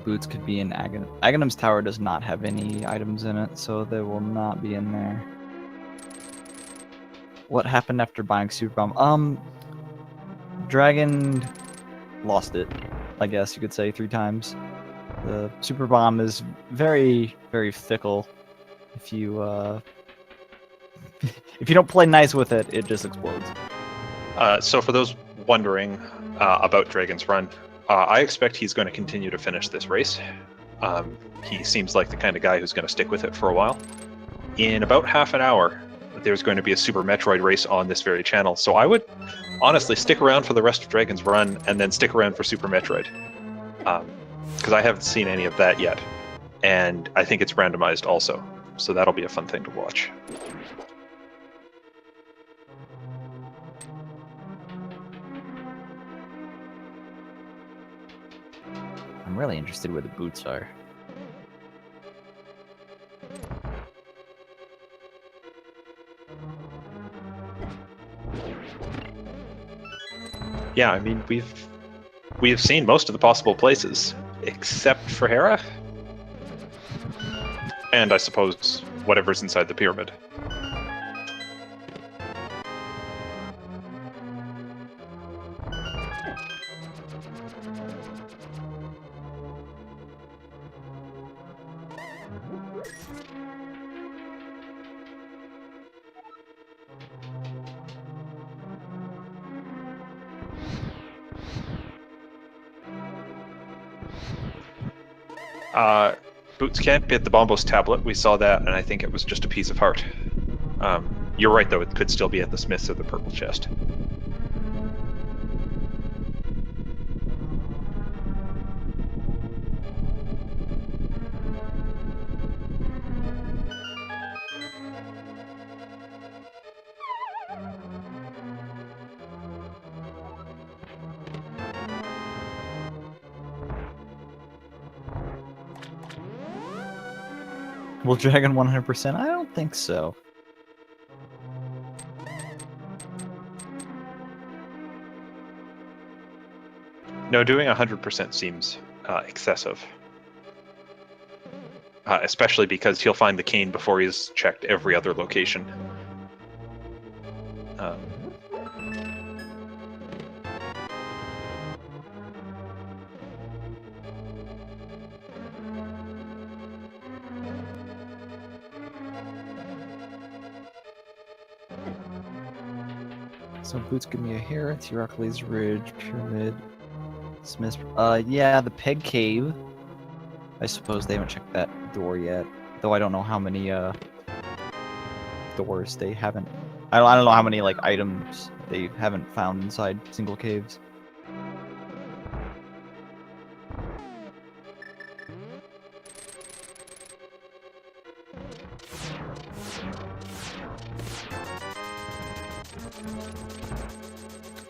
Boots could be in Aghanim. Aghanim's tower does not have any items in it, so they will not be in there. What happened after buying Super Bomb? Dragon lost it, I guess you could say 3 times. The Super Bomb is very, very fickle. If you if you don't play nice with it, it just explodes. So for those wondering about Dragon's Run, I expect he's going to continue to finish this race. He seems like the kind of guy who's going to stick with it for a while. In about half an hour, there's going to be a Super Metroid race on this very channel, so I would honestly stick around for the rest of Dragon's Run and then stick around for Super Metroid. Because I haven't seen any of that yet, and I think it's randomized also, so that'll be a fun thing to watch. I'm really interested where the boots are. Yeah, I mean, we've seen most of the possible places, except for Hera, and I suppose whatever's inside the pyramid. Boots can't get the Bombos tablet. We saw that, and I think it was just a piece of heart. You're right, though. It could still be at the Smiths or the Purple Chest. Will Dragon 100%? I don't think so. No, doing 100% seems excessive. Especially because he'll find the cane before he's checked every other location. So Boots give me a hair, Heracles Ridge, Pyramid, Smith. Yeah, the Peg Cave. I suppose they haven't checked that door yet. Though I don't know how many doors they haven't. I don't know how many like items they haven't found inside single caves.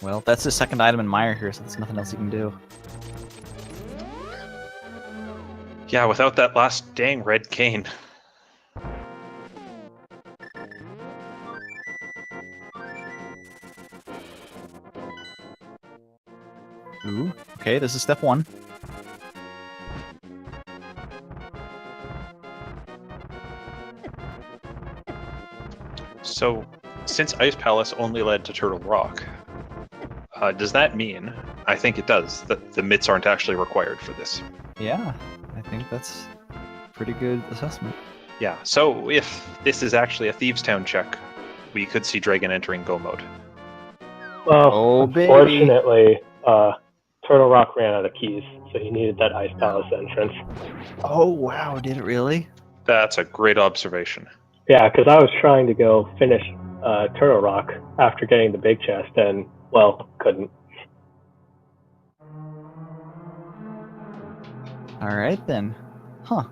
Well, that's the second item in Mire here, so there's nothing else you can do. Yeah, without that last dang red cane. Ooh, okay, this is step 1. So, since Ice Palace only led to Turtle Rock, does that mean, I think it does, that the mitts aren't actually required for this? Yeah, I think that's a pretty good assessment. Yeah, so if this is actually a Thieves' Town check, we could see Dragon entering Go mode. Well, Oh, baby. unfortunately, Turtle Rock ran out of keys, so he needed that Ice Palace entrance. Oh, wow. Did it really? That's a great observation. Yeah, because I was trying to go finish Turtle Rock after getting the big chest, and, well, couldn't. All right, then. Huh.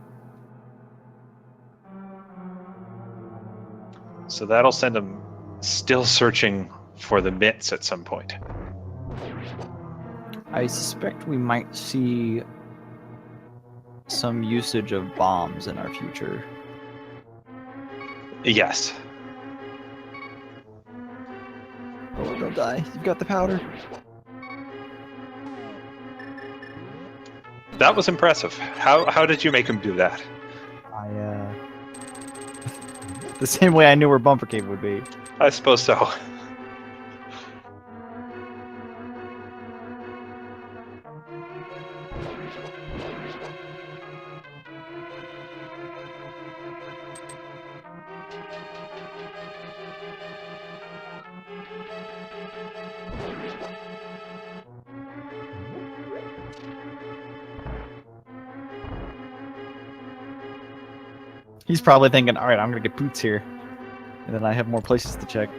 So that'll send him still searching for the mitts at some point. I suspect we might see some usage of bombs in our future. Yes. Oh, they'll die. You've got the powder. That was impressive. How did you make him do that? The same way I knew where Bumper Cave would be. I suppose so. He's probably thinking, all right, I'm going to get boots here. And then I have more places to check.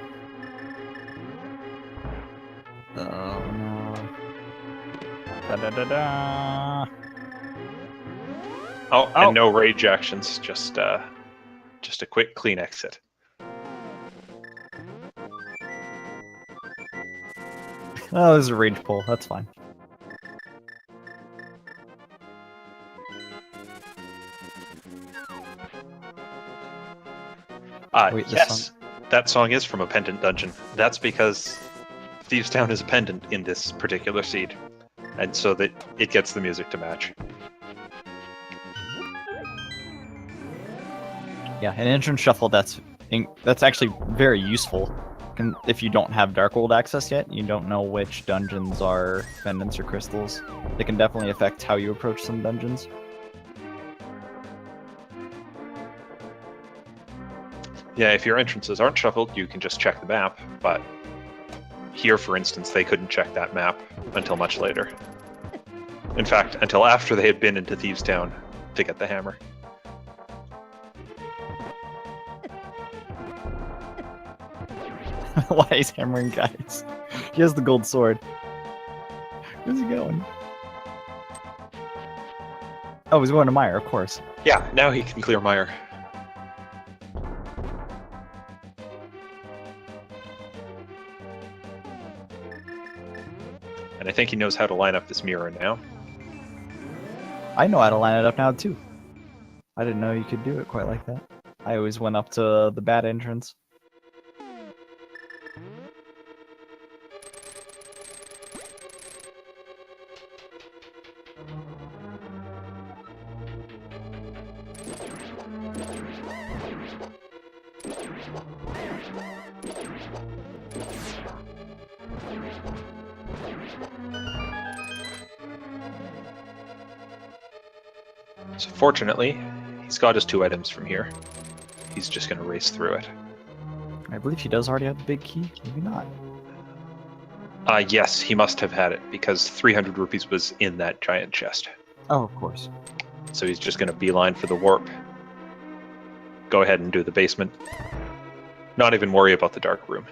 Oh, no. Da-da-da-da. Oh, Oh. and no rage actions. Just a quick clean exit. Oh, there's a rage pull. That's fine. Wait, this Yes, that song is from a pendant dungeon. That's because Thieves Town is a pendant in this particular seed, and so that it gets the music to match. Yeah, an entrance shuffle that's actually very useful. If you don't have Darkwold access yet, you don't know which dungeons are pendants or crystals. They can definitely affect how you approach some dungeons. Yeah, if your entrances aren't shuffled, you can just check the map, but here, for instance, they couldn't check that map until much later. In fact, until after they had been into Thieves Town to get the hammer. Why he's hammering guys? He has the gold sword. Where's he going? Oh, he's going to Meyer, of course. Yeah, now he can clear Meyer. And I think he knows how to line up this mirror now. I know how to line it up now, too. I didn't know you could do it quite like that. I always went up to the bad entrance. So fortunately, he's got his 2 items from here. He's just going to race through it. I believe he does already have the big key. Maybe not. Yes, he must have had it, because 300 rupees was in that giant chest. Oh, of course. So he's just going to beeline for the warp. Go ahead and do the basement. Not even worry about the dark room.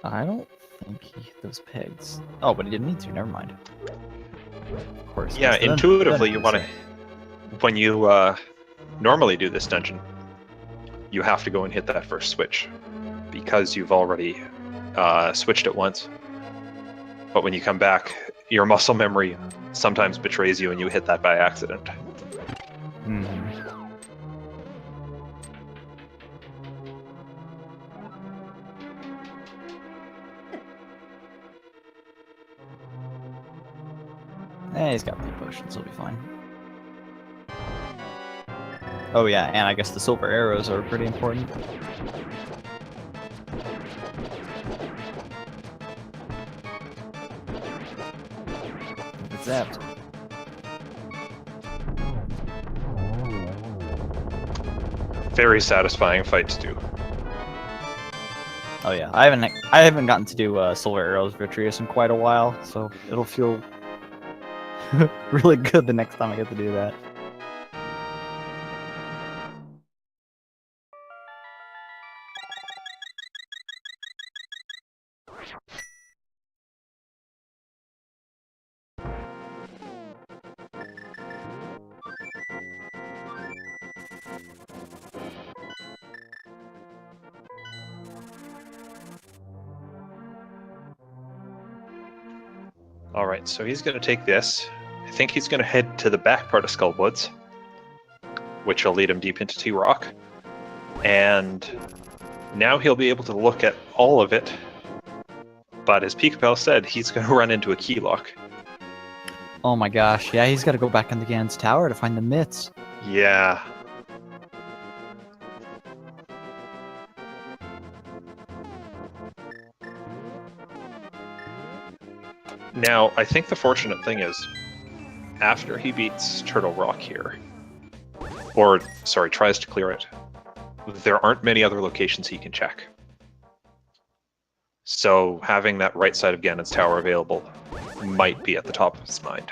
I don't think he hit those pegs. Oh, but he didn't need to. Never mind. Of course. Yeah, that's the intuitively dungeon, you want to... When you normally do this dungeon, you have to go and hit that first switch because you've already switched it once. But when you come back, your muscle memory sometimes betrays you and you hit that by accident. He's got blue potions, he'll be fine. Oh yeah, and I guess the silver arrows are pretty important. It's zapped. Very satisfying fight to do. Oh yeah, I haven't gotten to do silver arrows Vitreous in quite a while, so it'll feel really good the next time I get to do that. Alright, so he's going to take this. I think he's going to head to the back part of Skull Woods, which will lead him deep into T-Rock. And now he'll be able to look at all of it. But as Pikapals said, he's going to run into a key lock. Oh my gosh, yeah, he's got to go back into Ganon's tower to find the myths. Yeah. Now, I think the fortunate thing is, after he beats Turtle Rock here, or, sorry, tries to clear it, there aren't many other locations he can check. So having that right side of Ganon's tower available might be at the top of his mind.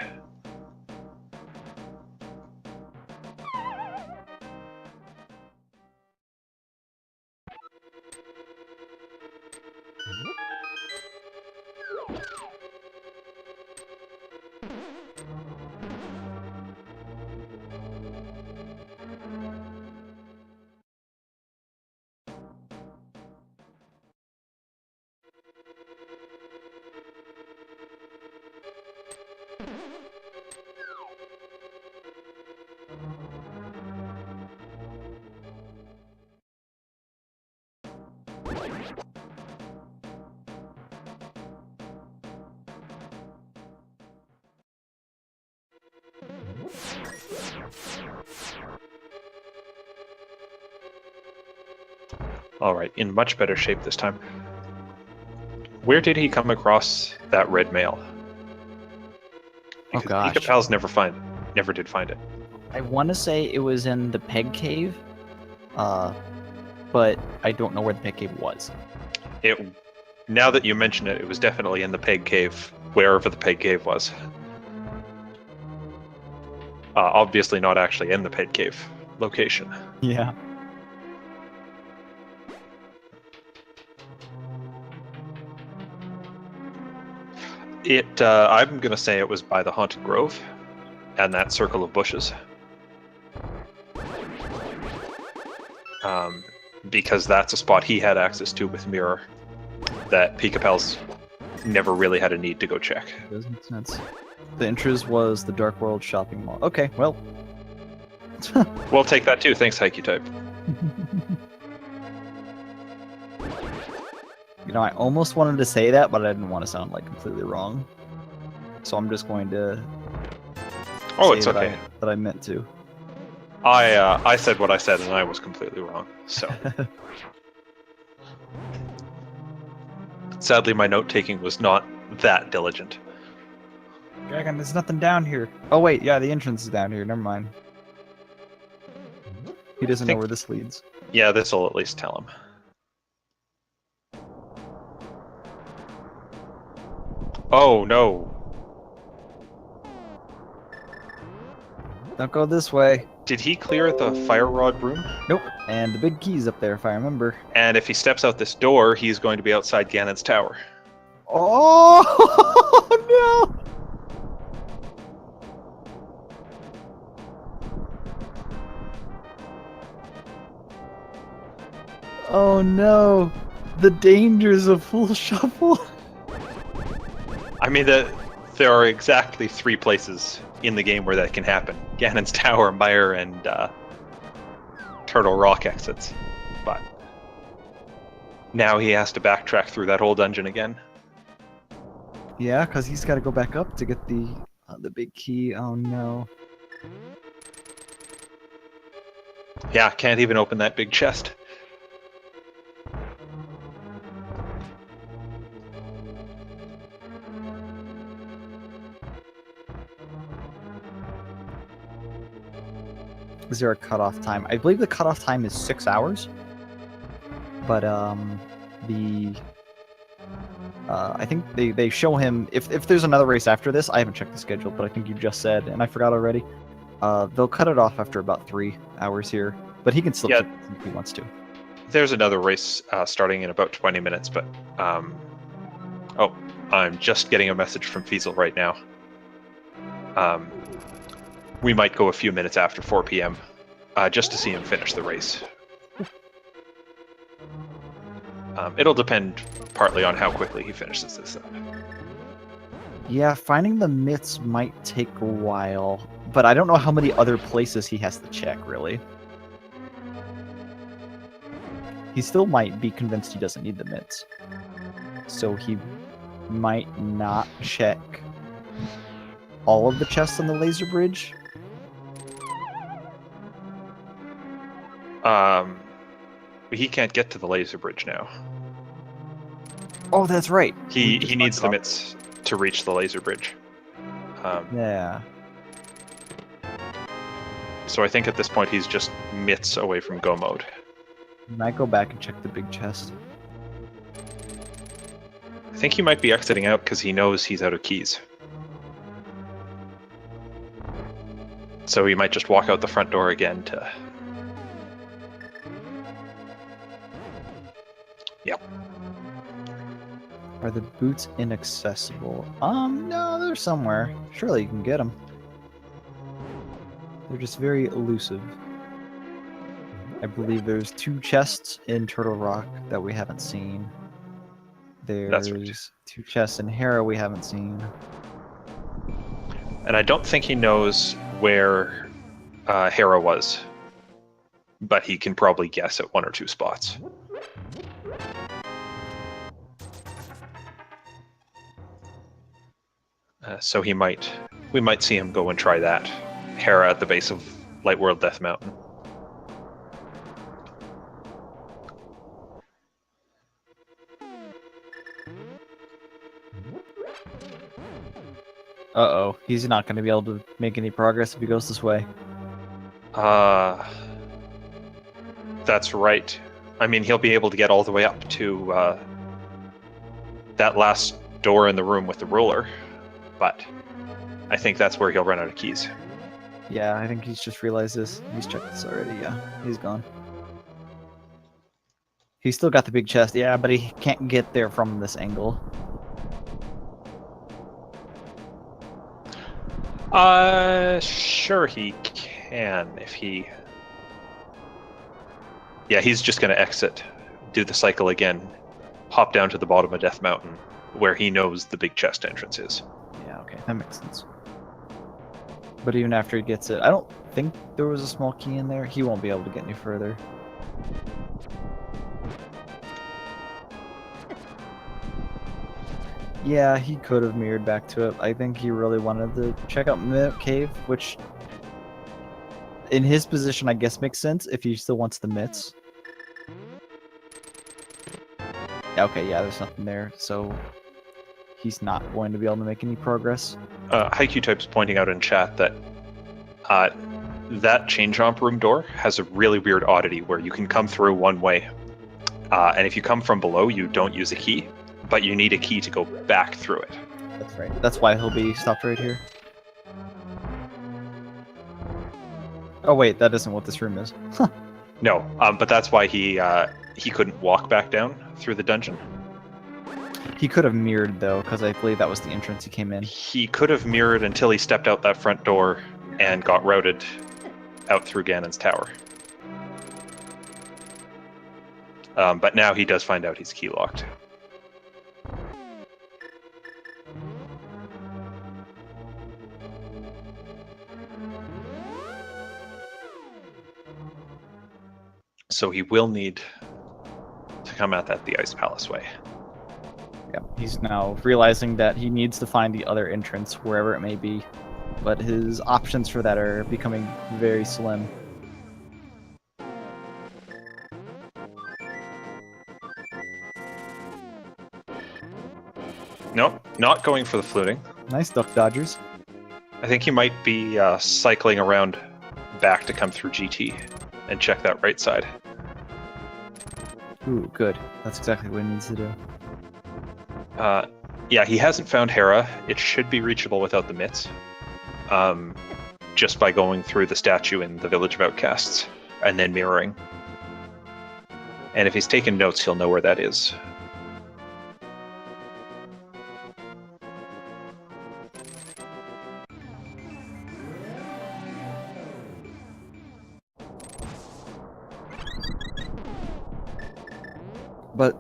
Alright, in much better shape this time. Where did he come across that red mail? Oh Because gosh. Pikapals never did find it. I want to say it was in the Peg Cave, but I don't know where the Peg Cave was. Now that you mention it, it was definitely in the Peg Cave, wherever the Peg Cave was. Obviously not actually in the Peg Cave location. Yeah. I'm gonna say it was by the Haunted Grove, and that circle of bushes. Because that's a spot he had access to with Mirror that Pikapals never really had a need to go check. Does make sense. The entrance was the Dark World shopping mall. Okay, well. We'll take that too, thanks Haikyuu Type. You know, I almost wanted to say that, but I didn't want to sound like completely wrong. So I'm just going to Oh, say it's that okay. that I meant to. I said what I said and I was completely wrong, so. Sadly, my note-taking was not that diligent. Dragon, there's nothing down here. Oh wait, yeah, the entrance is down here. Never mind. He doesn't know where this leads. Yeah, this'll at least tell him. Oh, no. Don't go this way. Did he clear the fire rod room? Nope. And the big key's up there, if I remember. And if he steps out this door, he's going to be outside Ganon's tower. Oh no! Oh no! The dangers of full shuffle. I mean, there are exactly 3 places in the game where that can happen. Ganon's Tower, Mire, and Turtle Rock exits. But now he has to backtrack through that whole dungeon again. Yeah, because he's got to go back up to get the big key. Oh no! Yeah, can't even open that big chest. Is there a cutoff time? I believe the cutoff time is 6 hours. But I think they show him if there's another race after this. I haven't checked the schedule, but I think you just said, and I forgot already. They'll cut it off after about 3 hours here, but he can still keep it if he wants to. There's another race starting in about 20 minutes, but oh, I'm just getting a message from Fiesel right now. We might go a few minutes after 4 p.m. Just to see him finish the race. It'll depend partly on how quickly he finishes this up. Yeah, finding the myths might take a while, but I don't know how many other places he has to check, really. He still might be convinced he doesn't need the myths. So he might not check all of the chests on the laser bridge. He can't get to the laser bridge now. Oh, that's right. He needs the myths to reach the laser bridge. Yeah. So I think at this point he's just myths away from go mode. Might go back and check the big chest. I think he might be exiting out because he knows he's out of keys. So he might just walk out the front door again to... Yep. Are the boots inaccessible? No, they're somewhere. Surely you can get them. They're just very elusive. I believe there's 2 chests in Turtle Rock that we haven't seen. There's 2 chests in Hera we haven't seen. And I don't think he knows where Hera was, but he can probably guess at 1 or 2 spots. So we might see him go and try that. Hera at the base of Light World Death Mountain. Uh-oh, he's not going to be able to make any progress if he goes this way. That's right. I mean, he'll be able to get all the way up to that last door in the room with the ruler, but I think that's where he'll run out of keys. Yeah, I think he's just realized this. He's checked this already, yeah. He's gone. He's still got the big chest, yeah, but he can't get there from this angle. Sure he can if he... Yeah, he's just going to exit, do the cycle again, hop down to the bottom of Death Mountain, where he knows the big chest entrance is. Yeah, okay, that makes sense. But even after he gets it, I don't think there was a small key in there. He won't be able to get any further. Yeah, he could have mirrored back to it. I think he really wanted to check out Mimic Cave, which in his position, I guess makes sense if he still wants the myths. Okay, yeah, there's nothing there, so he's not going to be able to make any progress. Haikyuu Type's pointing out in chat that that chain jump room door has a really weird oddity where you can come through one way, and if you come from below, you don't use a key, but you need a key to go back through it. That's right. That's why he'll be stopped right here. Oh wait, that isn't what this room is. No, but that's why he couldn't walk back down through the dungeon. He could have mirrored though, because I believe that was the entrance he came in. He could have mirrored until he stepped out that front door and got routed out through Ganon's tower. But now he does find out he's key locked. So he will need to come at that the Ice Palace way. Yeah, he's now realizing that he needs to find the other entrance wherever it may be, but his options for that are becoming very slim. Nope, not going for the fluting. Nice duck dodgers. I think he might be cycling around back to come through GT and check that right side. Ooh, good. That's exactly what he needs to do. Yeah, he hasn't found Hera. It should be reachable without the mitts. Just by going through the statue in the Village of Outcasts and then mirroring. And if he's taken notes, he'll know where that is. But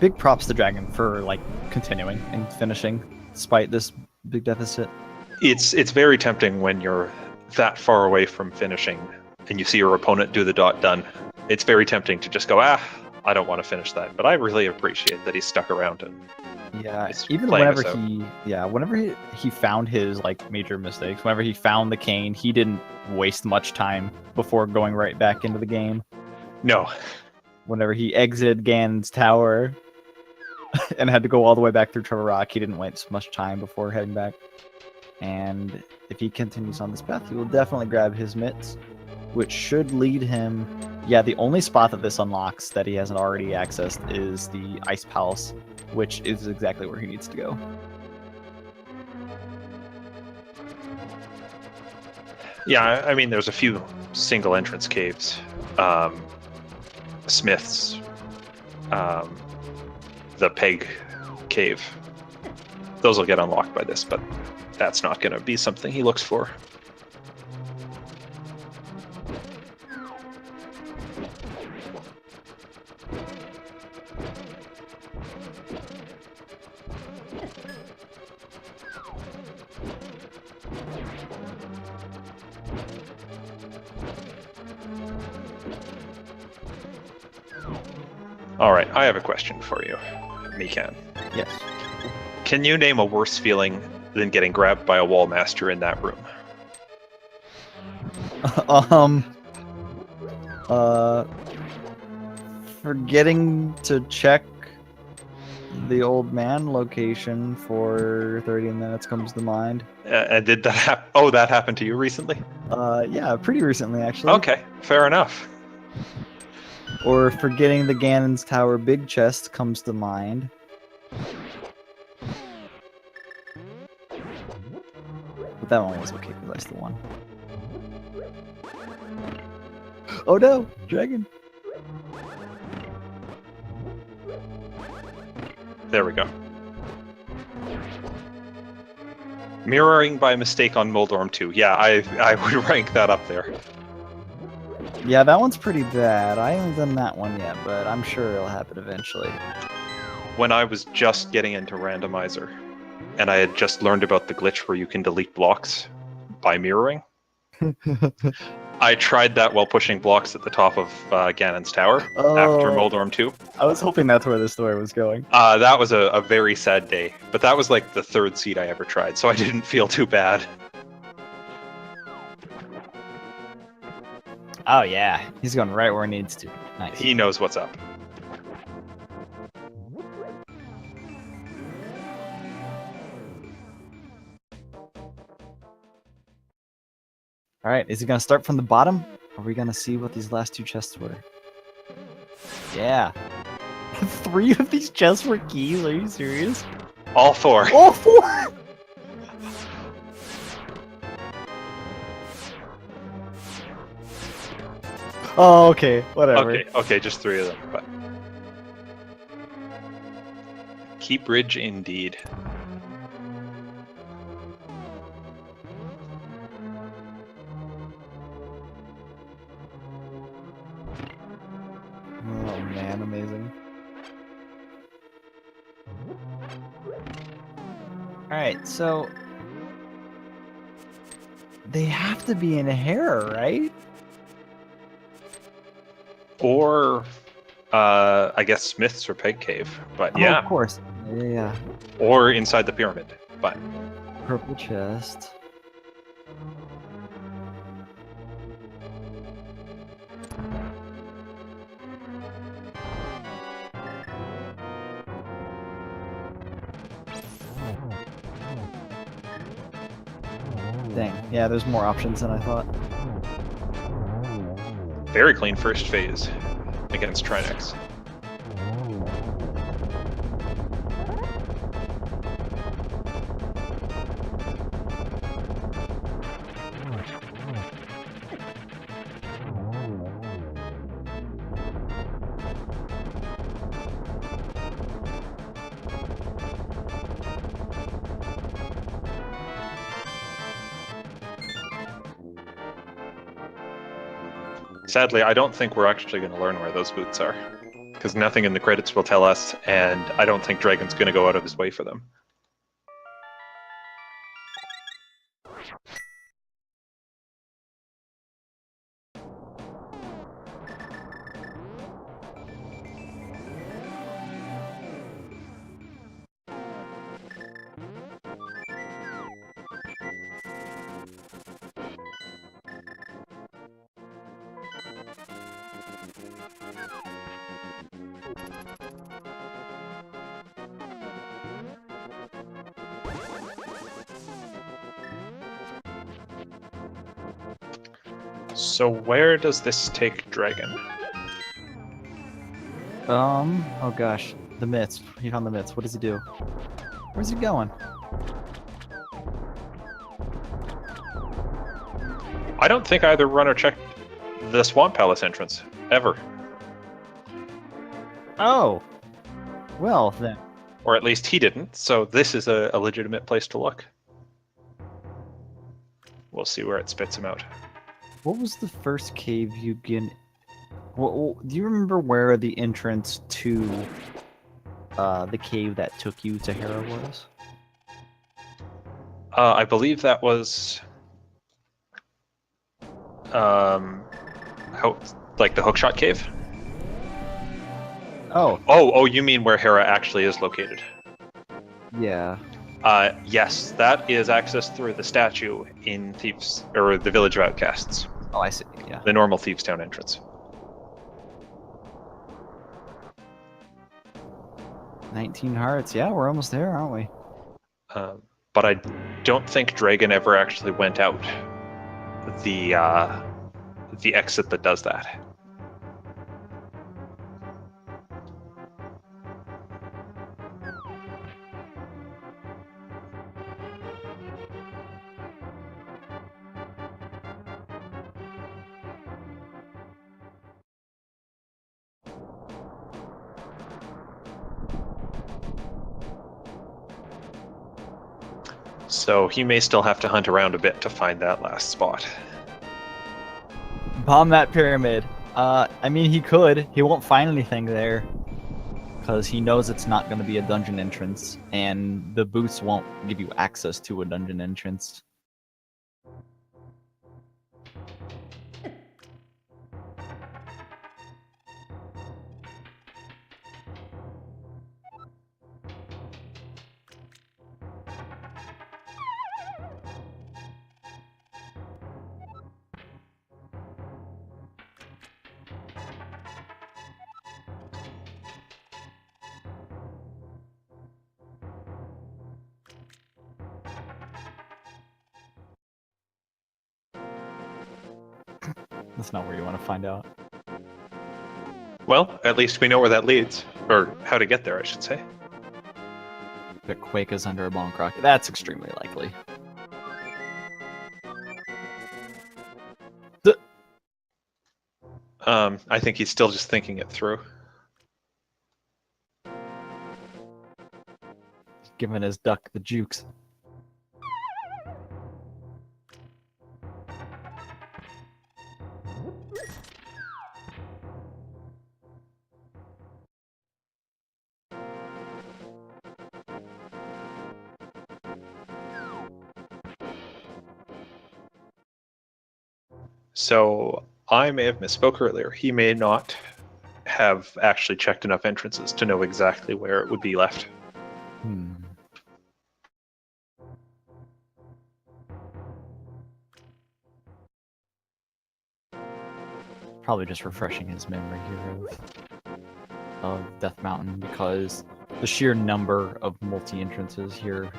big props to Dragon for like continuing and finishing despite this big deficit. It's very tempting when you're that far away from finishing and you see your opponent do the dot done. It's very tempting to just go, I don't want to finish that. But I really appreciate that he's stuck around and Yeah, is even playing whenever us out. whenever he found his like major mistakes, whenever he found the cane, he didn't waste much time before going right back into the game. No. Whenever he exited Ganon's tower and had to go all the way back through Trevor Rock, he didn't waste much time before heading back. And if he continues on this path, he will definitely grab his mitts, which should lead him. Yeah, the only spot that this unlocks that he hasn't already accessed is the Ice Palace, which is exactly where he needs to go. Yeah, I mean, there's a few single entrance caves. Smith's, the Peg Cave. Those will get unlocked by this, but that's not going to be something he looks for. All right, I have a question for you, Mikan. Yes. Can you name a worse feeling than getting grabbed by a wall master in that room? Forgetting to check the old man location for 30 minutes comes to mind. And did that happen? Oh, that happened to you recently? Yeah, pretty recently actually. Okay, fair enough. Or forgetting the Ganon's Tower big chest comes to mind. But that one was okay because I still won. Oh no, Dragon! There we go. Mirroring by mistake on Moldorm 2. Yeah, I would rank that up there. Yeah, that one's pretty bad. I haven't done that one yet, but I'm sure it'll happen eventually. When I was just getting into Randomizer, and I had just learned about the glitch where you can delete blocks by mirroring, I tried that while pushing blocks at the top of Ganon's Tower after Moldorm 2. I was hoping that's where the story was going. That was a very sad day, but that was like the third seed I ever tried, so I didn't feel too bad. Oh yeah, he's going right where he needs to. Nice. He knows what's up. All right, is he gonna start from the bottom? Or are we gonna see what these last two chests were? Yeah. 3 of these chests were keys, are you serious? All 4. All 4! Oh, okay, whatever. Okay, just 3 of them. But Key Bridge indeed. Oh man, amazing. Alright, so they have to be in Hera, right? Or, I guess Smith's or Peg Cave. But Oh, yeah. of course. Yeah. Or inside the pyramid. But Purple chest. Dang. Yeah, there's more options than I thought. very clean first phase against Trinex. Sadly, I don't think we're actually going to learn where those boots are, because nothing in the credits will tell us, and I don't think Dragon's going to go out of his way for them. So where does this take Dragon? Oh gosh, the myths. He found the myths. What does he do? Where's he going? I don't think either runner checked the Swamp Palace entrance, ever. Oh! Well, then. Or at least he didn't, so this is a legitimate place to look. We'll see where it spits him out. What was the first cave you get? Do you remember where the entrance to the cave that took you to Hera was? I believe that was... like the Hookshot Cave? Oh. Oh, you mean where Hera actually is located? Yeah. Yes, that is accessed through the statue in Thieves, or the Village of Outcasts. Oh, I see. Yeah. The normal Thieves Town entrance. 19 hearts. Yeah, we're almost there, aren't we? But I don't think Dragon ever actually went out the exit that does that. So he may still have to hunt around a bit to find that last spot. Bomb that pyramid. I mean, he could. He won't find anything there. Because he knows it's not going to be a dungeon entrance. And the boots won't give you access to a dungeon entrance. That's not where you want to find out. Well, at least we know where that leads. Or how to get there, I should say. That Quake is under a bonk rock. That's extremely likely. I think he's still just thinking it through. Giving his duck the jukes. So I may have misspoke earlier. He may not have actually checked enough entrances to know exactly where it would be left. Hmm. Probably just refreshing his memory here of Death Mountain, because the sheer number of multi-entrances here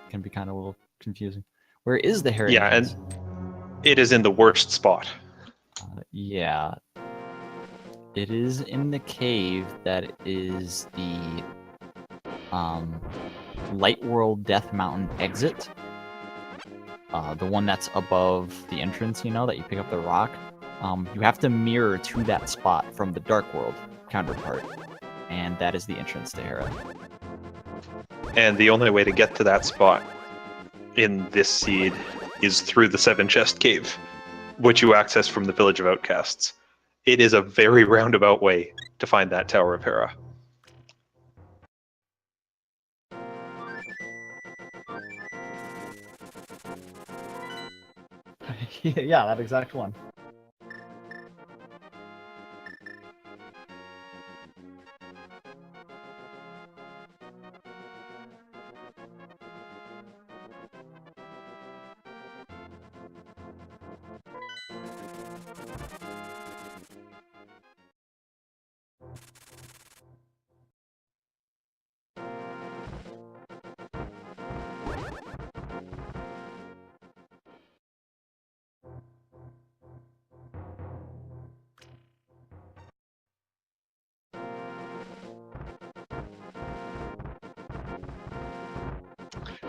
can be kind of a little confusing. Where is the Harry Yeah, entrance? and it is in the worst spot. Yeah. It is in the cave that is the Light World Death Mountain exit. The one that's above the entrance, that you pick up the rock. You have to mirror to that spot from the Dark World counterpart, and that is the entrance to Hera. And the only way to get to that spot in this seed is through the Seven Chest Cave, which you access from the Village of Outcasts. It is a very roundabout way to find that Tower of Hera. Yeah, that exact one.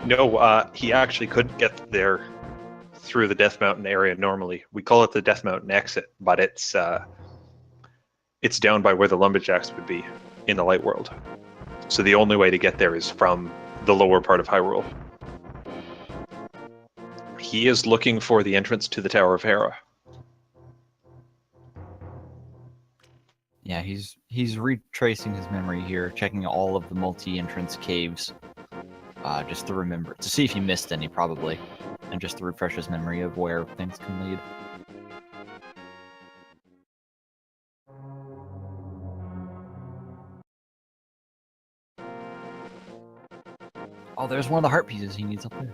No, he actually couldn't get there through the Death Mountain area normally. We call it the Death Mountain exit, but it's down by where the Lumberjacks would be in the Light World. So the only way to get there is from the lower part of Hyrule. He is looking for the entrance to the Tower of Hera. Yeah, he's retracing his memory here, checking all of the multi-entrance caves, just to see if he missed any, probably, and just to refresh his memory of where things can lead. Oh, there's one of the heart pieces he needs up there.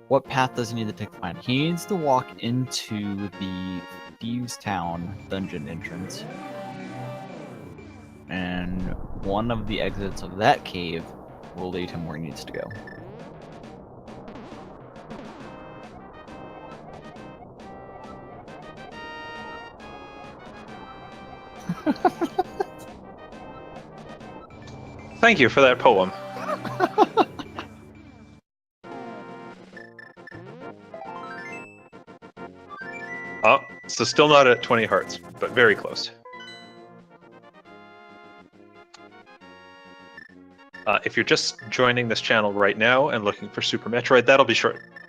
What path does he need to take to find it? He needs to walk into the Thieves' Town dungeon entrance. And one of the exits of that cave will lead him where he needs to go. Thank you for that poem. Oh, so still not at 20 hearts, but very close. If you're just joining this channel right now and looking for Super Metroid, that'll be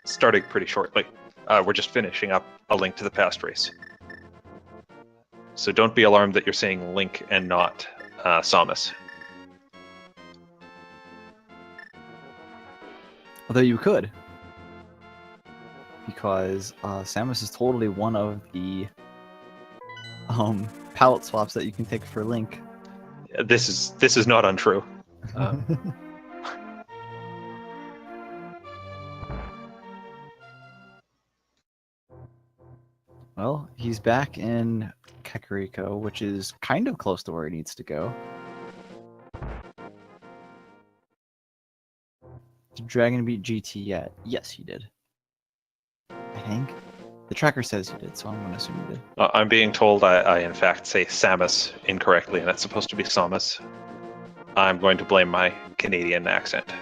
starting pretty shortly. We're just finishing up A Link to the Past race. So don't be alarmed that you're saying Link and not Samus. Although you could. Because Samus is totally one of the palette swaps that you can take for Link. This is not untrue. Well, he's back in Kakariko, which is kind of close to where he needs to go. Did Dragon beat GT yet? Yes, he did. I think. The tracker says he did, so I'm going to assume he did. I'm being told I in fact say Samus incorrectly, and that's supposed to be Samus. I'm going to blame my Canadian accent.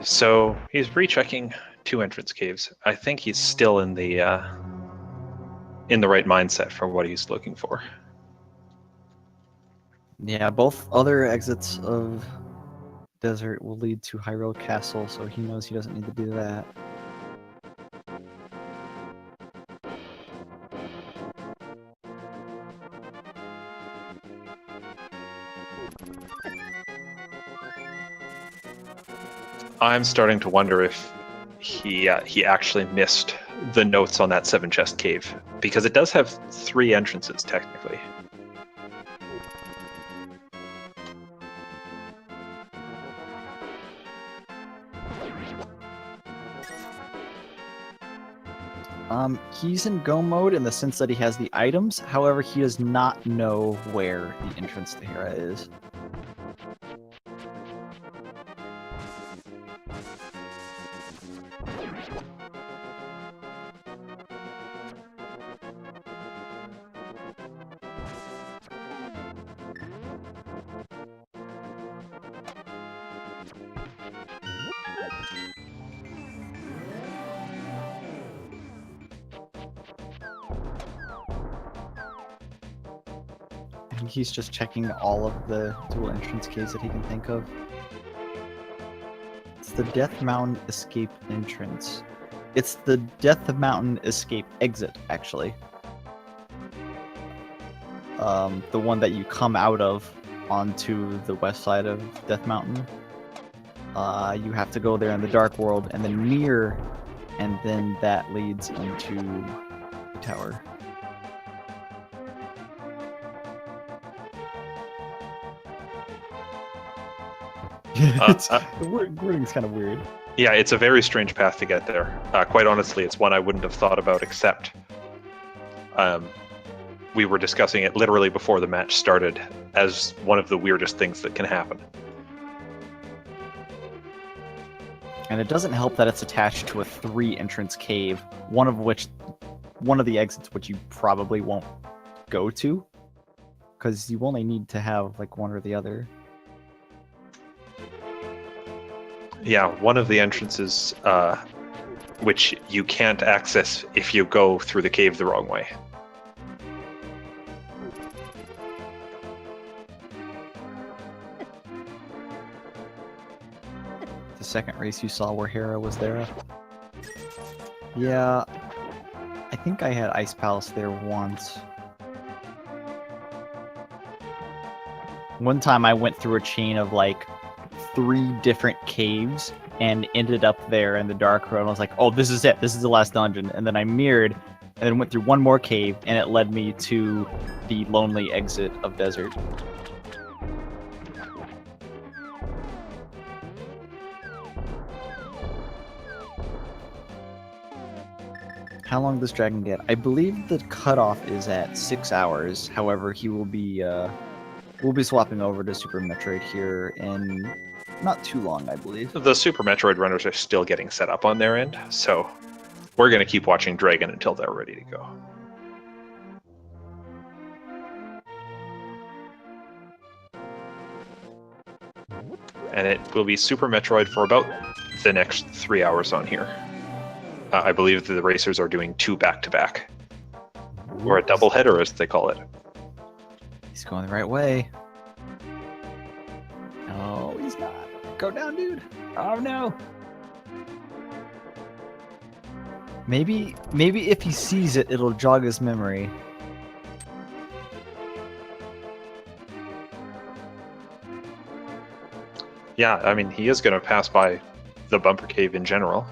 So he's rechecking 2 entrance caves. I think he's still in the right mindset for what he's looking for. Yeah, both other exits of Desert will lead to Hyrule Castle, so he knows he doesn't need to do that. I'm starting to wonder if he actually missed the notes on that 7-chest cave, because it does have 3 entrances technically. He's in go mode in the sense that he has the items. However, he does not know where the entrance to Hera is. I think he's just checking all of the dual entrance caves that he can think of. It's the Death Mountain escape entrance. It's the Death Mountain escape exit, actually. The one that you come out of onto the west side of Death Mountain. You have to go there in the Dark World and then mirror, and then that leads into the tower. The wording's kind of weird. Yeah, it's a very strange path to get there. Quite honestly, it's one I wouldn't have thought about, except we were discussing it literally before the match started as one of the weirdest things that can happen. And it doesn't help that it's attached to a 3-entrance cave, one of the exits which you probably won't go to, because you only need to have like one or the other. Yeah, one of the entrances, which you can't access if you go through the cave the wrong way. The second race you saw where Hera was there? Yeah, I think I had Ice Palace there once. One time I went through a chain of like 3 different caves and ended up there in the Dark Road. I was like, oh, this is it. This is the last dungeon. And then I mirrored and then went through one more cave, and it led me to the lonely exit of Desert. How long does Dragon get? I believe the cutoff is at 6 hours. However, he will be we'll be swapping over to Super Metroid here in not too long, I believe. The Super Metroid runners are still getting set up on their end, so we're going to keep watching Dragon until they're ready to go. And it will be Super Metroid for about the next 3 hours on here. I believe the racers are doing 2 back-to-back. Or a double-header, as they call it. He's going the right way. No, he's not. Go down, dude. Oh, no. Maybe if he sees it, it'll jog his memory. Yeah, I mean, he is going to pass by the bumper cave in general.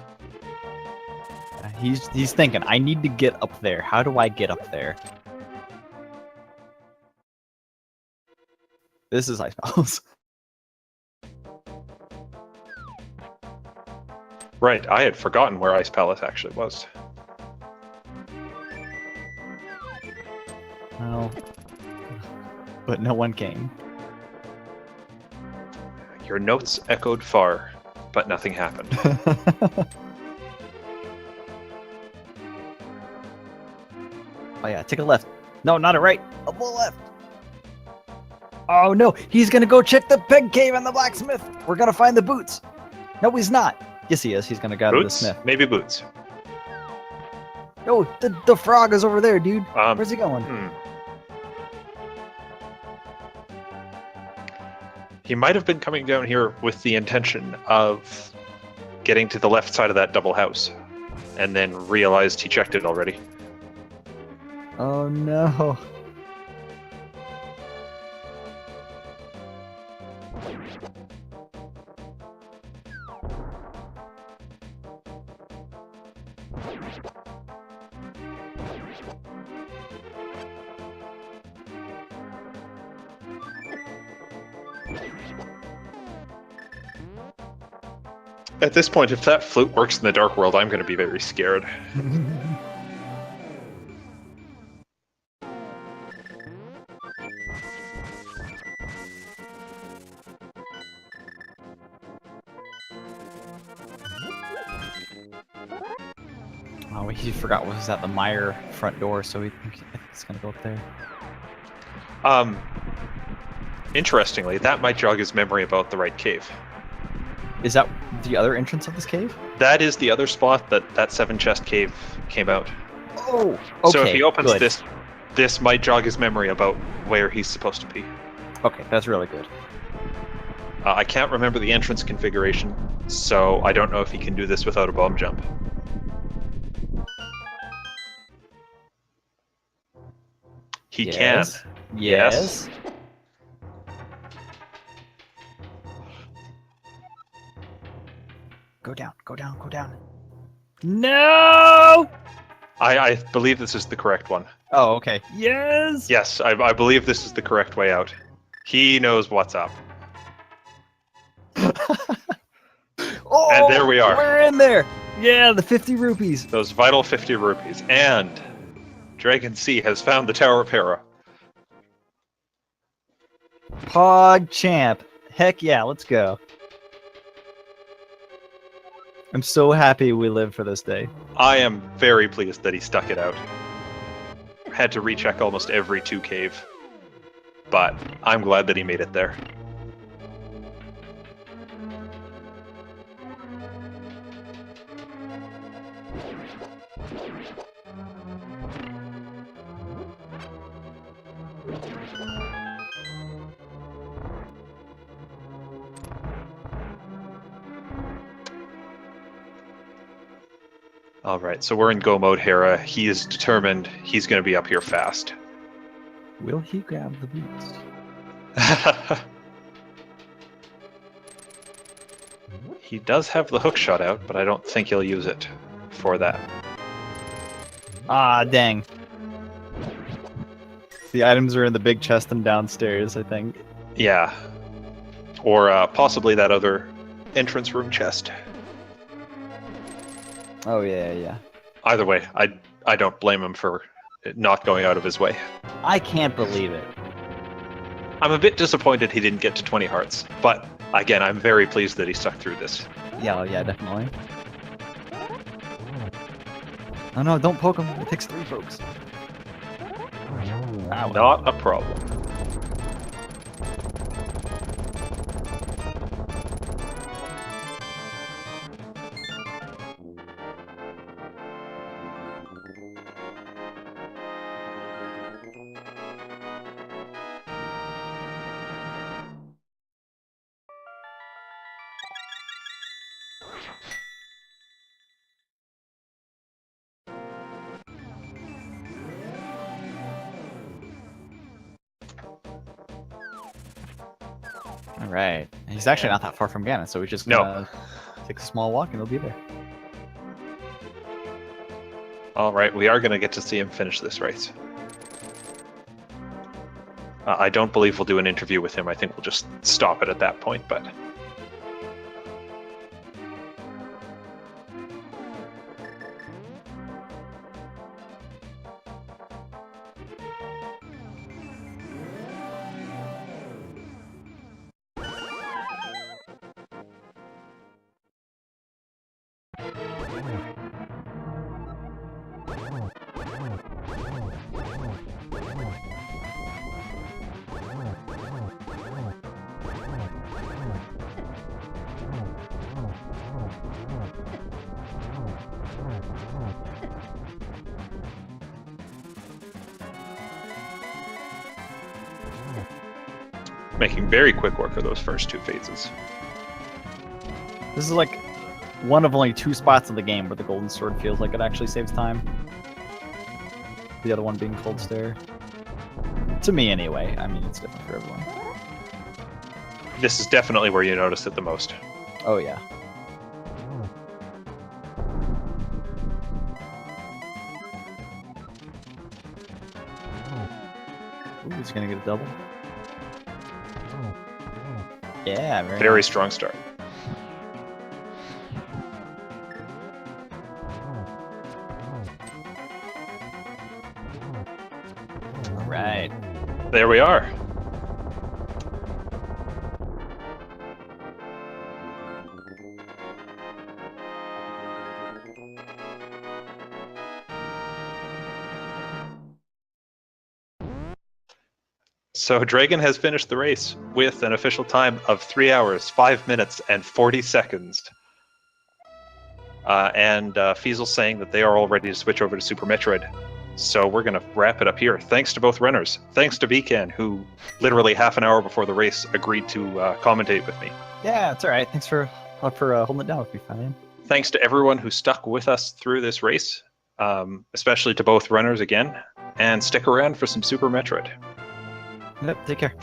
He's thinking, I need to get up there. How do I get up there? This is Ice Palace. Right, I had forgotten where Ice Palace actually was. Oh. But no one came. Your notes echoed far, but nothing happened. Oh yeah, take a left. No, not a right. A full left. Oh no, he's gonna go check the peg cave and the blacksmith. We're gonna find the boots. No, he's not. Yes, he is. He's gonna go to the Boots? smith. Maybe boots. No, the frog is over there, dude. Where's he going? He might have been coming down here with the intention of getting to the left side of that double house, and then realized he checked it already. Oh no. At this point, if that flute works in the Dark World, I'm going to be very scared. Oh, he forgot what was at the Meyer front door, so I think he's gonna go up there. Interestingly, that might jog his memory about the right cave. Is that the other entrance of this cave? That is the other spot that 7-chest cave came out. Oh, okay. So if he opens good. this might jog his memory about where he's supposed to be. Okay, that's really good. I can't remember the entrance configuration, so I don't know if he can do this without a bomb jump. He Yes. can. Yes. Go down, go down, go down. No! I believe this is the correct one. Oh, okay. Yes! Yes, I believe this is the correct way out. He knows what's up. Oh, And there we are. We're in there! Yeah, the 50 rupees. Those vital 50 rupees. And Dragonc0 has found the Tower of Hera. Pog champ. Heck yeah, let's go. I'm so happy we live for this day. I am very pleased that he stuck it out. Had to recheck almost every 2 cave. But I'm glad that he made it there. Alright, so we're in go mode Hera. He is determined he's going to be up here fast. Will he grab the boots? He does have the hook shot out, but I don't think he'll use it for that. Ah, dang. The items are in the big chest and downstairs, I think. Yeah. Or possibly that other entrance room chest. Oh, yeah, yeah. Either way, I don't blame him for not going out of his way. I can't believe it. I'm a bit disappointed he didn't get to 20 hearts, but again, I'm very pleased that he stuck through this. Yeah, yeah, definitely. Oh no, don't poke him. It takes 3 pokes. Ow. Not a problem. All right. He's actually not that far from Ganon, so we just gonna take a small walk and he'll be there. Alright, we are going to get to see him finish this race. I don't believe we'll do an interview with him. I think we'll just stop it at that point, but... making very quick work of those first 2 phases. This is like one of only 2 spots in the game where the golden sword feels like it actually saves time. The other one being Cold Stare. To me, anyway. I mean, it's different for everyone. This is definitely where you notice it the most. Oh, yeah. Ooh, he's gonna get a double. Yeah, Very nice. strong start. All right. There we are. So Dragon has finished the race with an official time of 3 hours, 5 minutes, and 40 seconds. And Fiesel's saying that they are all ready to switch over to Super Metroid. So we're going to wrap it up here. Thanks to both runners. Thanks to Beacon, who literally half an hour before the race agreed to commentate with me. Yeah, it's all right. Thanks for holding it down with me, Fine. Thanks to everyone who stuck with us through this race, especially to both runners again. And stick around for some Super Metroid. Yep, take care.